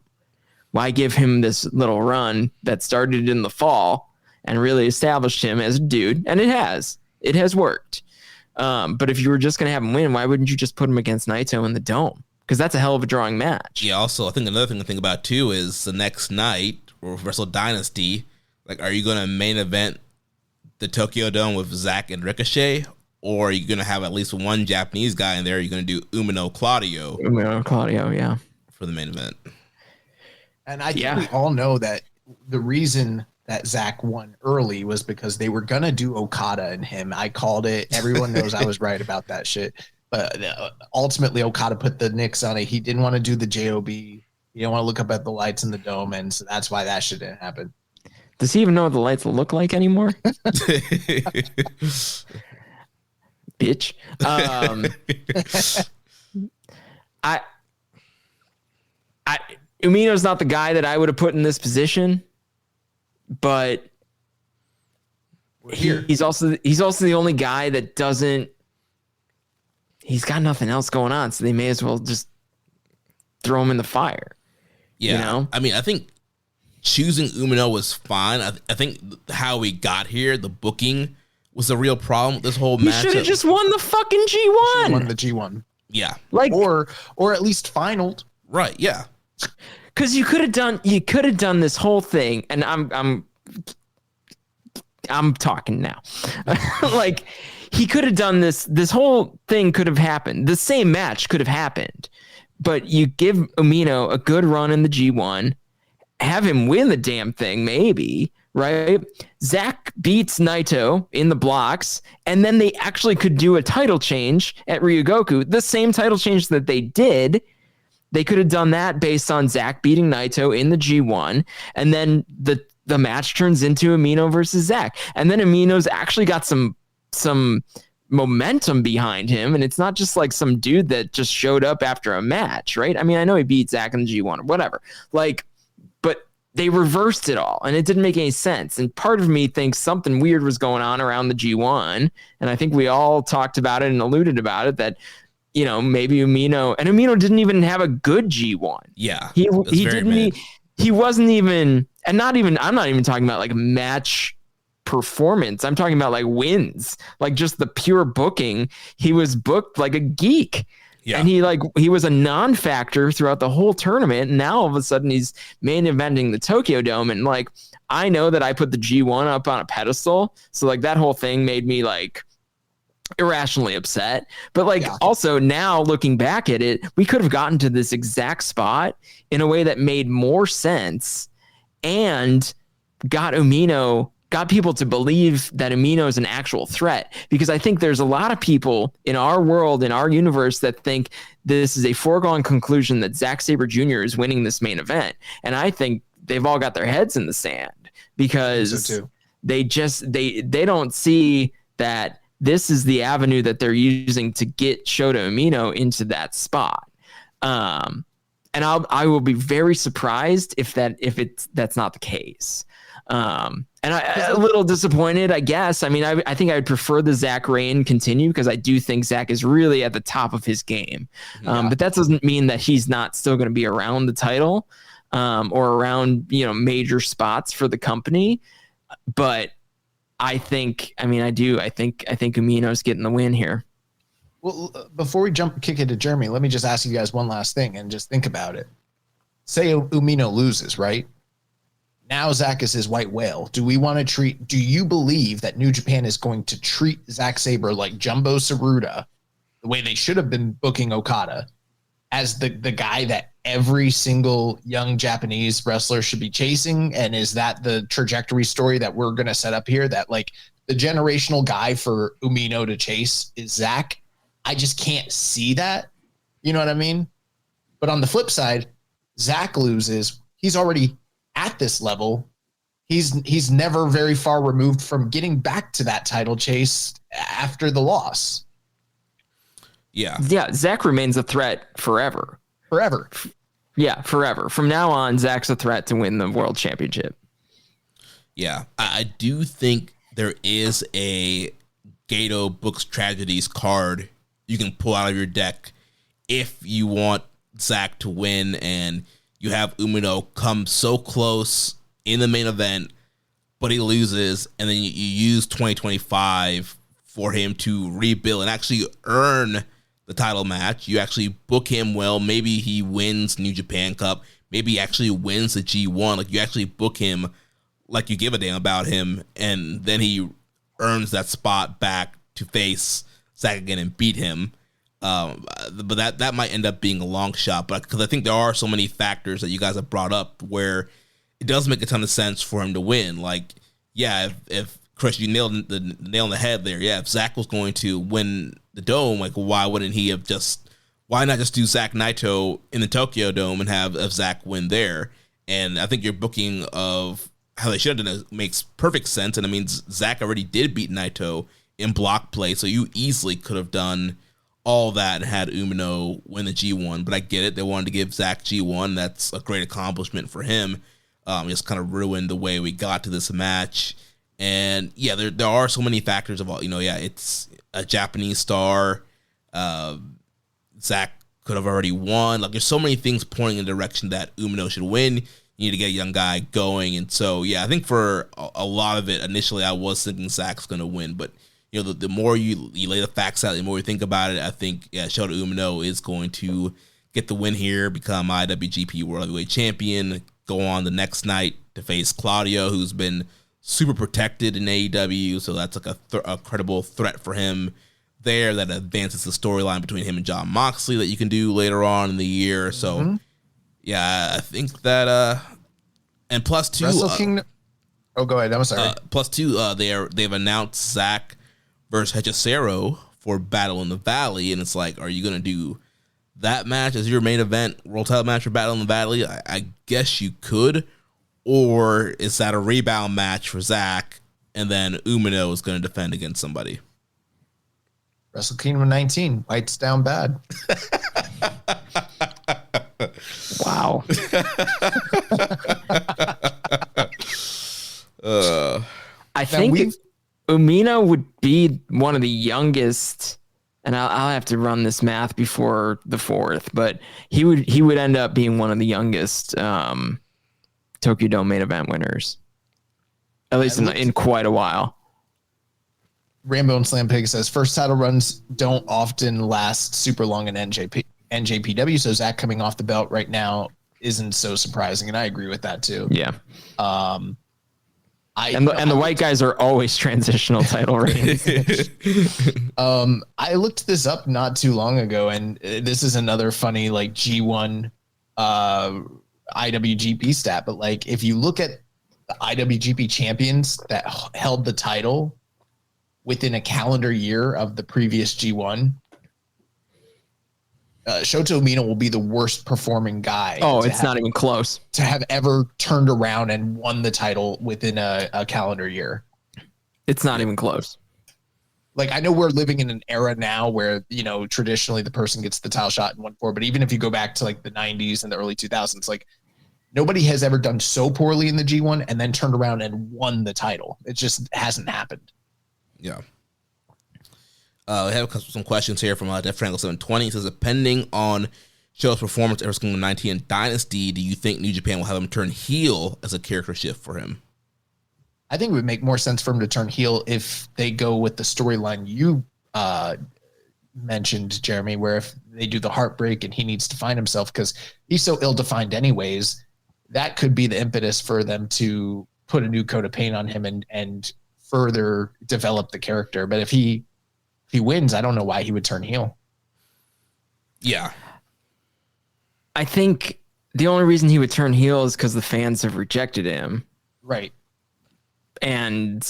Why give him this little run that started in the fall and really established him as a dude? And it has worked. But if you were just going to have him win, why wouldn't you just put him against Naito in the Dome? Because that's a hell of a drawing match. Yeah, also, I think another thing to think about, too, is the next night, or Wrestle Dynasty, like, are you going to main event the Tokyo Dome with Zack and Ricochet, or are you going to have at least one Japanese guy in there? You're going to do Umino Claudio, yeah, for the main event. And I think we all know that the reason that Zack won early was because they were going to do Okada and him. I called it. Everyone knows I was right about that shit. But ultimately, Okada put the nix on it. He didn't want to do the JOB. He didn't want to look up at the lights in the Dome, and so that's why that shit didn't happen. Does he even know what the lights look like anymore? Bitch. Umino's not the guy that I would have put in this position, but he's also the only guy that doesn't. He's got nothing else going on, so they may as well just throw him in the fire. Yeah, you know? I mean, I think choosing Umino was fine. I think how we got here, the booking was a real problem with this whole match. You should have just won the fucking G1. Won the G1. Yeah. Like, or at least finaled. Right, yeah. Because you could have done this whole thing, and I'm I'm talking now. Like, he could have done this. This whole thing could have happened. The same match could have happened, but you give Umino a good run in the G1, have him win the damn thing, maybe, right? Zack beats Naito in the blocks, and then they actually could do a title change at Ryogoku, the same title change that they did. They could have done that based on Zack beating Naito in the G1, and then the match turns into Umino versus Zack, and then Umino's actually got some momentum behind him, and it's not just like some dude that just showed up after a match, right? I mean, I know he beat Zack in the G1 or whatever, like, but they reversed it all, and it didn't make any sense. And part of me thinks something weird was going on around the G1, and I think we all talked about it and alluded about it, that, you know, maybe Umino didn't even have a good G1. Yeah, he didn't. He wasn't even, and not even. I'm not even talking about like match performance. I'm talking about like wins, like just the pure booking. He was booked like a geek. Yeah. And he was a non-factor throughout the whole tournament. And now all of a sudden he's main eventing the Tokyo Dome. And like, I know that I put the G1 up on a pedestal. So like that whole thing made me like irrationally upset. But like also now looking back at it, we could have gotten to this exact spot in a way that made more sense and got people to believe that Umino is an actual threat, because I think there's a lot of people in our world, in our universe, that think this is a foregone conclusion that Zack Sabre Jr. is winning this main event. And I think they've all got their heads in the sand, because they don't see that this is the avenue that they're using to get Shota Umino into that spot. And I will be very surprised if that's not the case. And I'm a little disappointed, I guess. I mean, I think I would prefer the Zack reign continue, because I do think Zack is really at the top of his game. But that doesn't mean that he's not still going to be around the title or around, you know, major spots for the company. But I think Umino's getting the win here. Well, before we kick it to Jeremy, let me just ask you guys one last thing and just think about it. Say Umino loses, right? Now Zack is his white whale. Do you believe that New Japan is going to treat Zack Sabre like Jumbo Tsuruta, the way they should have been booking Okada, as the guy that every single young Japanese wrestler should be chasing? And is that the trajectory story that we're going to set up here, that like the generational guy for Umino to chase is Zack? I just can't see that. You know what I mean? But on the flip side, Zack loses. He's already at this level. He's never very far removed from getting back to that title chase after the loss. Yeah, Zack remains a threat forever. Yeah, forever. From now on, Zack's a threat to win the world championship. Yeah, I do think there is a Gato Books Tragedies card you can pull out of your deck if you want Zack to win, and you have Umino come so close in the main event, but he loses, and then you use 2025 for him to rebuild and actually earn the title match. You actually book him well. Maybe he wins New Japan Cup. Maybe he actually wins the G1. Like, you actually book him like you give a damn about him, and then he earns that spot back to face Zack again and beat him. But that might end up being a long shot, but because I think there are so many factors that you guys have brought up where it does make a ton of sense for him to win. Like, yeah, if Chris, you nailed the nail on the head there. Yeah, if Zack was going to win the Dome, like, why not just do Zack Naito in the Tokyo Dome and have Zack win there? And I think your booking of how they should have done it makes perfect sense. And I mean, Zack already did beat Naito in block play, so you easily could have done all that and had Umino win the G1, but I get it. They wanted to give Zack G1. That's a great accomplishment for him. Just kind of ruined the way we got to this match. And yeah, there are so many factors of all, it's a Japanese star. Zack could have already won. Like, there's so many things pointing in the direction that Umino should win. You need to get a young guy going. And so, yeah, I think for a lot of it, initially I was thinking Zack's going to win, but the more you lay the facts out, the more you think about it, I think Shota Umino is going to get the win here, become IWGP World Heavyweight Champion, go on the next night to face Claudio, who's been super protected in AEW, so that's like a credible threat for him there that advances the storyline between him and Jon Moxley that you can do later on in the year. So, yeah, I think that and plus two. Wrestle Kingdom. Oh, go ahead. I'm sorry. Plus two, they've announced Zach versus Hechicero for Battle in the Valley, and it's like, are you gonna do that match as your main event world title match for Battle in the Valley? I guess you could, or is that a rebound match for Zach, and then Umino is going to defend against somebody? Wrestle Kingdom 19 bites down bad. Wow. I think Umino would be one of the youngest, and I'll have to run this math before the 4th, but he would end up being one of the youngest Tokyo Dome main event winners, at least in quite a while. Rambo and Slam Pig says first title runs don't often last super long in NJPW, so Zach coming off the belt right now isn't so surprising, and I agree with that too. Yeah. The white guys are always transitional title reigns. I looked this up not too long ago, and this is another funny like G1 IWGP stat, but like if you look at the IWGP champions that held the title within a calendar year of the previous G1, Shota Umino will be the worst performing guy. Oh, it's not even close to have ever turned around and won the title within a calendar year. It's not even close. Like, I know we're living in an era now where, you know, traditionally the person gets the title shot in 1-4, but even if you go back to like the 90s and the early 2000s, like nobody has ever done so poorly in the G1 and then turned around and won the title. It just hasn't happened. Yeah. We have some questions here from Def Franco 720. It says, depending on Show's performance at Wrestle Kingdom 19 and Dynasty, do you think New Japan will have him turn heel as a character shift for him? I think it would make more sense for him to turn heel if they go with the storyline you mentioned, Jeremy, where if they do the heartbreak and he needs to find himself because he's so ill-defined anyways, that could be the impetus for them to put a new coat of paint on him and further develop the character. But if he wins, I don't know why he would turn heel. Yeah. I think the only reason he would turn heel is because the fans have rejected him. Right. And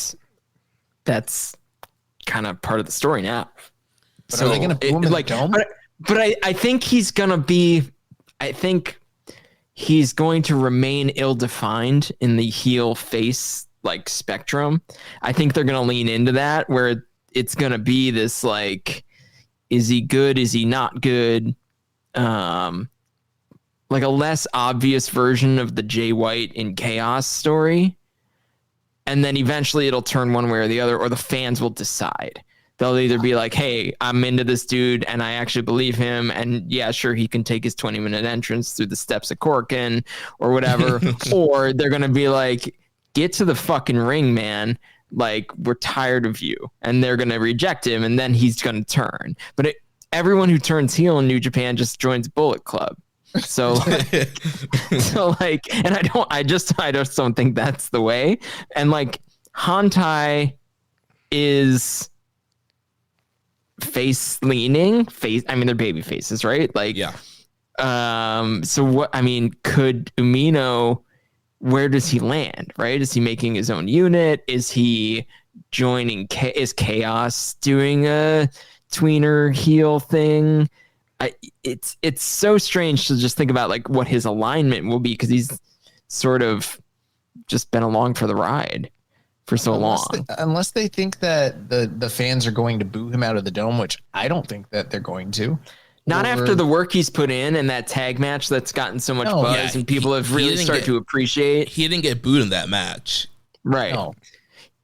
that's kind of part of the story now. But so are they going to boo him in the dome? But I think he's going to be, I think he's going to remain ill-defined in the heel face like spectrum. I think they're going to lean into that where it's going to be this like, is he good? Is he not good? Like a less obvious version of the Jay White in Chaos story. And then eventually it'll turn one way or the other, or the fans will decide. They'll either be like, hey, I'm into this dude and I actually believe him. And yeah, sure, he can take his 20-minute entrance through the steps of Corkin or whatever. Or they're going to be like, get to the fucking ring, man. Like, we're tired of you. And they're going to reject him and then he's going to turn. But everyone who turns heel in New Japan just joins Bullet Club. So like, and I just don't think that's the way. And like Hantai is face-leaning. I mean, they're baby faces, right? Like, yeah. So what? I mean, could Umino? Where does he land? Right? Is he making his own unit? Is he joining? Is Chaos doing a tweener heel thing? It's so strange to just think about like what his alignment will be because he's sort of just been along for the ride for so long. Unless they think that the fans are going to boo him out of the dome, which I don't think that they're going to. Not after the work he's put in and that tag match that's gotten so much buzz and people have really started to appreciate. He didn't get booed in that match. Right. No.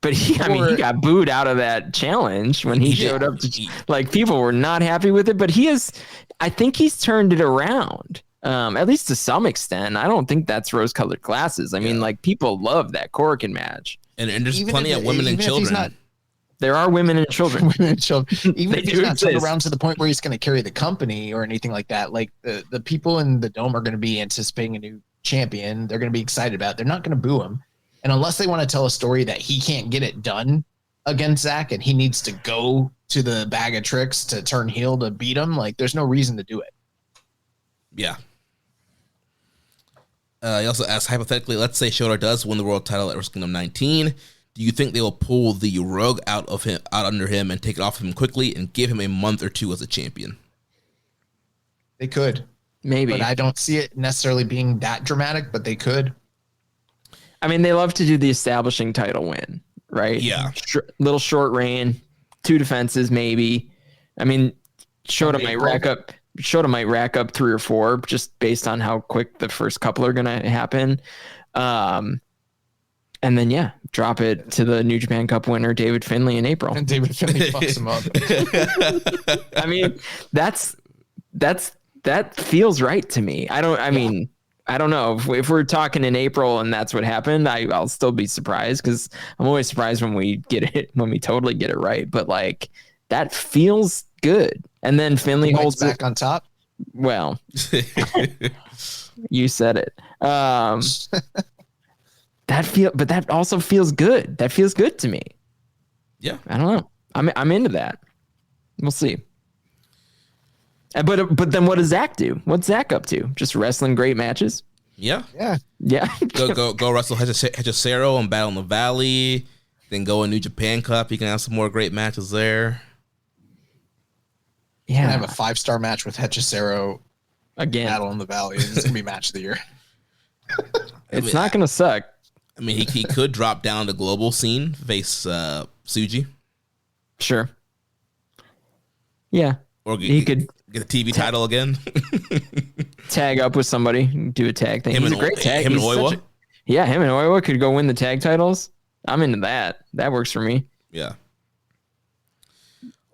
But he got booed out of that challenge when he showed up. Like people were not happy with it, but I think he's turned it around, at least to some extent. I don't think that's rose-colored glasses. I mean, like people love that Corkin match, and there's plenty of women and children. There are women and children. Even if he's not turned around to the point where he's going to carry the company or anything like that, like the people in the dome are going to be anticipating a new champion. They're going to be excited about it. They're not going to boo him. And unless they want to tell a story that he can't get it done against Zach and he needs to go to the bag of tricks to turn heel to beat him, like there's no reason to do it. Yeah. He also asked, hypothetically, let's say Shota does win the world title at Wrestle Kingdom 19. Do you think they will pull the rug out under him and take it off of him quickly and give him a month or two as a champion? They could. Maybe. But I don't see it necessarily being that dramatic, but they could. I mean, they love to do the establishing title win, right? Yeah. Little short reign, 2 defenses, maybe. I mean, Shota might rack up 3 or 4 just based on how quick the first couple are going to happen. And then, yeah, drop it to the New Japan Cup winner, David Finlay, in April. And David Finlay fucks him up. I mean, that feels right to me. I don't know if we're talking in April and that's what happened. I'll still be surprised because I'm always surprised when we totally get it right. But like that feels good. And then Finlay holds back on top. Well, you said it. But that also feels good. That feels good to me. Yeah, I don't know. I'm into that. We'll see. But then what does Zach do? What's Zach up to? Just wrestling great matches? Yeah. go wrestle Hechicero and Battle in the Valley. Then go in New Japan Cup. You can have some more great matches there. Yeah. Have a 5-star match with Hechicero again. Battle in the Valley. It's gonna be match of the year. It's not gonna suck. I mean, he could drop down the global scene, face Tsuji. Sure. Yeah. Or he could get a TV title again. Tag up with somebody, do a tag thing. He's a great tag. Him and Oiwa? Him and Oiwa could go win the tag titles. I'm into that. That works for me. Yeah.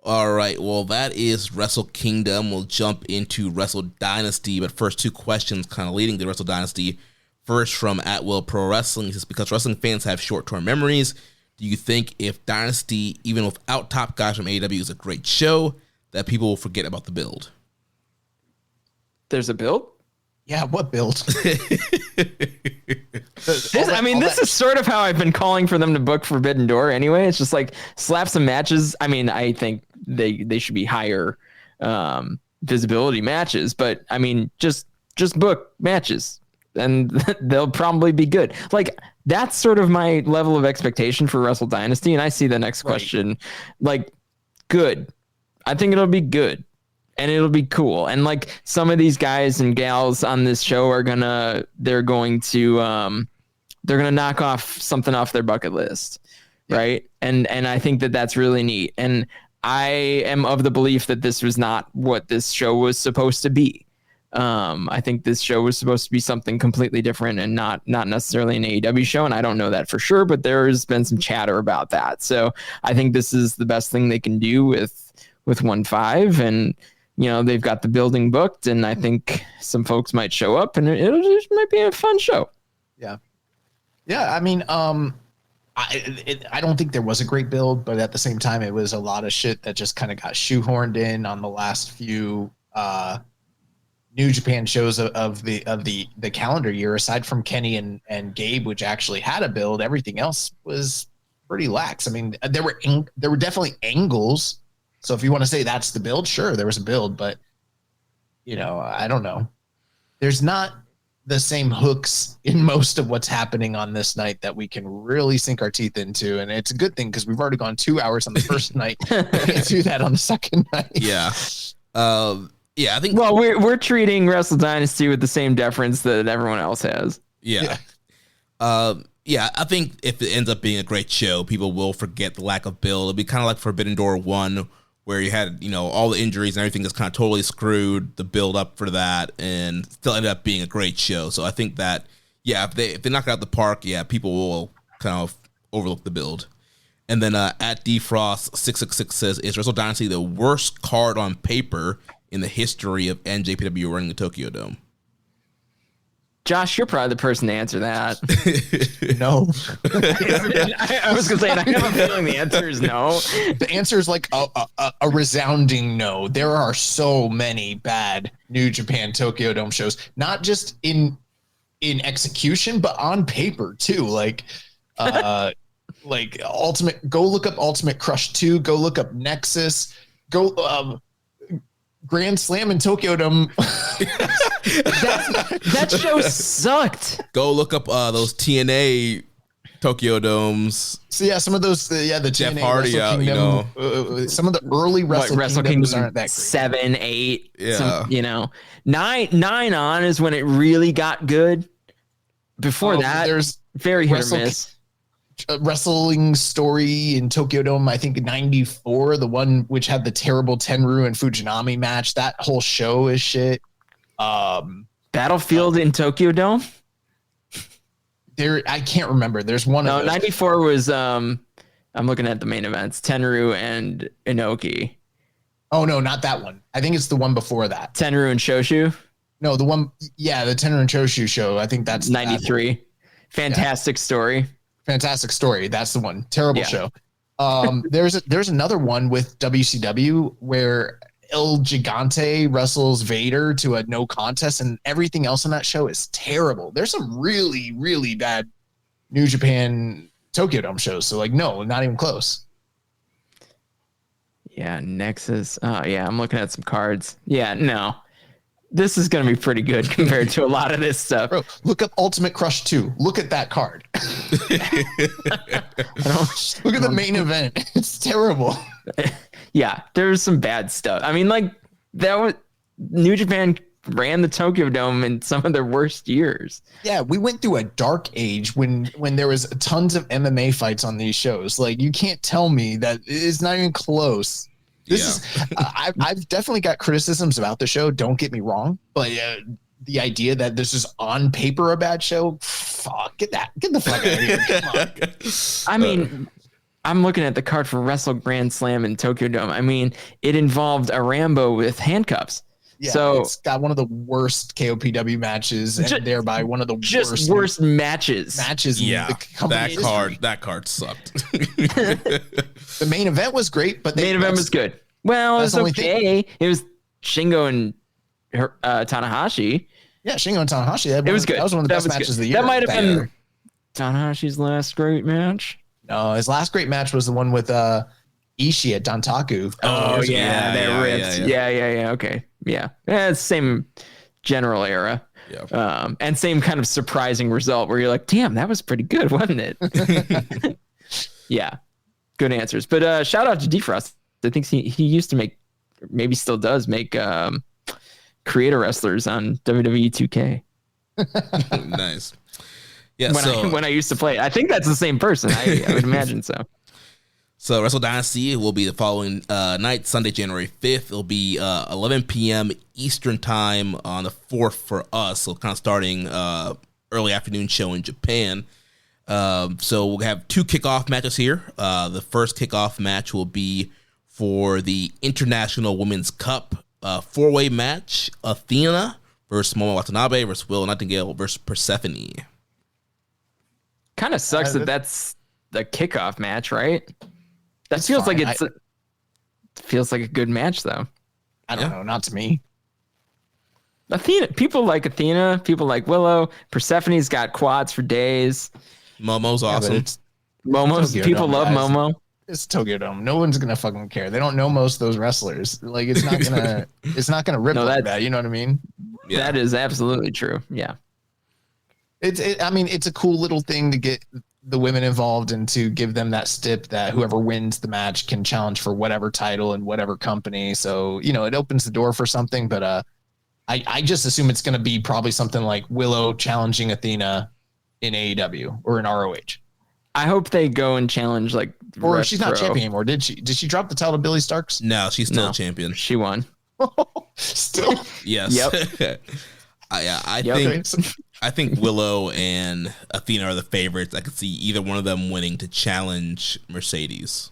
All right. Well, that is Wrestle Kingdom. We'll jump into Wrestle Dynasty. But first, 2 questions kind of leading to Wrestle Dynasty. First, from At Will Pro Wrestling. He says, because wrestling fans have short-term memories, do you think if Dynasty, even without top guys from AEW, is a great show, that people will forget about the build? There's a build? Yeah, what build? This is sort of how I've been calling for them to book Forbidden Door anyway. It's just like slap some matches. I mean, I think they should be higher visibility matches, but I mean, just book matches and they'll probably be good. Like that's sort of my level of expectation for Wrestle Dynasty. And I see the next question, like good. I think it'll be good and it'll be cool. And like some of these guys and gals on this show they're going to knock off something off their bucket list. Yeah. Right. And I think that's really neat. And I am of the belief that this was not what this show was supposed to be. I think this show was supposed to be something completely different and not necessarily an AEW show. And I don't know that for sure, but there's been some chatter about that. So I think this is the best thing they can do with 1-5, and they've got the building booked, and I think some folks might show up, and it might be a fun show. Yeah. I mean, I don't think there was a great build, but at the same time, it was a lot of shit that just kind of got shoehorned in on the last few New Japan shows of the calendar year. Aside from Kenny and Gabe, which actually had a build, everything else was pretty lax. I mean, there were definitely angles. So if you want to say that's the build, sure, there was a build, but I don't know. There's not the same hooks in most of what's happening on this night that we can really sink our teeth into. And it's a good thing because we've already gone 2 hours on the first night. We can't do that on the second night. Yeah. I think. Well, we're treating Wrestle Dynasty with the same deference that everyone else has. Yeah. I think if it ends up being a great show, people will forget the lack of build. It'll be kind of like Forbidden Door 1, where you had, all the injuries and everything that's kind of totally screwed the build up for that, and still ended up being a great show. So I think that, if they knock it out the park, people will kind of overlook the build. And then at DFrost666 says, is Wrestle Dynasty the worst card on paper in the history of NJPW running the Tokyo Dome? Josh, you're probably the person to answer that. No. I was going to say, I have a feeling the answer is no. The answer is like a resounding no. There are so many bad New Japan Tokyo Dome shows, not just in execution, but on paper too. Like Like Ultimate, go look up Ultimate Crush 2, go look up Nexus, go Grand Slam in Tokyo Dome. That show sucked. Go look up those TNA Tokyo Domes. So yeah, some of those, the Jeff TNA Hardy Wrestle out, Kingdom, some of the early Wrestle Kingdoms aren't that great. 7, 8, Yeah. 9 on is when it really got good. Before that, there's very hit or miss. Wrestling Story in Tokyo Dome, I think 94, the one which had the terrible Tenryu and Fujinami match. That whole show is shit. Battlefield in Tokyo Dome? I can't remember. There's one. No, 94 was I'm looking at the main events. Tenryu and Inoki. Oh no, not that one. I think it's the one before that. Tenryu and Shoshu? No, the one, the Tenryu and Shoshu show. I think that's 93. Fantastic story. Fantastic story. That's the one. Terrible show. There's another one with WCW where El Gigante wrestles Vader to a no contest, and everything else on that show is terrible. There's some really, really bad New Japan Tokyo Dome shows. So no, not even close. Yeah, Nexus. Oh yeah, I'm looking at some cards. Yeah, no. This is going to be pretty good compared to a lot of this stuff. Bro, look up Ultimate Crush 2. Look at that card. Look at the main event. It's terrible. Yeah, there's some bad stuff. I mean, that was New Japan ran the Tokyo Dome in some of their worst years. Yeah, we went through a dark age when there was tons of MMA fights on these shows. You can't tell me that it's not even close. I've definitely got criticisms about the show. Don't get me wrong, but the idea that this is on paper a bad show, get the fuck out of here. Come on. I mean, I'm looking at the card for Wrestle Grand Slam in Tokyo Dome. I mean, it involved a Rambo with handcuffs. Yeah, so it's got one of the worst KOPW matches, and thereby one of the worst matches. Yeah, that card sucked. The main event was great, but the main event was good. Well, it was okay. It was Shingo and Tanahashi. Yeah, Shingo and Tanahashi. It was good. That was one of the best matches of the year. That might have been Tanahashi's last great match. No, his last great match was the one with Ishii at Dantaku. Oh yeah, that ripped. Yeah. Okay, yeah. It's same general era. Yeah. And same kind of surprising result where you're like, damn, that was pretty good, wasn't it? Yeah, good answers. But shout out to Defrost. I think he used to make, maybe still does make creator wrestlers on WWE 2K. Nice. Yeah. When I used to play, I think that's the same person. I would imagine so. So Wrestle Dynasty will be the following night, Sunday, January 5th. It'll be 11 p.m. Eastern time on the 4th for us. So kind of starting early afternoon show in Japan. So we'll have 2 kickoff matches here. The first kickoff match will be for the International Women's Cup 4-way match. Athena versus Momo Watanabe versus Will Nightingale versus Persephone. Kind of sucks that's the kickoff match, right? That feels fine. Like feels like a good match, though. I don't know, not to me. Athena, people like Athena, people like Willow. Persephone's got quads for days. Momo's awesome. People love Momo. It's Tokyo Dome. No one's gonna fucking care. They don't know most of those wrestlers. It's not gonna rip like that. You know what I mean? Yeah. That is absolutely true. Yeah. It's a cool little thing to get the women involved and to give them that stip that whoever wins the match can challenge for whatever title and whatever company. So, it opens the door for something, but I just assume it's going to be probably something like Willow challenging Athena in AEW or in ROH. I hope they go and challenge or she's not champion anymore. Did she drop the title to Billy Starks? No, she's still champion. She won. Still? Yes. Yep. I think Willow and Athena are the favorites. I could see either one of them winning to challenge Mercedes.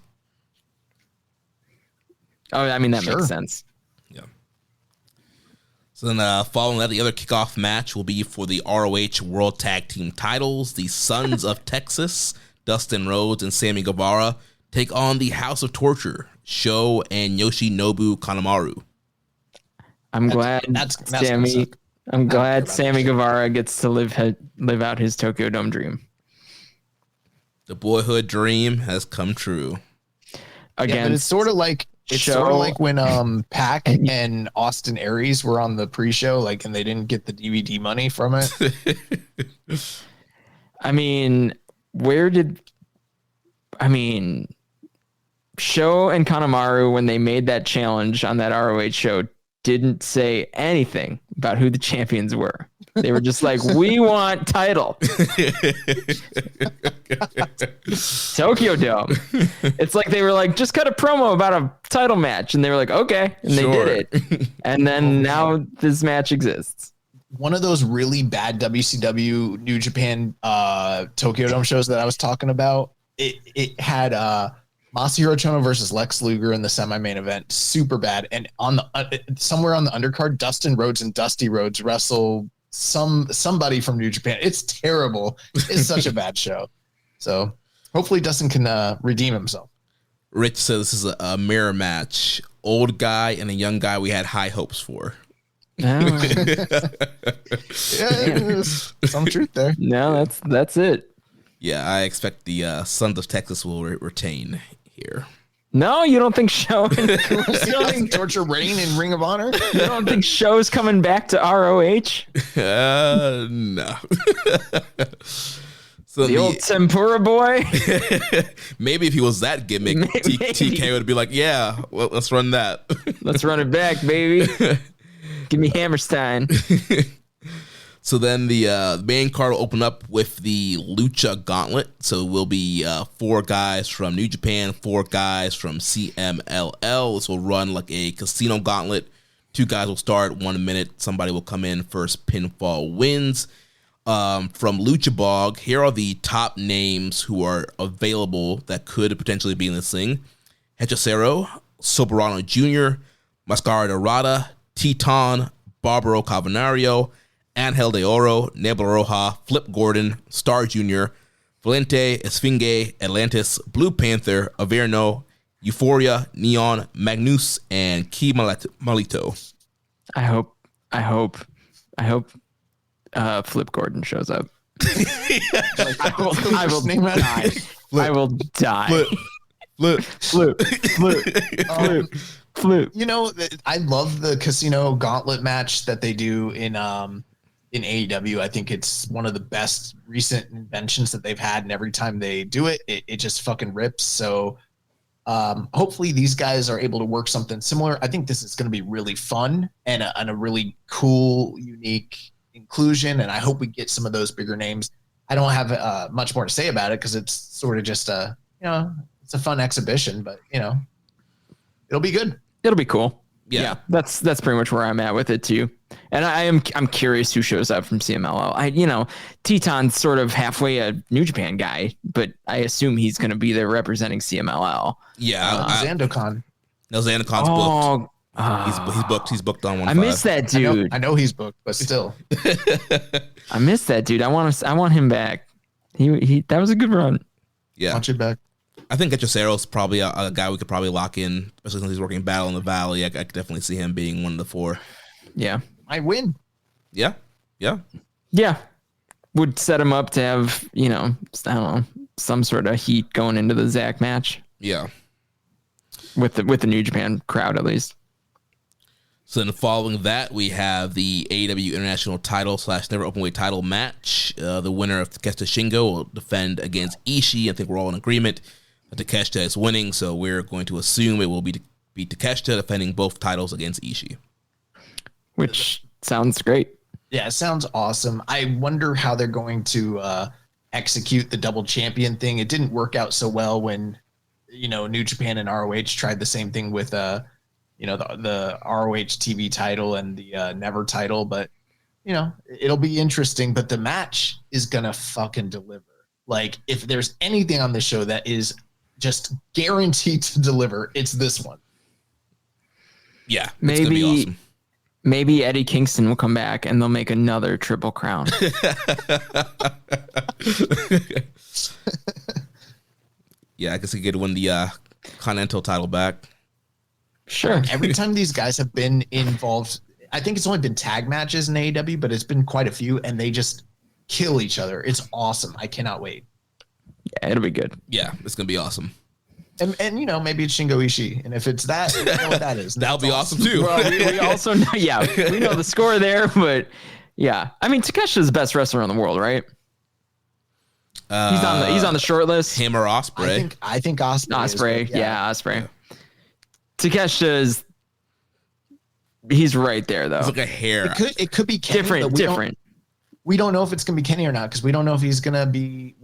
Oh, I mean, that makes sense. Yeah. So then following that, the other kickoff match will be for the ROH World Tag Team titles. The Sons of Texas, Dustin Rhodes and Sammy Guevara, take on the House of Torture, Sho and Yoshinobu Kanemaru. I'm glad Sammy Guevara gets to live out his Tokyo Dome dream. The boyhood dream has come true. Yeah, but it's sort of like when Pac and Austin Aries were on the pre-show, like, and they didn't get the DVD money from it. I mean, Sho and Kanemaru, when they made that challenge on that ROH show, didn't say anything about who the champions were. They were just like, we want title. Tokyo Dome. It's like they were like, just cut a promo about a title match. And they were like, okay. And they did it. And then now this match exists. One of those really bad WCW New Japan Tokyo Dome shows that I was talking about, it had Masahiro Chono versus Lex Luger in the semi-main event. Super bad. And on the somewhere on the undercard, Dustin Rhodes and Dusty Rhodes wrestle somebody from New Japan. It's terrible. It's such a bad show. So hopefully Dustin can redeem himself. Rich says this is a mirror match. Old guy and a young guy we had high hopes for. No. There's some truth there. No, that's it. Yeah, I expect the Sons of Texas will retain here. No, you don't think Sho and You don't think Torture Rain in Ring of Honor? you don't think Sho's coming back to ROH? No. So The old tempura boy? maybe if he was that gimmick, TK would be like, yeah, well, let's run that. Let's run it back, baby. Give me Hammerstein. So then the main card will open up with the Lucha Gauntlet. So it will be 4 guys from New Japan, 4 guys from CMLL. This will run like a casino gauntlet. 2 guys will start 1 minute. Somebody will come in first. Pinfall wins. From Lucha Bog, here are the top names who are available that could potentially be in this thing. Hechicero, Soberano Jr., Mascara Dorada, Teton, Barbaro Cavernario, Angel de Oro, Nebula Roja, Flip Gordon, Star Jr., Valente, Esfinge, Atlantis, Blue Panther, Averno, Euphoria, Neon, Magnus, and Key Malito. I hope Flip Gordon shows up. I will die. I will die. Flip. You know, I love the casino gauntlet match that they do in AEW. I think it's one of the best recent inventions that they've had, and every time they do it, it just fucking rips. So hopefully these guys are able to work something similar. I think this is going to be really fun and a really cool, unique inclusion, and I hope we get some of those bigger names. I don't have much more to say about it because it's sort of just it's a fun exhibition, but it'll be good. It'll be cool. Yeah. That's pretty much where I'm at with it too. And I'm curious who shows up from CMLL. Teton's sort of halfway a New Japan guy, but I assume he's going to be there representing CMLL. Yeah, Zandokan. No, Zandokan's booked. He's booked on 1-5. I miss that dude. I know he's booked, but still. I miss that dude. I want him back. He that was a good run. Yeah. Want you back. I think Hechicero's probably a guy we could probably lock in, especially since he's working Battle in the Valley. I could definitely see him being one of the 4. Yeah. I win. Yeah. Would set him up to have, I don't know, some sort of heat going into the Zach match. Yeah. With the New Japan crowd, at least. So then following that, we have the AEW International title / Never Openweight title match. The winner of Takeshita Shingo will defend against Ishii. I think we're all in agreement that Takeshita is winning, so we're going to assume it will be Takeshita defending both titles against Ishii. Which sounds great. Yeah, it sounds awesome. I wonder how they're going to execute the double champion thing. It didn't work out so well when, New Japan and ROH tried the same thing with, the ROH TV title and the Never title. But, it'll be interesting. But the match is going to fucking deliver. Like, if there's anything on this show that is just guaranteed to deliver, it's this one. Yeah, it's going to be awesome. Maybe Eddie Kingston will come back and they'll make another Triple Crown. Yeah, I guess he could win the Continental title back. Sure. Every time these guys have been involved, I think it's only been tag matches in AEW, but it's been quite a few, and they just kill each other. It's awesome. I cannot wait. it'll be good. Yeah, it's gonna be awesome. And you know, maybe it's Shingo Ishii, and if it's that, you know what that is. That'll be awesome too. Well, we also know, we know the score there, but yeah, I mean, Takesha's the best wrestler in the world, right? He's on the short list. Him or Ospreay? I think Ospreay. Ospreay, Ospreay. Takesha's, he's right there though. It's like a hair. It could be Kenny, different. We don't know if it's gonna be Kenny or not because we don't know if he's gonna be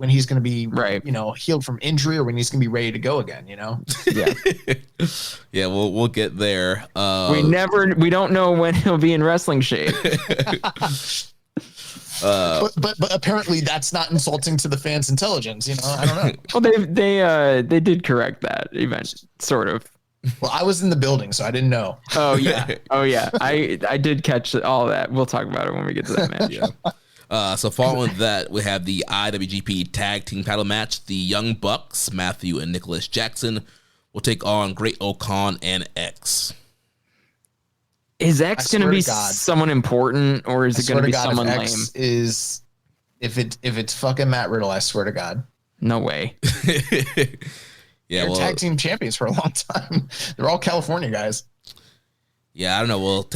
right. You know, healed from injury or when he's gonna be ready to go again. You know. Yeah. Yeah, we'll get there. We don't know when he'll be in wrestling shape. But apparently that's not insulting to the fans' intelligence. You know, I don't know. Well, they did correct that event, sort of. Well, I was in the building, so I didn't know. Oh yeah. I did catch all that. We'll talk about it when we get to that match. Yeah. So following that, we have the IWGP Tag Team Title match. The Young Bucks, Matthew and Nicholas Jackson, will take on Great O'Khan and X. Is X going to be someone important, or is it going to be someone lame? Is if it's fucking Matt Riddle, I swear to God. No way. Yeah, they're tag team champions for a long time. They're all California guys. Yeah, I don't know. Well,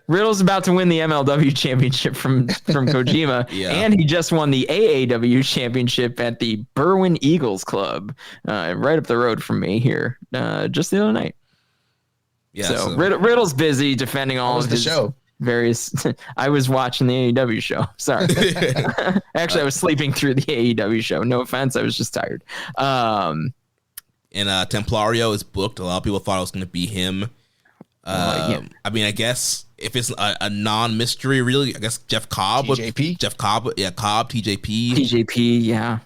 Riddle's about to win the MLW championship from Kojima, and he just won the AAW championship at the Berwyn Eagles Club, right up the road from me here, just the other night. Yeah, so Riddle's busy defending all of his show. Various. I was watching the AEW show. Sorry. Actually, I was sleeping through the AEW show. No offense. I was just tired. And Templario is booked. A lot of people thought it was going to be him. I mean, I guess if it's a non-mystery, really, I guess Jeff Cobb. TJP? Jeff Cobb. Yeah, Cobb, TJP. TJP, yeah.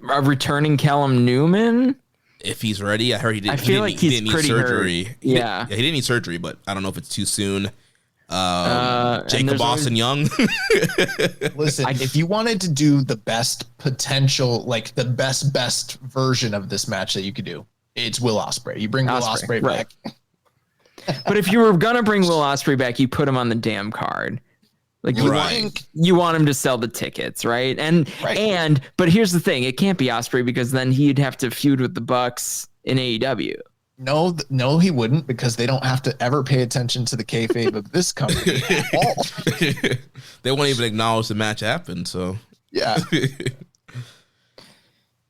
Returning Callum Newman. If he's ready. I heard he didn't. I feel like he's need pretty surgery. Hurt. He didn't need surgery, but I don't know if it's too soon. Jacob Austin Young. Listen, if you wanted to do the best potential, like the best version of this match that you could do, it's Will Ospreay. You bring Will Ospreay back. But if you were gonna bring Will Ospreay back, you put him on the damn card. Like you want him to sell the tickets, right? But here's the thing: it can't be Ospreay because then he'd have to feud with the Bucks in AEW. No, he wouldn't because they don't have to ever pay attention to the kayfabe of this company at all. They won't even acknowledge the match happened. So yeah,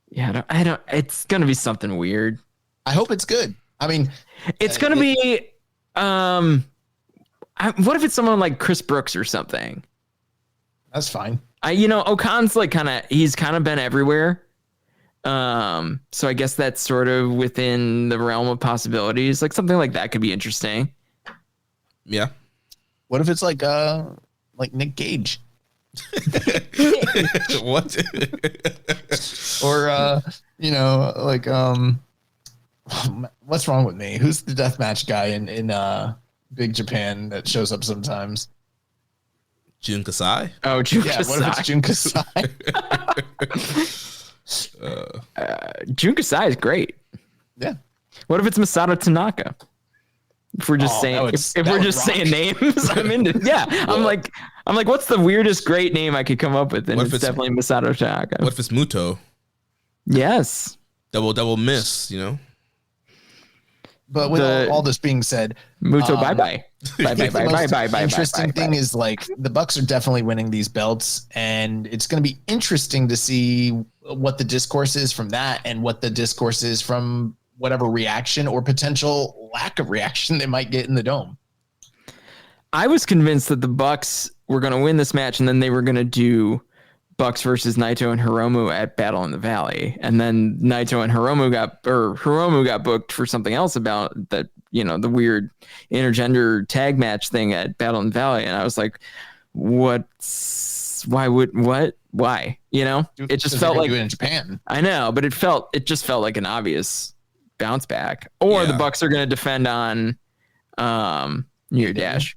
yeah. I don't. It's gonna be something weird. I hope it's good. I mean, it's gonna be. What if it's someone like Chris Brooks or something? That's fine. O'Khan's he's kind of been everywhere. So I guess that's sort of within the realm of possibilities. Like something like that could be interesting. Yeah. What if it's like Nick Gage? What? Or what's wrong with me? Who's the deathmatch guy in Big Japan that shows up sometimes? Jun Kasai? Oh, Jun Kasai. Yeah, what if it's Jun Kasai? Jun Kasai is great. Yeah. What if it's Masato Tanaka? If we're just saying names, I'm into. Yeah, I'm like, what's the weirdest great name I could come up with? And it's definitely Masato Tanaka. What if it's Muto? Yes. Double miss. But with all this being said, Muto, bye. The interesting thing is the Bucks are definitely winning these belts, and it's going to be interesting to see what the discourse is from that, and what the discourse is from whatever reaction or potential lack of reaction they might get in the Dome. I was convinced that the Bucks were going to win this match, and then they were going to do Bucks versus Naito and Hiromu at Battle in the Valley, and then Naito and Hiromu got booked for something else about that, the weird intergender tag match thing at Battle in the Valley, and I was like, why? It just felt like in Japan. I know, but it just felt like an obvious bounce back, or the Bucks are going to defend on New Year Dash.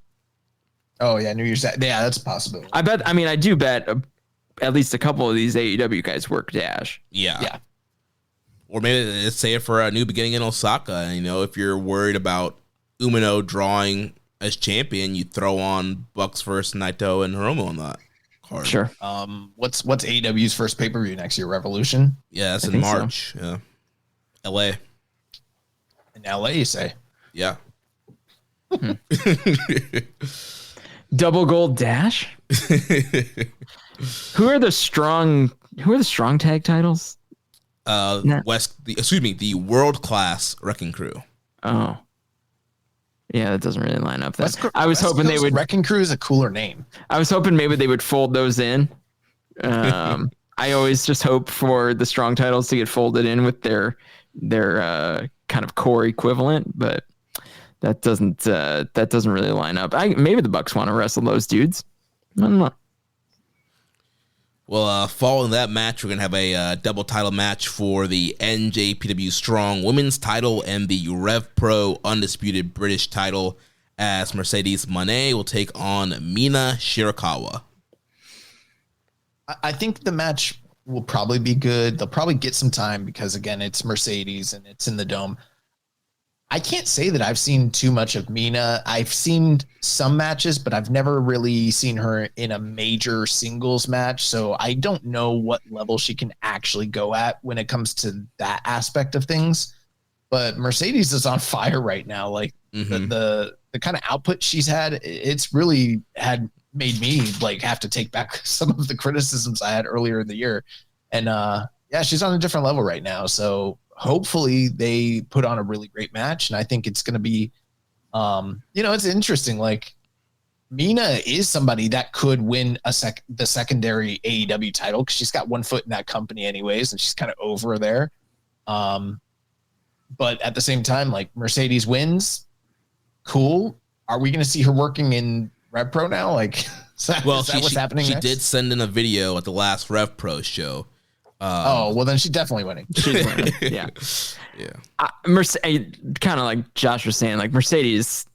Oh yeah, New Year's Dash. Yeah, that's a possibility. I do bet at least a couple of these AEW guys work Dash. Yeah. Or maybe let's say it for a New Beginning in Osaka. If you're worried about Umino drawing as champion, you throw on Bucks versus Naito and Hiromu on that card. Sure. What's AEW's first pay-per-view next year? Revolution? Yeah, that's I in think so. March. Yeah. LA. In LA, you say? Yeah. Double Gold Dash. Who are the strong tag titles? The World Class Wrecking Crew. Oh. Yeah, that doesn't really line up. I was hoping they would. Wrecking Crew is a cooler name. I was hoping maybe they would fold those in. I always just hope for the strong titles to get folded in with their kind of core equivalent, but that doesn't really line up. Maybe the Bucks want to wrestle those dudes. I don't know. Well, following that match, we're going to have a double title match for the NJPW Strong Women's title and the Rev Pro Undisputed British title, as Mercedes Moné will take on Mina Shirakawa. I think the match will probably be good. They'll probably get some time because, again, it's Mercedes and it's in the Dome. I can't say that I've seen too much of Mina. I've seen some matches, but I've never really seen her in a major singles match. So I don't know what level she can actually go at when it comes to that aspect of things. But Mercedes is on fire right now. Like the kind of output she's had, it's really made me like have to take back some of the criticisms I had earlier in the year. And yeah, she's on a different level right now. So hopefully they put on a really great match. And I think it's going to be, it's interesting. Like Mina is somebody that could win the secondary AEW title because she's got one foot in that company anyways, and she's kind of over there. But at the same time, like Mercedes wins, cool. Are we going to see her working in Rev Pro now? Like, is that what's happening She next? did send in a video at the last Rev Pro show. Well, then she's definitely winning. She's winning. Yeah. Kind of like Josh was saying, like Mercedes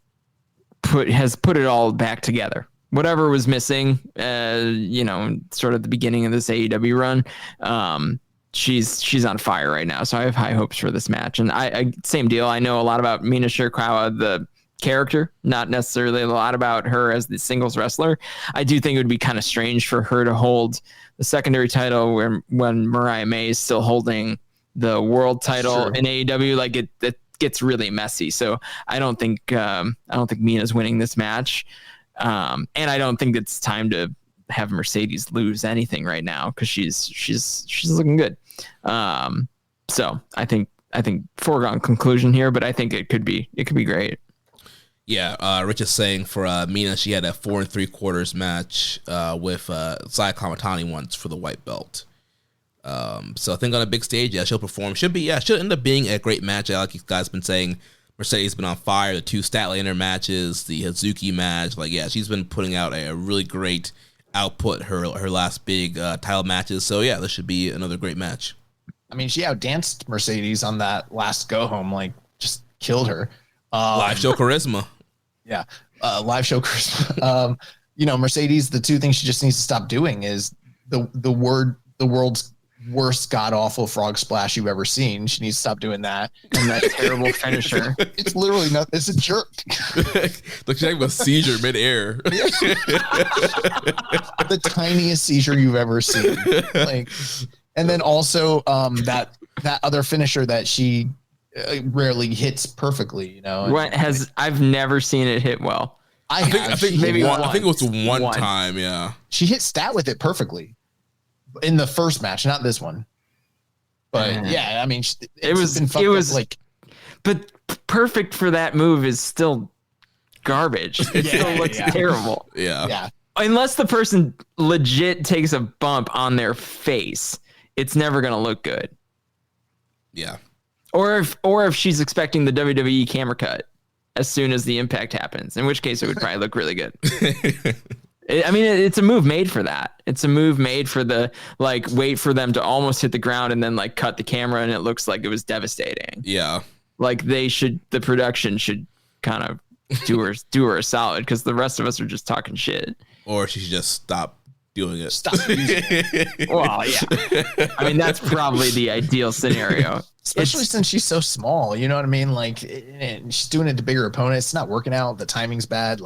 has put it all back together. Whatever was missing, sort of the beginning of this AEW run, she's on fire right now. So I have high hopes for this match. And I same deal. I know a lot about Mina Shirakawa, the character, not necessarily a lot about her as the singles wrestler. I do think it would be kind of strange for her to hold the secondary title when Mariah May is still holding the world title in AEW. Like it gets really messy. So I don't think Mina's winning this match. And I don't think it's time to have Mercedes lose anything right now because she's looking good. So I think foregone conclusion here, but I think it could be great. Yeah, Rich is saying for Mina, she had a 4 3/4 match with Saya Kamatani once for the white belt. So I think on a big stage, she'll perform. She'll end up being a great match. Like you guys been saying, Mercedes been on fire. The 2 Statlander matches, the Hazuki match, she's been putting out a really great output. Her last big title matches. So yeah, this should be another great match. I mean, she outdanced Mercedes on that last go home, like just killed her. Live show charisma. Yeah. Live show charisma. Mercedes, the 2 things she just needs to stop doing is the world's worst god awful frog splash you've ever seen. She needs to stop doing that. And that terrible finisher. It's literally not. It's a jerk. Looks like a seizure midair. The tiniest seizure you've ever seen. And then also that other finisher that she rarely hits perfectly. I've never seen it hit well. I think it was one time. Yeah, she hit stat with it perfectly in the first match, not this one. But yeah, I mean, but perfect for that move is still garbage. It still looks terrible. Yeah. Unless the person legit takes a bump on their face, it's never going to look good. Yeah. Or if she's expecting the WWE camera cut as soon as the impact happens, in which case it would probably look really good. It's a move made for that. It's a move made for the wait for them to almost hit the ground and then cut the camera and it looks like it was devastating. Yeah. The production should kind of do her a solid because the rest of us are just talking shit. Or she should just stop doing it. Stop using it. Well, yeah. I mean, that's probably the ideal scenario. Especially since she's so small, you know what I mean? And she's doing it to bigger opponents. It's not working out. The timing's bad.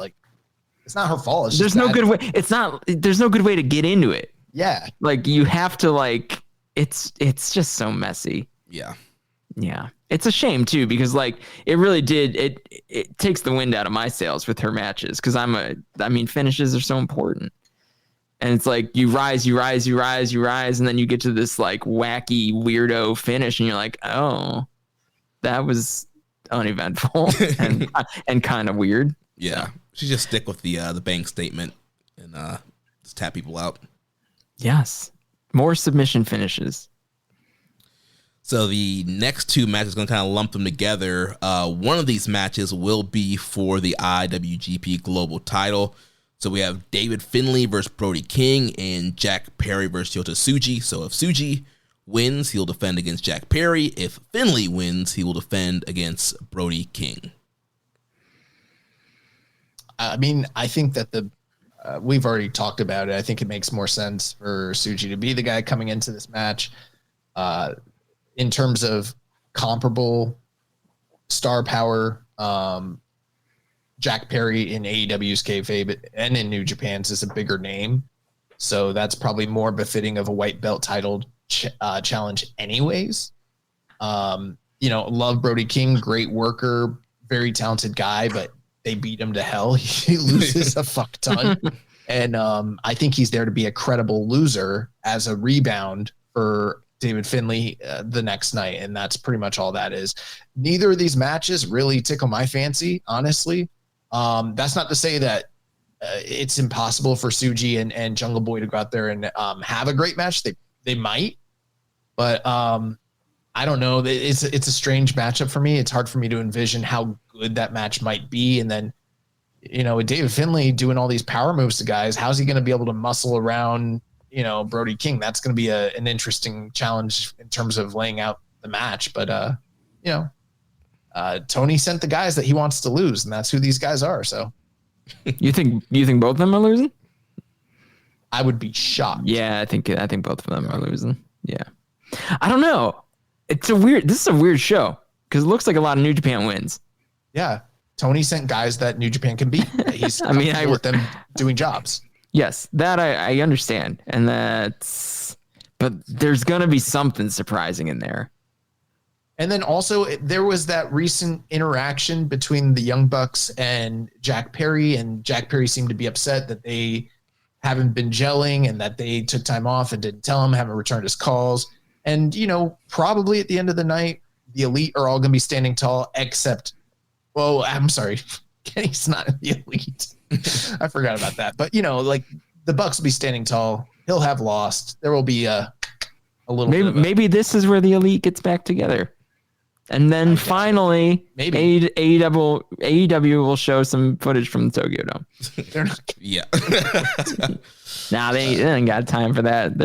It's not her fault. It's There's just no bad. good way. There's no good way to get into it. Yeah. Like you have to like. It's just so messy. Yeah. Yeah. It's a shame too, because like it really did. It takes the wind out of my sails with her matches because finishes are so important. And it's like you rise, and then you get to this like wacky weirdo finish, and you're like, oh, that was uneventful and kind of weird. Yeah, she just stick with the bank statement and just tap people out. Yes, more submission finishes. So the next two matches, going to kind of lump them together. One of these matches will be for the IWGP Global Title. So we have David Finlay versus Brody King and Jack Perry versus Yota Tsuji. So if Tsuji wins, he'll defend against Jack Perry. If Finlay wins, he will defend against Brody King. I mean, I think that we've already talked about it. I think it makes more sense for Tsuji to be the guy coming into this match. In terms of comparable star power, Jack Perry in AEW's kayfabe and in New Japan's is a bigger name. So that's probably more befitting of a white belt titled challenge anyways. Love Brody King, great worker, very talented guy, but they beat him to hell. He loses a fuck ton. And I think he's there to be a credible loser as a rebound for David Finlay the next night. And that's pretty much all that is. Neither of these matches really tickle my fancy, honestly. That's not to say that it's impossible for Tsuji and Jungle Boy to go out there and have a great match. They might, but I don't know. It's a strange matchup for me. It's hard for me to envision how good that match might be. And then, with David Finlay doing all these power moves to guys, how's he going to be able to muscle around, Brody King? That's going to be an interesting challenge in terms of laying out the match. But, Tony sent the guys that he wants to lose, and that's who these guys are. So You think both of them are losing? I would be shocked. Yeah, I think both of them are losing. Yeah. I don't know. This is a weird show because it looks like a lot of New Japan wins. Yeah. Tony sent guys that New Japan can beat. He's comfortable with them doing jobs. Yes, that I understand. And but there's going to be something surprising in there. And then also there was that recent interaction between the Young Bucks and Jack Perry, and Jack Perry seemed to be upset that they haven't been gelling and that they took time off and didn't tell him, haven't returned his calls. And, probably at the end of the night, the Elite are all going to be standing tall, except, well, I'm sorry, Kenny's not in the Elite. I forgot about that. But, the Bucks will be standing tall. He'll have lost. There will be a little maybe this is where the Elite gets back together. And then finally, maybe AEW will show some footage from the Tokyo Dome. Yeah. Nah, they ain't got time for that.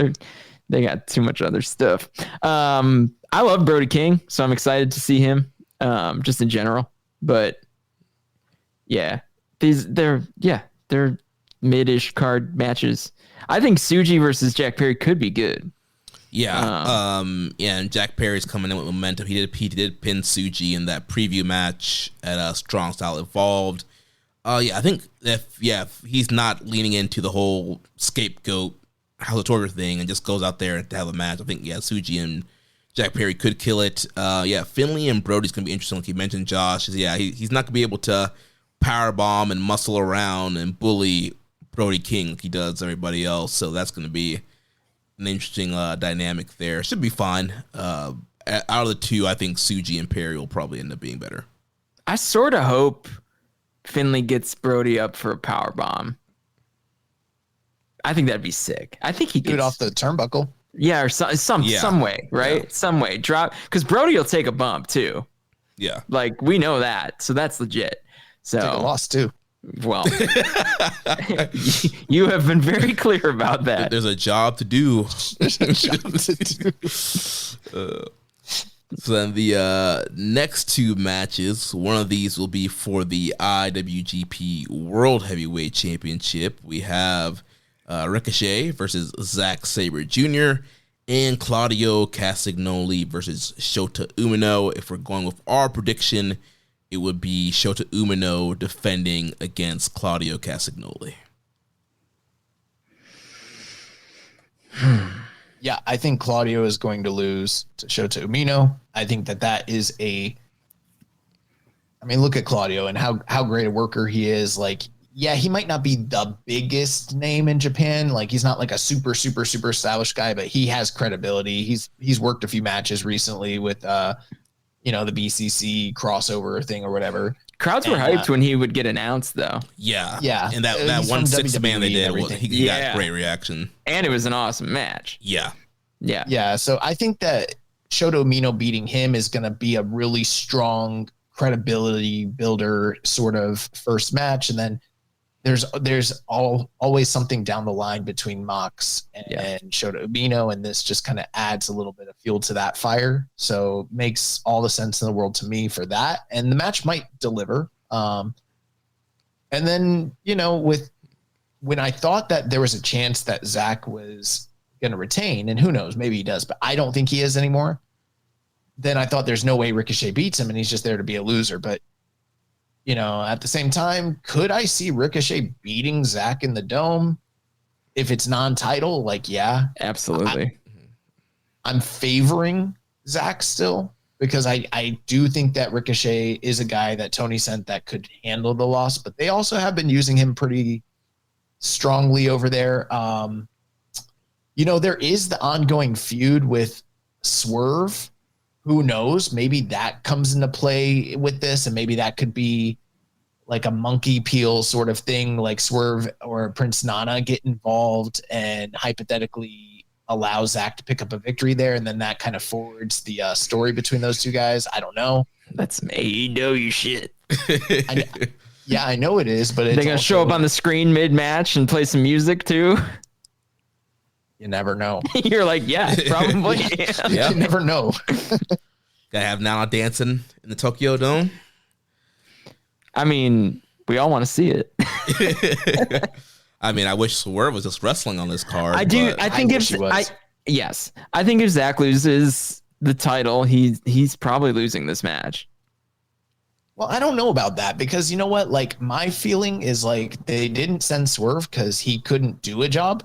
They got too much other stuff. I love Brody King, so I'm excited to see him, just in general. But yeah, they're mid-ish card matches. I think Tsuji versus Jack Perry could be good. Yeah, and Jack Perry's coming in with momentum. He did pin Tsuji in that preview match at Strong Style Evolved. I think if he's not leaning into the whole scapegoat House of Torture thing and just goes out there to have a match, I think Tsuji and Jack Perry could kill it. Finlay and Brody's gonna be interesting, like you mentioned, Josh. He's not gonna be able to power bomb and muscle around and bully Brody King like he does everybody else. So that's gonna be an interesting dynamic there. Should be fine. Out of the two, I think Tsuji and Perry will probably end up being better. I sort of hope Finlay gets Brody up for a power bomb. I think that'd be sick. I think he do it off the turnbuckle. Yeah, or some way, right? Yeah. Some way. Drop, because Brody will take a bump too. Yeah. Like, we know that. So that's legit. So take a loss too. Well, you have been very clear about that. There's a job to do. So then the next two matches, one of these will be for the IWGP World Heavyweight Championship. We have Ricochet versus Zack Sabre Jr. and Claudio Castagnoli versus Shota Umino. If we're going with our prediction, it would be Shota Umino defending against Claudio Castagnoli. Yeah, I think Claudio is going to lose to Shota Umino. I think that is look at Claudio and how great a worker he is. Like, yeah, he might not be the biggest name in Japan. Like, he's not like a super established guy, but he has credibility. He's worked a few matches recently with, the BCC crossover thing or whatever. Crowds were hyped when he would get announced, though. Yeah. Yeah. And that 1-6 man they did, he got Yeah. great reaction. And it was an awesome match. Yeah. Yeah. Yeah. So I think that Shota Umino beating him is going to be a really strong credibility builder sort of first match. And then there's always something down the line between Mox and Shota Umino, and this just kind of adds a little bit of fuel to that fire. So makes all the sense in the world to me for that. And the match might deliver. And then, when I thought that there was a chance that Zach was going to retain, and who knows, maybe he does, but I don't think he is anymore. Then I thought there's no way Ricochet beats him and he's just there to be a loser. But at the same time, could I see Ricochet beating Zach in the Dome if it's non-title? Like, yeah, Absolutely. I'm favoring Zach still because I do think that Ricochet is a guy that Tony sent that could handle the loss, but they also have been using him pretty strongly over there. There is the ongoing feud with Swerve. Who knows? Maybe that comes into play with this, and maybe that could be like a monkey peel sort of thing, like Swerve or Prince Nana get involved and hypothetically allow Zach to pick up a victory there, and then that kind of forwards the story between those two guys. I don't know. That's some AEW shit. I know it is, but they're going to show up on the screen mid-match and play some music too. You never know. You're like, yeah, probably. Yeah. You never know. Gotta have Nana dancing in the Tokyo Dome. I mean, we all want to see it. I wish Swerve was just wrestling on this card. I do. I think if Zach loses the title, he's probably losing this match. Well, I don't know about that because you know what? Like, my feeling is like they didn't send Swerve because he couldn't do a job.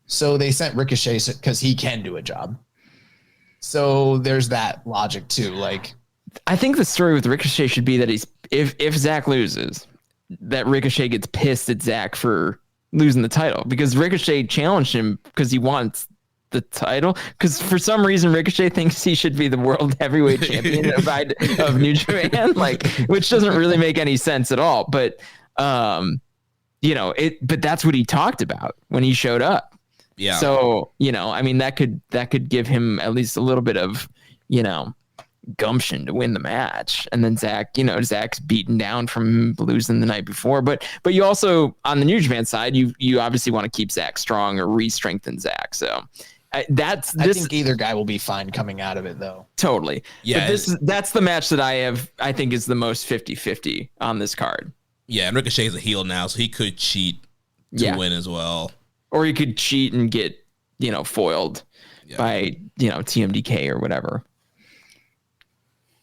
So they sent Ricochet because he can do a job. So there's that logic too. Like, I think the story with Ricochet should be that if Zach loses, that Ricochet gets pissed at Zach for losing the title because Ricochet challenged him because he wants the title. Because for some reason Ricochet thinks he should be the world heavyweight champion of New Japan, which doesn't really make any sense at all. But but that's what he talked about when he showed up. Yeah. So, that could give him at least a little bit of, gumption to win the match. And then Zach's beaten down from losing the night before. But you also, on the New Japan side, you obviously want to keep Zach strong or re-strengthen Zach. So I think either guy will be fine coming out of it, though. Totally. Yeah. But that's the match that I think is the most 50-50 on this card. Yeah, and Ricochet's a heel now, so he could cheat to win as well. Or he could cheat and get, foiled by, TMDK or whatever.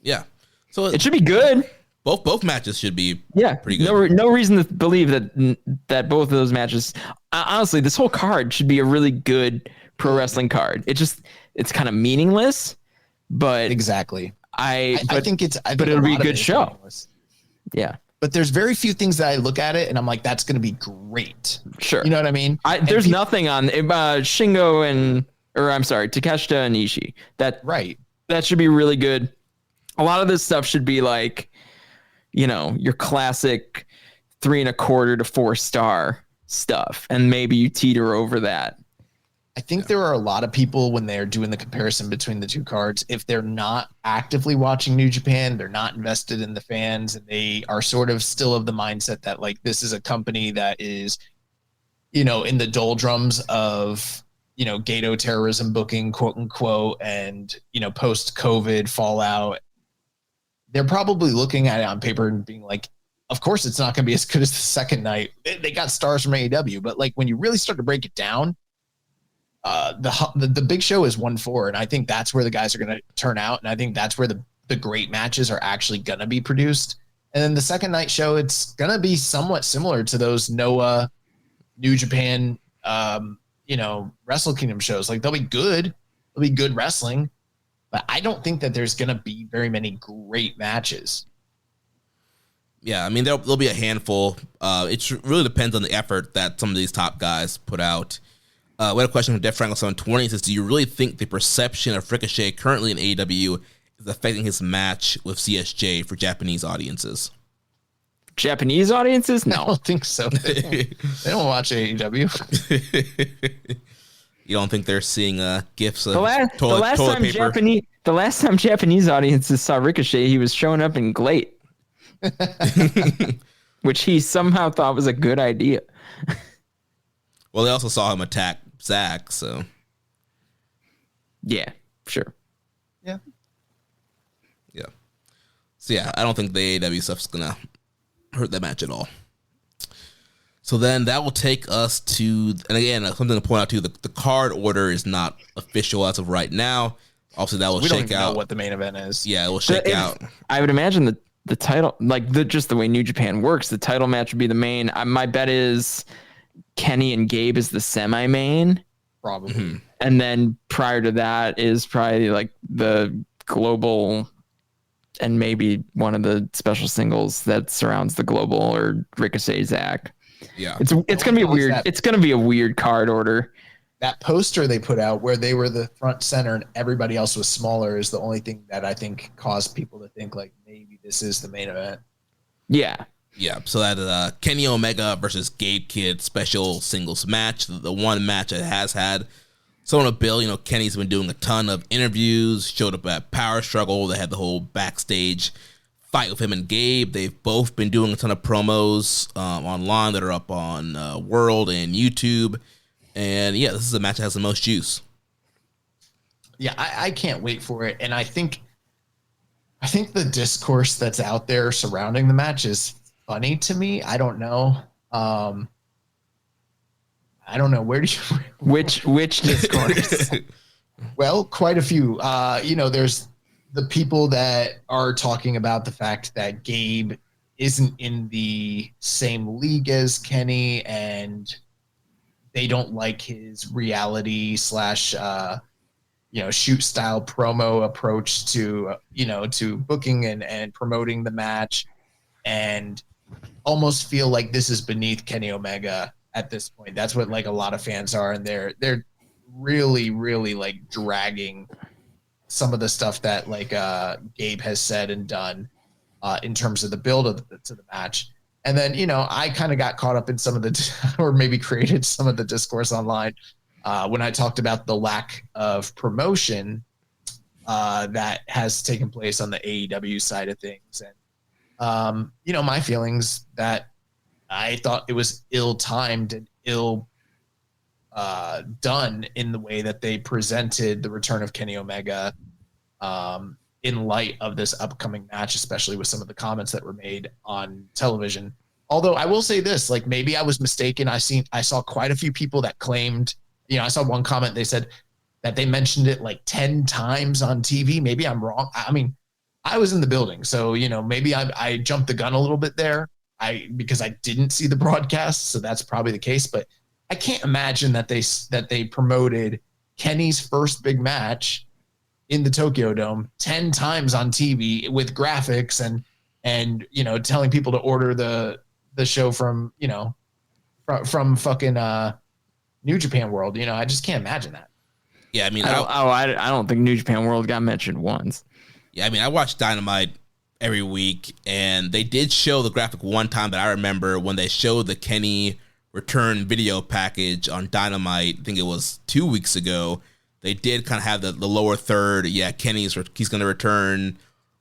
Yeah. So it should be good. Both matches should be pretty good. No reason to believe that both of those matches, honestly, this whole card should be a really good pro wrestling card. It's kind of meaningless, but exactly. I think it'll be a good show. Meaningless. Yeah. But there's very few things that I look at it and I'm like, that's going to be great. Sure. You know what I mean? There's nothing on Shingo Takeshita and Ishii. That should be really good. A lot of this stuff should be like, your classic 3.25 to 4 star stuff. And maybe you teeter over that. I think there are a lot of people when they're doing the comparison between the two cards, if they're not actively watching New Japan, they're not invested in the fans, and they are sort of still of the mindset that like this is a company that is, in the doldrums of, Gato terrorism booking, quote unquote, and, post-COVID fallout. They're probably looking at it on paper and being like, of course it's not going to be as good as the second night. They got stars from AEW, but like when you really start to break it down, the big show is 1-4, and I think that's where the guys are going to turn out, and I think that's where the the great matches are actually going to be produced. And then the second night show, it's going to be somewhat similar to those Noah, New Japan, Wrestle Kingdom shows. Like, they'll be good. They'll be good wrestling. But I don't think that there's going to be very many great matches. Yeah, I mean, there'll be a handful. It really depends on the effort that some of these top guys put out. We had a question from Def Franco 720. It says, do you really think the perception of Ricochet currently in AEW is affecting his match with CSJ for Japanese audiences? Japanese audiences? I No. don't think so. They don't watch AEW. You don't think they're seing gifs of The last toilet paper? time Japanese audiences saw Ricochet, he was showing up in Glate, which he somehow thought was a good idea. Well, they also saw him attack Zach, so. Yeah, sure. Yeah. Yeah. So, yeah, I don't think the AEW stuff's going to hurt that match at all. So then that will take us to, and again, something to point out too, the card order is not official as of right now. Obviously, that will We don't shake even know out. what the main event is. Yeah, it will shake out. I would imagine that the title, like just the way New Japan works, the title match would be the main. My bet is Kenny and Gabe is the semi-main. Probably. Mm-hmm. And then prior to that is probably like the global and maybe one of the special singles that surrounds the global or Ricochet Zach. Yeah. It's gonna be weird. That- It's gonna be a weird card order. That poster they put out where they were the front center and everybody else was smaller is the only thing that I think caused people to think like maybe this is the main event. Yeah. Yeah, so that Kenny Omega versus Gabe Kidd special singles match, the one match that has had someone to bill. Kenny's been doing a ton of interviews, showed up at Power Struggle. They had the whole backstage fight with him and Gabe. They've both been doing a ton of promos online that are up on World and YouTube. And yeah, this is a match that has the most juice. Yeah, I can't wait for it. And I think the discourse that's out there surrounding the match is funny to me. I don't know. I don't know. Where do you Which discourse? Well, quite a few. There's the people that are talking about the fact that Gabe isn't in the same league as Kenny and they don't like his reality / shoot style promo approach to booking and promoting the match, and almost feel like this is beneath Kenny Omega at this point. That's what like a lot of fans are, and they're really, really like dragging some of the stuff that like Gabe has said and done in terms of the build to the match. And then, I kind of got caught up in some of or maybe created some of the discourse online when I talked about the lack of promotion that has taken place on the AEW side of things. And, my feelings that I thought it was ill-timed and ill done in the way that they presented the return of Kenny Omega in light of this upcoming match, especially with some of the comments that were made on television. Although I will say this, like maybe I was mistaken. I saw quite a few people that claimed, I saw one comment, they said that they mentioned it like 10 times on TV. Maybe I'm wrong. I mean, I was in the building, so, maybe I jumped the gun a little bit there because I didn't see the broadcast. So that's probably the case, but I can't imagine that they promoted Kenny's first big match in the Tokyo Dome 10 times on TV with graphics and telling people to order the show from from fucking New Japan World. I just can't imagine that. Yeah, I mean, I don't think New Japan World got mentioned once. Yeah, I mean, I watch Dynamite every week, and they did show the graphic one time that I remember when they showed the Kenny return video package on Dynamite. I think it was 2 weeks ago. They did kind of have the lower third. Yeah, he's going to return.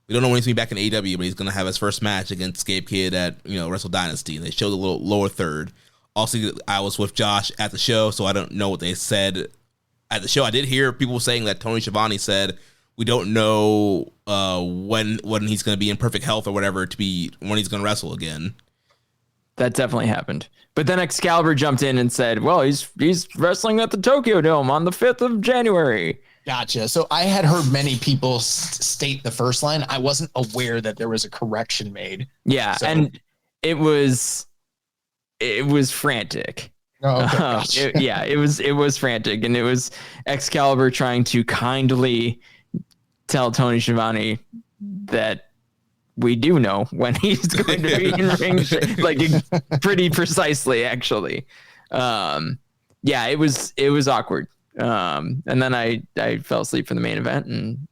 We don't know when he's going to be back in AEW, but he's going to have his first match against Gabe Kidd at Wrestle Dynasty. They showed the little lower third. Also, I was with Josh at the show, so I don't know what they said at the show. I did hear people saying that Tony Schiavone said we don't know when he's going to be in perfect health or whatever when he's going to wrestle again. That definitely happened. But then Excalibur jumped in and said, well, he's wrestling at the Tokyo Dome on the 5th of January. Gotcha. So I had heard many people state the first line. I wasn't aware that there was a correction made. Yeah, so. And it was frantic. Oh, okay. Gotcha. It was frantic, and it was Excalibur trying to kindly tell Tony Schiavone that we do know when he's going to be in ring, like pretty precisely, actually. It was awkward. And then I fell asleep for the main event, and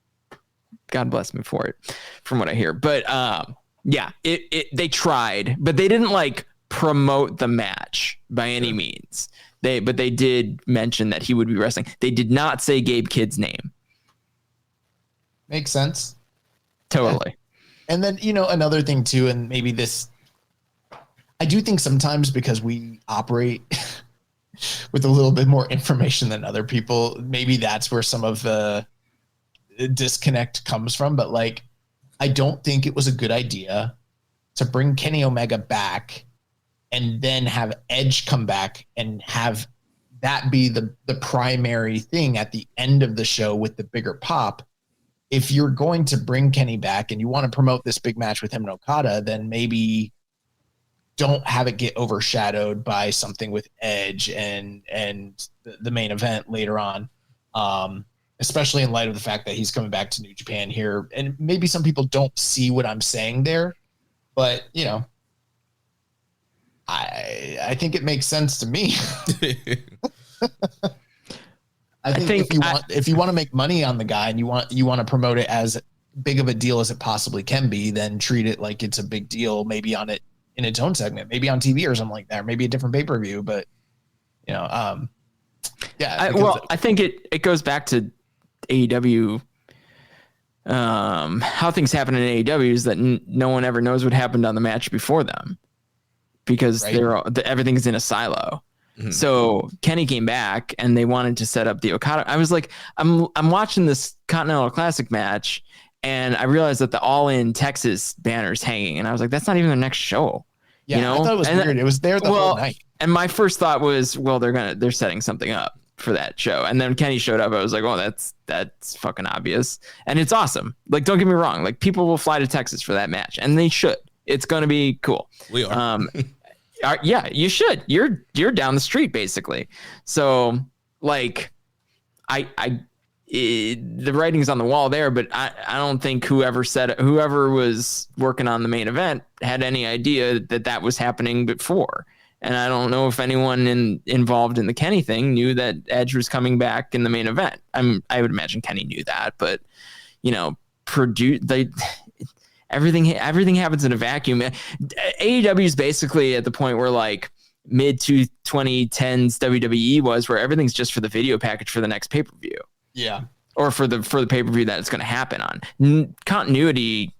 God bless me for it, from what I hear. But they tried, but they didn't like promote the match by any means. But they did mention that he would be wrestling. They did not say Gabe Kidd's name. Makes sense. Totally. Yeah. And then, another thing too, and maybe this, I do think sometimes because we operate with a little bit more information than other people, maybe that's where some of the disconnect comes from. But like, I don't think it was a good idea to bring Kenny Omega back and then have Edge come back and have that be the primary thing at the end of the show with the bigger pop. If you're going to bring Kenny back and you want to promote this big match with him and Okada, then maybe don't have it get overshadowed by something with Edge and the main event later on, especially in light of the fact that he's coming back to New Japan here. And maybe some people don't see what I'm saying there, but I think it makes sense to me. I think if you want to make money on the guy and you want to promote it as big of a deal as it possibly can be, then treat it like it's a big deal, maybe on it in its own segment, maybe on TV or something like that, or maybe a different pay-per-view. But I think it goes back to AEW. How things happen in AEW is that no one ever knows what happened on the match before them, because everything's in a silo. Mm-hmm. So Kenny came back and they wanted to set up the Okada. I was like, I'm watching this Continental Classic match, and I realized that the All In Texas banner's hanging, and I was like, that's not even their next show. Yeah, I thought it was weird. It was there the whole night. And my first thought was, well, they're setting something up for that show. And then Kenny showed up. I was like, oh, that's fucking obvious. And it's awesome. Like, don't get me wrong. Like, people will fly to Texas for that match, and they should. It's going to be cool. We are. Yeah, you should. You're down the street basically. So like, the writing's on the wall there, but I don't think whoever was working on the main event had any idea that was happening before. And I don't know if anyone involved in the Kenny thing knew that Edge was coming back in the main event. I would imagine Kenny knew that, but everything happens in a vacuum. AEW is basically at the point where like mid to 2010s WWE was, where everything's just for the video package for the next pay-per-view. Yeah. Or for the pay-per-view that it's going to happen on. Continuity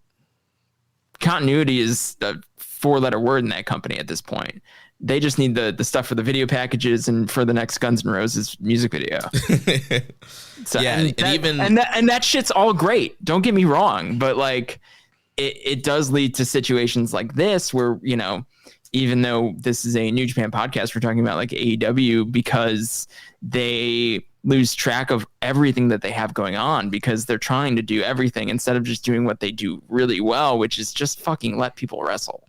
is a 4-letter word in that company at this point. They just need the stuff for the video packages and for the next Guns N' Roses music video. So, yeah, and that shit's all great. Don't get me wrong, but like it does lead to situations like this where, even though this is a New Japan podcast, we're talking about like AEW, because they lose track of everything that they have going on because they're trying to do everything instead of just doing what they do really well, which is just fucking let people wrestle.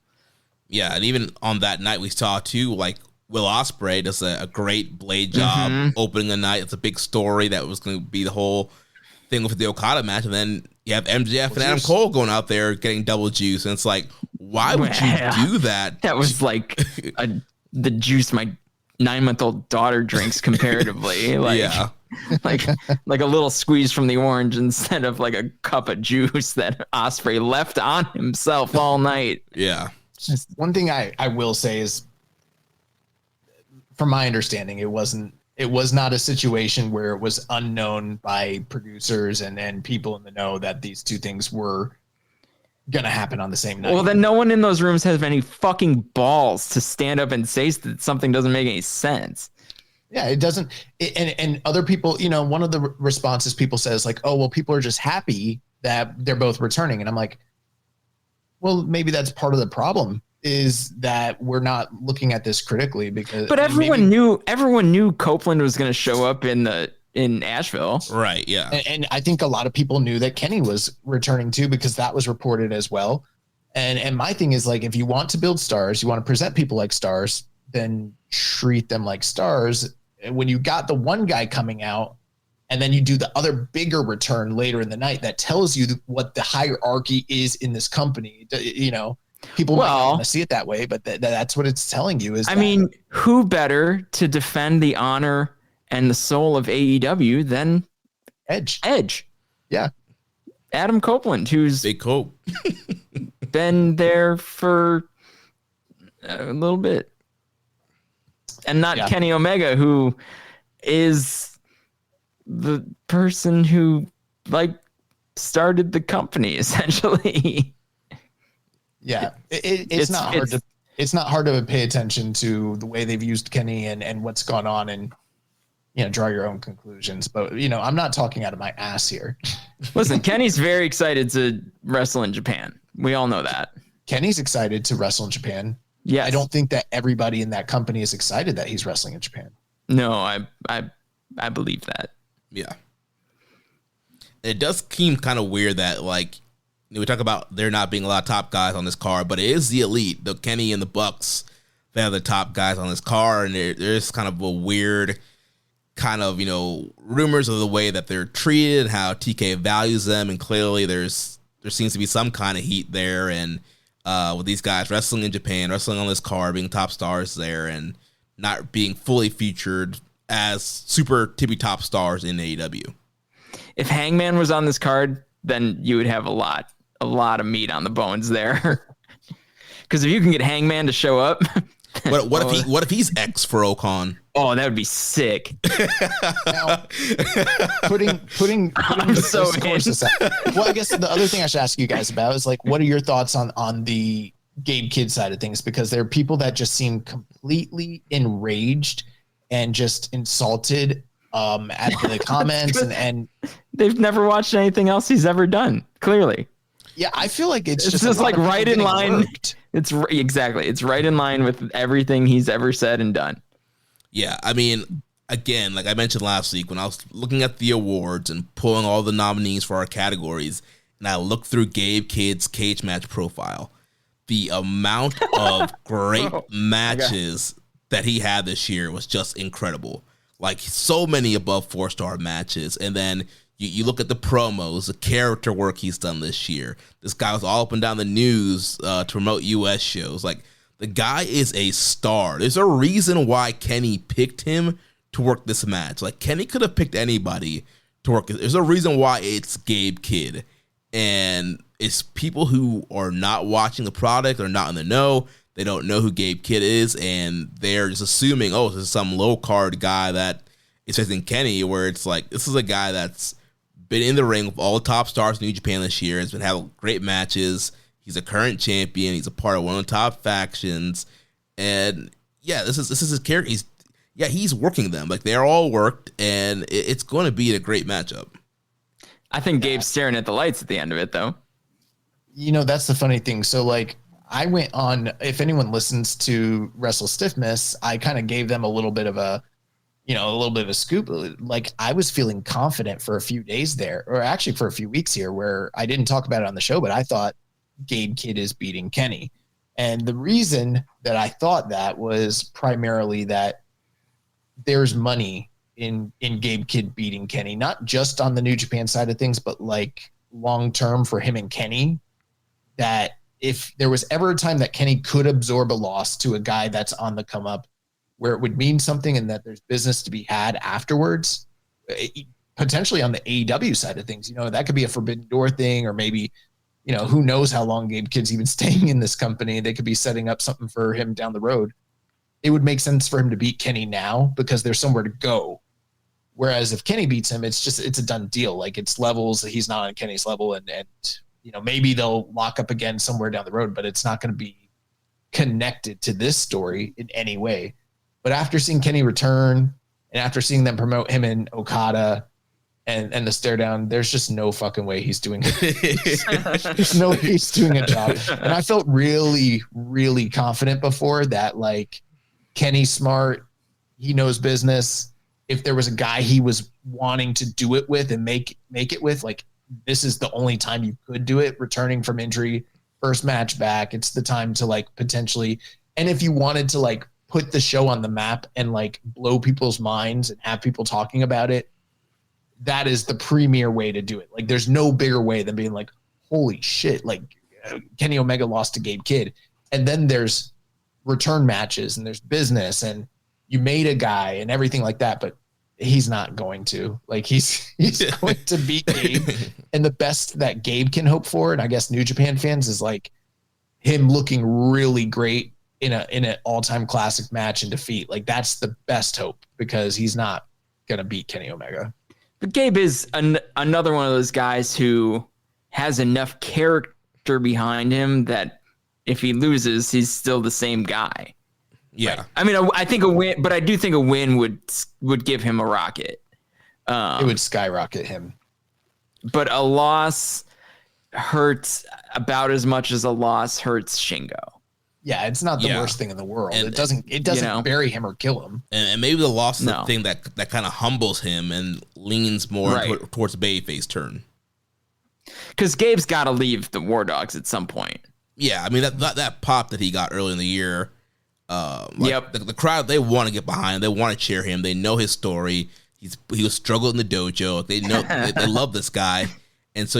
Yeah, and even on that night we saw too, like Will Ospreay does a great blade job opening the night. It's a big story that was going to be the whole thing with the Okada match, and then you have MJF and Adam Cole going out there getting double juice, and it's like, why would you do that? That was like the juice my 9-month-old daughter drinks comparatively. like a little squeeze from the orange instead of like a cup of juice that Ospreay left on himself all night. Yeah. One thing I will say is, from my understanding, it was not a situation where it was unknown by producers and people in the know that these two things were going to happen on the same night. Well, then no one in those rooms has any fucking balls to stand up and say that something doesn't make any sense. Yeah, it doesn't. And other people, one of the responses people say is like, oh, well, people are just happy that they're both returning. And I'm like, well, maybe that's part of the problem, is that we're not looking at this critically, because. But everyone knew Copeland was going to show up in the in Asheville. Right. Yeah. And I think a lot of people knew that Kenny was returning too, because that was reported as well. And my thing is, like, if you want to build stars, you want to present people like stars, then treat them like stars. And when you got the one guy coming out, and then you do the other bigger return later in the night, that tells you what the hierarchy is in this company. You know, people might not want to see it that way, but that's what it's telling you. I mean, who better to defend the honor and the soul of AEW than Edge? Yeah. Adam Copeland, who's Big Cope. been there for a little bit. And not Kenny Omega, who is the person who like started the company essentially. Yeah, it's not hard to pay attention to the way they've used Kenny and what's gone on, and you know, draw your own conclusions. But you know, I'm not talking out of my ass here. Listen, Kenny's very excited to wrestle in Japan. We all know that. Kenny's excited to wrestle in Japan. Yeah, I don't think that everybody in that company is excited that he's wrestling in Japan. No, I believe that. Yeah. It does seem kind of weird that, like, you know, we talk about there not being a lot of top guys on this card, but it is the Elite, the Kenny and the Bucks, that are the top guys on this card, and there's kind of a weird kind of, you know, rumors of the way that they're treated, how TK values them, and clearly there seems to be some kind of heat there, and with these guys wrestling in Japan, wrestling on this card, being top stars there, and not being fully featured as super tippy top stars in AEW. If Hangman was on this card, then you would have a lot of meat on the bones there. Because if you can get Hangman to show up, what if he's X for Ocon? Oh, that would be sick. Now, putting I'm so aside. Well, I guess the other thing I should ask you guys about is, like, what are your thoughts on the Gabe Kidd side of things? Because there are people that just seem completely enraged and just insulted at the comments, and they've never watched anything else he's ever done. Clearly, yeah, I feel like it's just like right in line. Worked. It's right in line with everything he's ever said and done. Yeah, I mean, again, like I mentioned last week, when I was looking at the awards and pulling all the nominees for our categories, and I looked through Gabe Kidd's cage match profile, the amount of great matches that he had this year was just incredible. Like, so many above 4-star matches. And then you look at the promos, the character work he's done this year. This guy was all up and down the news to promote US shows. Like, the guy is a star. There's a reason why Kenny picked him to work this match. Like, Kenny could have picked anybody to work. There's a reason why it's Gabe Kidd. And it's people who are not watching the product or not in the know. They don't know who Gabe Kidd is, and they're just assuming, oh, this is some low-card guy that is facing Kenny, where it's like, this is a guy that's been in the ring with all the top stars in New Japan this year, has been having great matches. He's a current champion. He's a part of one of the top factions. And, yeah, this is his character. He's working them. Like, they're all worked, and it's going to be a great matchup. I think Gabe's staring at the lights at the end of it, though. You know, that's the funny thing. So, like, I went on, if anyone listens to Wrestle Stiffness, I kind of gave them a little bit of a scoop. Like, I was feeling confident for a few days there, or actually for a few weeks here, where I didn't talk about it on the show, but I thought Gabe Kidd is beating Kenny. And the reason that I thought that was primarily that there's money in Gabe Kidd beating Kenny, not just on the New Japan side of things, but like long-term for him and Kenny, that if there was ever a time that Kenny could absorb a loss to a guy that's on the come up, where it would mean something and that there's business to be had afterwards, potentially on the AEW side of things, you know, that could be a Forbidden Door thing, or maybe, you know, who knows how long Gabe Kidd's even staying in this company. They could be setting up something for him down the road. It would make sense for him to beat Kenny now because there's somewhere to go. Whereas if Kenny beats him, it's a done deal. Like, it's levels. He's not on Kenny's level, and you know, maybe they'll lock up again somewhere down the road, but it's not going to be connected to this story in any way. But after seeing Kenny return, and after seeing them promote him and Okada and the stare down, there's just no fucking way he's doing it. There's no way he's doing a job. And I felt really, really confident before that, like, Kenny's smart. He knows business. if there was a guy he was wanting to do it with and make it with, like, this is the only time you could do it, returning from injury, first match back. It's the time to like potentially, and if you wanted to like put the show on the map and like blow people's minds and have people talking about it, that is the premier way to do it. Like, there's no bigger way than being like, holy shit, like Kenny Omega lost to Gabe Kidd. And then there's return matches and there's business and you made a guy and everything like that, but he's not going to. Like, he's going to beat Gabe. And the best that Gabe can hope for, and I guess New Japan fans, is like him looking really great in an all-time classic match and defeat. Like, that's the best hope, because he's not going to beat Kenny Omega. But Gabe is another one of those guys who has enough character behind him that if he loses, he's still the same guy. Yeah. Right. I mean, I think a win, but I do think a win would give him a rocket. It would skyrocket him. But a loss hurts about as much as a loss hurts Shingo. Yeah, it's not the worst thing in the world. And, it doesn't bury him or kill him. And maybe the loss is the thing that kind of humbles him and leans more towards the babyface turn. Because Gabe's got to leave the War Dogs at some point. Yeah, I mean, that pop that he got early in the year, the crowd, they want to get behind him. They want to cheer him. They know his story. He was struggling in the dojo. They know they love this guy, and so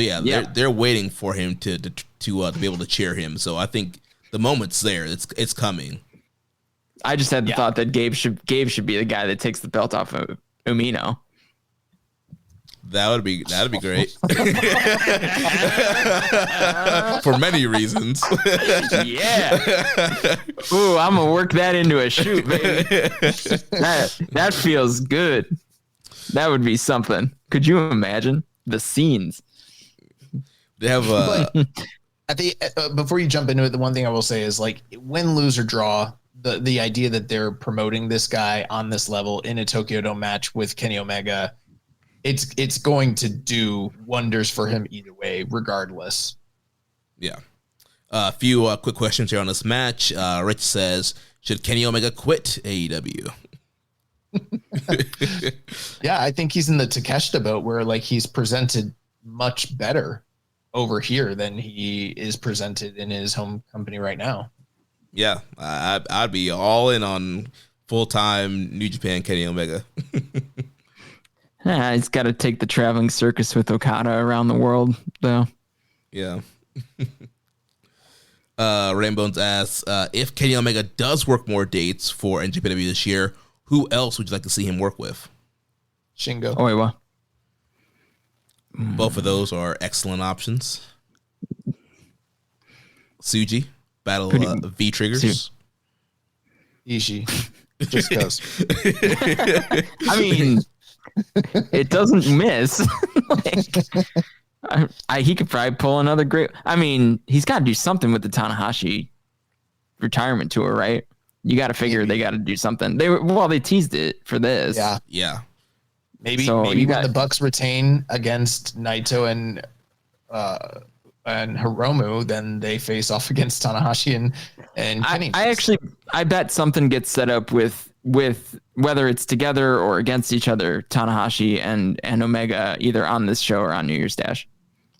they're waiting for him to be able to cheer him. So I think the moment's there. It's coming. I just had the thought that Gabe should be the guy that takes the belt off of Umino. That'd be great. For many reasons. Yeah. Ooh, I'm gonna work that into a shoot, baby. That feels good. That would be something. Could you imagine the scenes? They have I think before you jump into it, the one thing I will say is, like, win, lose, or draw, the idea that they're promoting this guy on this level in a Tokyo Dome match with Kenny Omega, it's going to do wonders for him either way, regardless. Yeah. A few quick questions here on this match. Rich says, should Kenny Omega quit AEW? Yeah, I think he's in the Takeshita boat where, like, he's presented much better over here than he is presented in his home company right now. Yeah, I'd be all in on full-time New Japan Kenny Omega. He's got to take the traveling circus with Okada around the world, though. Yeah. Rainbones asks, if Kenny Omega does work more dates for NJPW this year, who else would you like to see him work with? Shingo. Oh, wait, what? Both of those are excellent options. Suji, battle V-Triggers. Ishii. Just goes. I mean, it doesn't miss. He could probably pull another great. I mean, he's got to do something with the Tanahashi retirement tour, right? You got to figure they got to do something. They teased it for this. Yeah. Maybe when the Bucks retain against Naito and Hiromu, then they face off against Tanahashi and Kenny. I bet something gets set up with whether it's together or against each other, Tanahashi and Omega, either on this show or on New Year's Dash.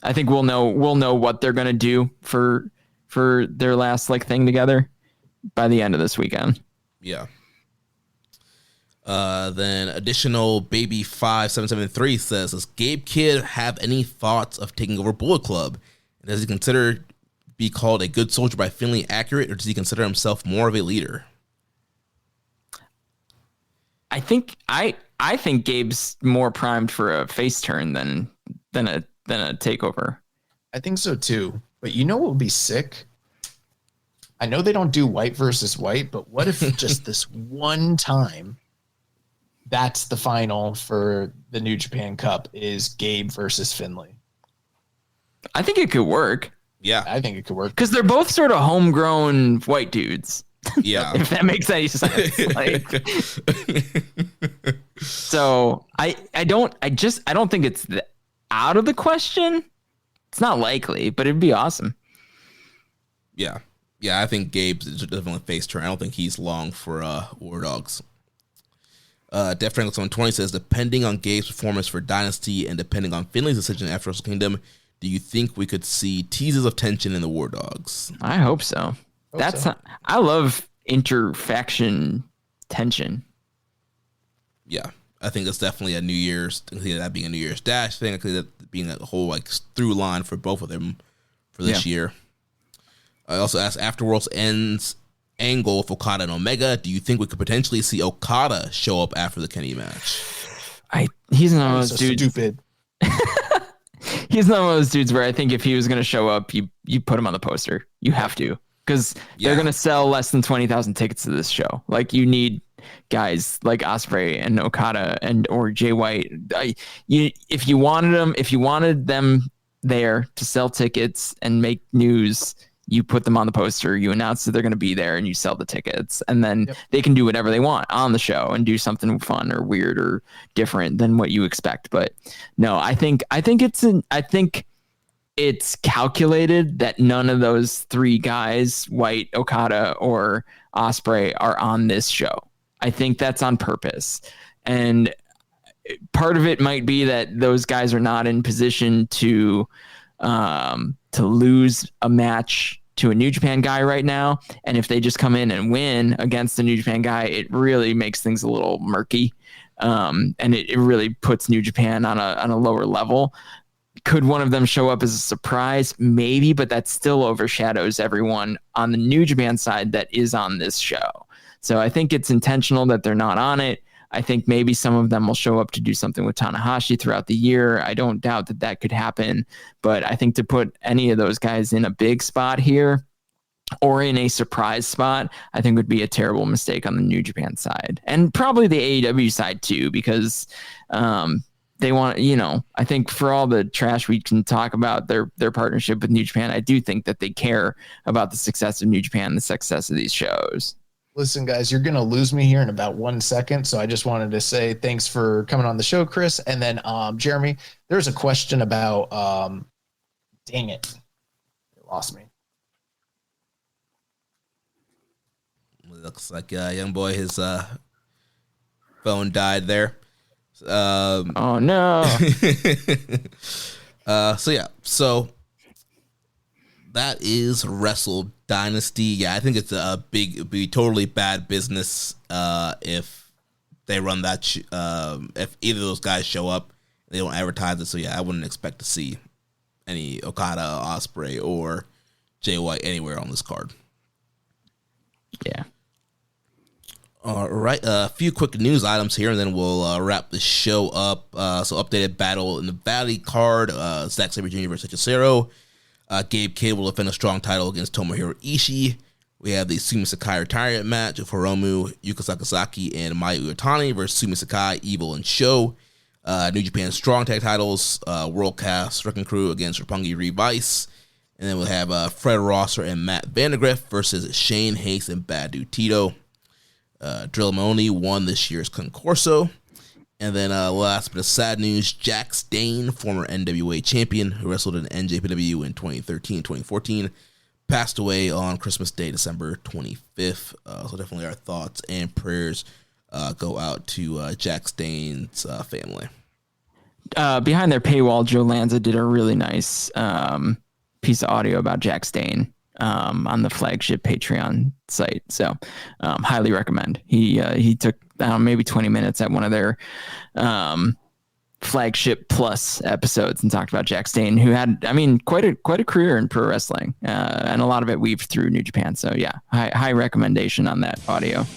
I think we'll know what they're gonna do for their last thing together by the end of this weekend. Yeah. Then additional Baby 5773 says, does Gabe Kidd have any thoughts of taking over Bullet Club? Does he consider be called a good soldier by Finley accurate, or does he consider himself more of a leader? I think Gabe's more primed for a face turn than a takeover. I think so too. But you know what would be sick? I know they don't do white versus white, but what if just this one time that's the final for the New Japan Cup is Gabe versus Finley? I think it could work. Yeah. I think it could work. Because they're both sort of homegrown white dudes. Yeah. If that makes any sense. So I don't think it's out of the question. It's not likely, but it'd be awesome. Yeah. Yeah, I think Gabe's definitely face turn. I don't think he's long for War Dogs. Def Triangle 720 says, depending on Gabe's performance for Dynasty and depending on Finley's decision after Wrestle Kingdom, do you think we could see teases of tension in the War Dogs? I hope so. I love interfaction tension. Yeah, I think that's definitely a New Year's. I think that being a New Year's Dash thing. I think that being a whole like through line for both of them for this year. I also asked Afterworlds ends angle with Okada and Omega. Do you think we could potentially see Okada show up after the Kenny match? He's not one of those dudes. Stupid. He's not one of those dudes where I think if he was going to show up, you put him on the poster. You have to, because they're going to sell less than 20,000 tickets to this show. Like, you need guys like Ospreay and Okada or Jay White. If you wanted them there to sell tickets and make news, you put them on the poster, you announce that they're going to be there, and you sell the tickets, and then they can do whatever they want on the show and do something fun or weird or different than what you expect. But no, I think it's calculated that none of those three guys, White, Okada, or Ospreay, are on this show. I think that's on purpose. And part of it might be that those guys are not in position to lose a match to a New Japan guy right now. And if they just come in and win against the New Japan guy, it really makes things a little murky. And it really puts New Japan on a lower level. Could one of them show up as a surprise? Maybe, but that still overshadows everyone on the New Japan side that is on this show. So I think it's intentional that they're not on it. I think maybe some of them will show up to do something with Tanahashi throughout the year. I don't doubt that could happen, but I think to put any of those guys in a big spot here or in a surprise spot, I think would be a terrible mistake on the New Japan side, and probably the AEW side too, because they want, I think for all the trash we can talk about their partnership with New Japan, I do think that they care about the success of New Japan and the success of these shows. Listen, guys, you're going to lose me here in about 1 second. So I just wanted to say thanks for coming on the show, Chris. And then, Jeremy, there's a question about, dang it. You lost me. Looks like young boy, his phone died there. Oh, no. So that is Wrestle Dynasty. Yeah, I think it's it'd be totally bad business if they run that. If either of those guys show up, they don't advertise it. So yeah, I wouldn't expect to see any Okada, Ospreay, or Jay White anywhere on this card. Yeah. All right, a few quick news items here, and then we'll wrap the show up. So updated battle in the Valley card: Zack Sabre Jr. versus Cesaro. Gabe Kidd will defend a strong title against Tomohiro Ishii. We have the Sumi Sakai retirement match of Hiromu, Yuka Sakazaki, and Mayu Iwatani versus Sumi Sakai, Evil, and Sho. New Japan Strong Tag titles, World Cast Wrecking Crew against Roppongi Vice. And then we'll have Fred Rosser and Matt Vandegrift versus Shane Haste and Badu Tito. Drill Mahoney won this year's Concorso. And then last bit of sad news, Jack Stane, former NWA champion who wrestled in NJPW in 2013-2014, passed away on Christmas Day, December 25th. So definitely our thoughts and prayers go out to Jack Stane's family. Behind their paywall, Joe Lanza did a really nice piece of audio about Jack Stane on the flagship Patreon site. So highly recommend. He took maybe 20 minutes at one of their flagship plus episodes and talked about Jack Stane, who had, quite a career in pro wrestling, and a lot of it weaved through New Japan. So yeah, high recommendation on that audio.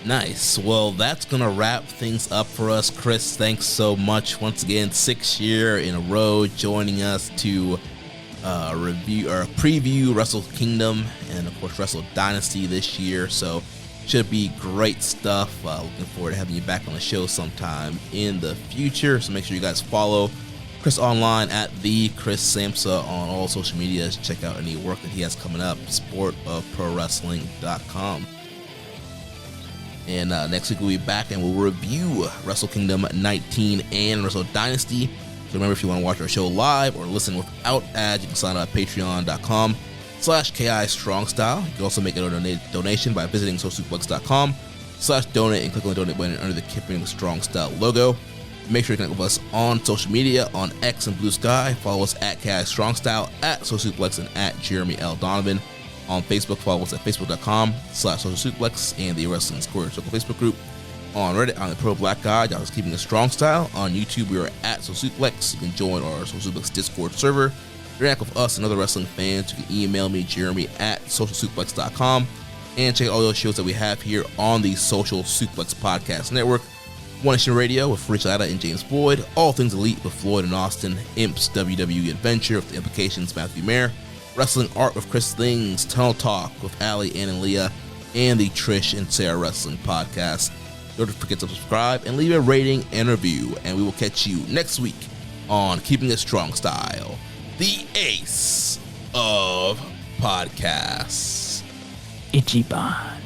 Nice. Well, that's going to wrap things up for us. Chris, thanks so much once again, 6th year in a row, joining us to review or preview Wrestle Kingdom and of course Wrestle Dynasty this year. So should be great stuff. Looking forward to having you back on the show sometime in the future. So make sure you guys follow Chris online at the Chris Samsa on all social medias. Check out any work that he has coming up, sportofprowrestling.com. And next week we'll be back and we'll review Wrestle Kingdom 19 and Wrestle Dynasty. So remember, if you want to watch our show live or listen without ads, you can sign up at patreon.com/KI Strong Style. You can also make a donation by visiting socialsuplex.com keepinit.com/donate and click on the donate button under the Keepin It Strong Style logo. Make sure you connect with us on social media on X and Blue Sky. Follow us at Cash Strong Style, at Social Suplex, and at Jeremy L. Donovan. On Facebook, follow us at facebook.com/Social Suplex and the Wrestling Squared Circle Facebook group. On Reddit, I'm the Pro Black Guy, y'all is Keeping It Strong Style. On YouTube, we are at Social Suplex. You can join our Social Suplex Discord server. Interact with us and other wrestling fans. You can email me, Jeremy, at socialsuplex.com. And check out all those shows that we have here on the Social Suplex Podcast Network. One Nation Radio with Rich Latta and James Boyd. All Things Elite with Floyd and Austin. Imps WWE Adventure with The Implications, Matthew Mayer. Wrestling Art with Chris Things. Tunnel Talk with Allie, Ann, and Leah. And the Trish and Sarah Wrestling Podcast. Don't forget to subscribe and leave a rating and review. And we will catch you next week on Keeping It Strong Style, the ace of podcasts. Ichiban.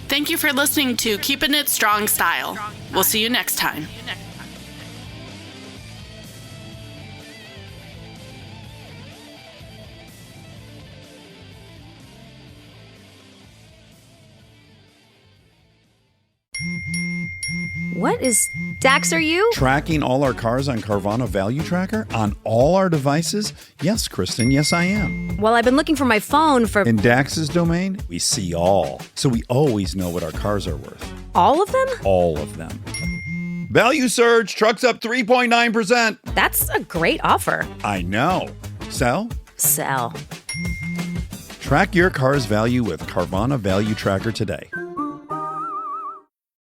Thank you for listening to Keepin' It Strong Style. We'll see you next time. What is Dax, are you? Tracking all our cars on Carvana Value Tracker on all our devices? Yes, Kristen, yes, I am. Well, I've been looking for my phone for In Dax's domain, we see all. So we always know what our cars are worth. all of them? All of them. Value surge, trucks up 3.9%. That's a great offer. I know. Sell? Sell. Track your car's value with Carvana Value Tracker today.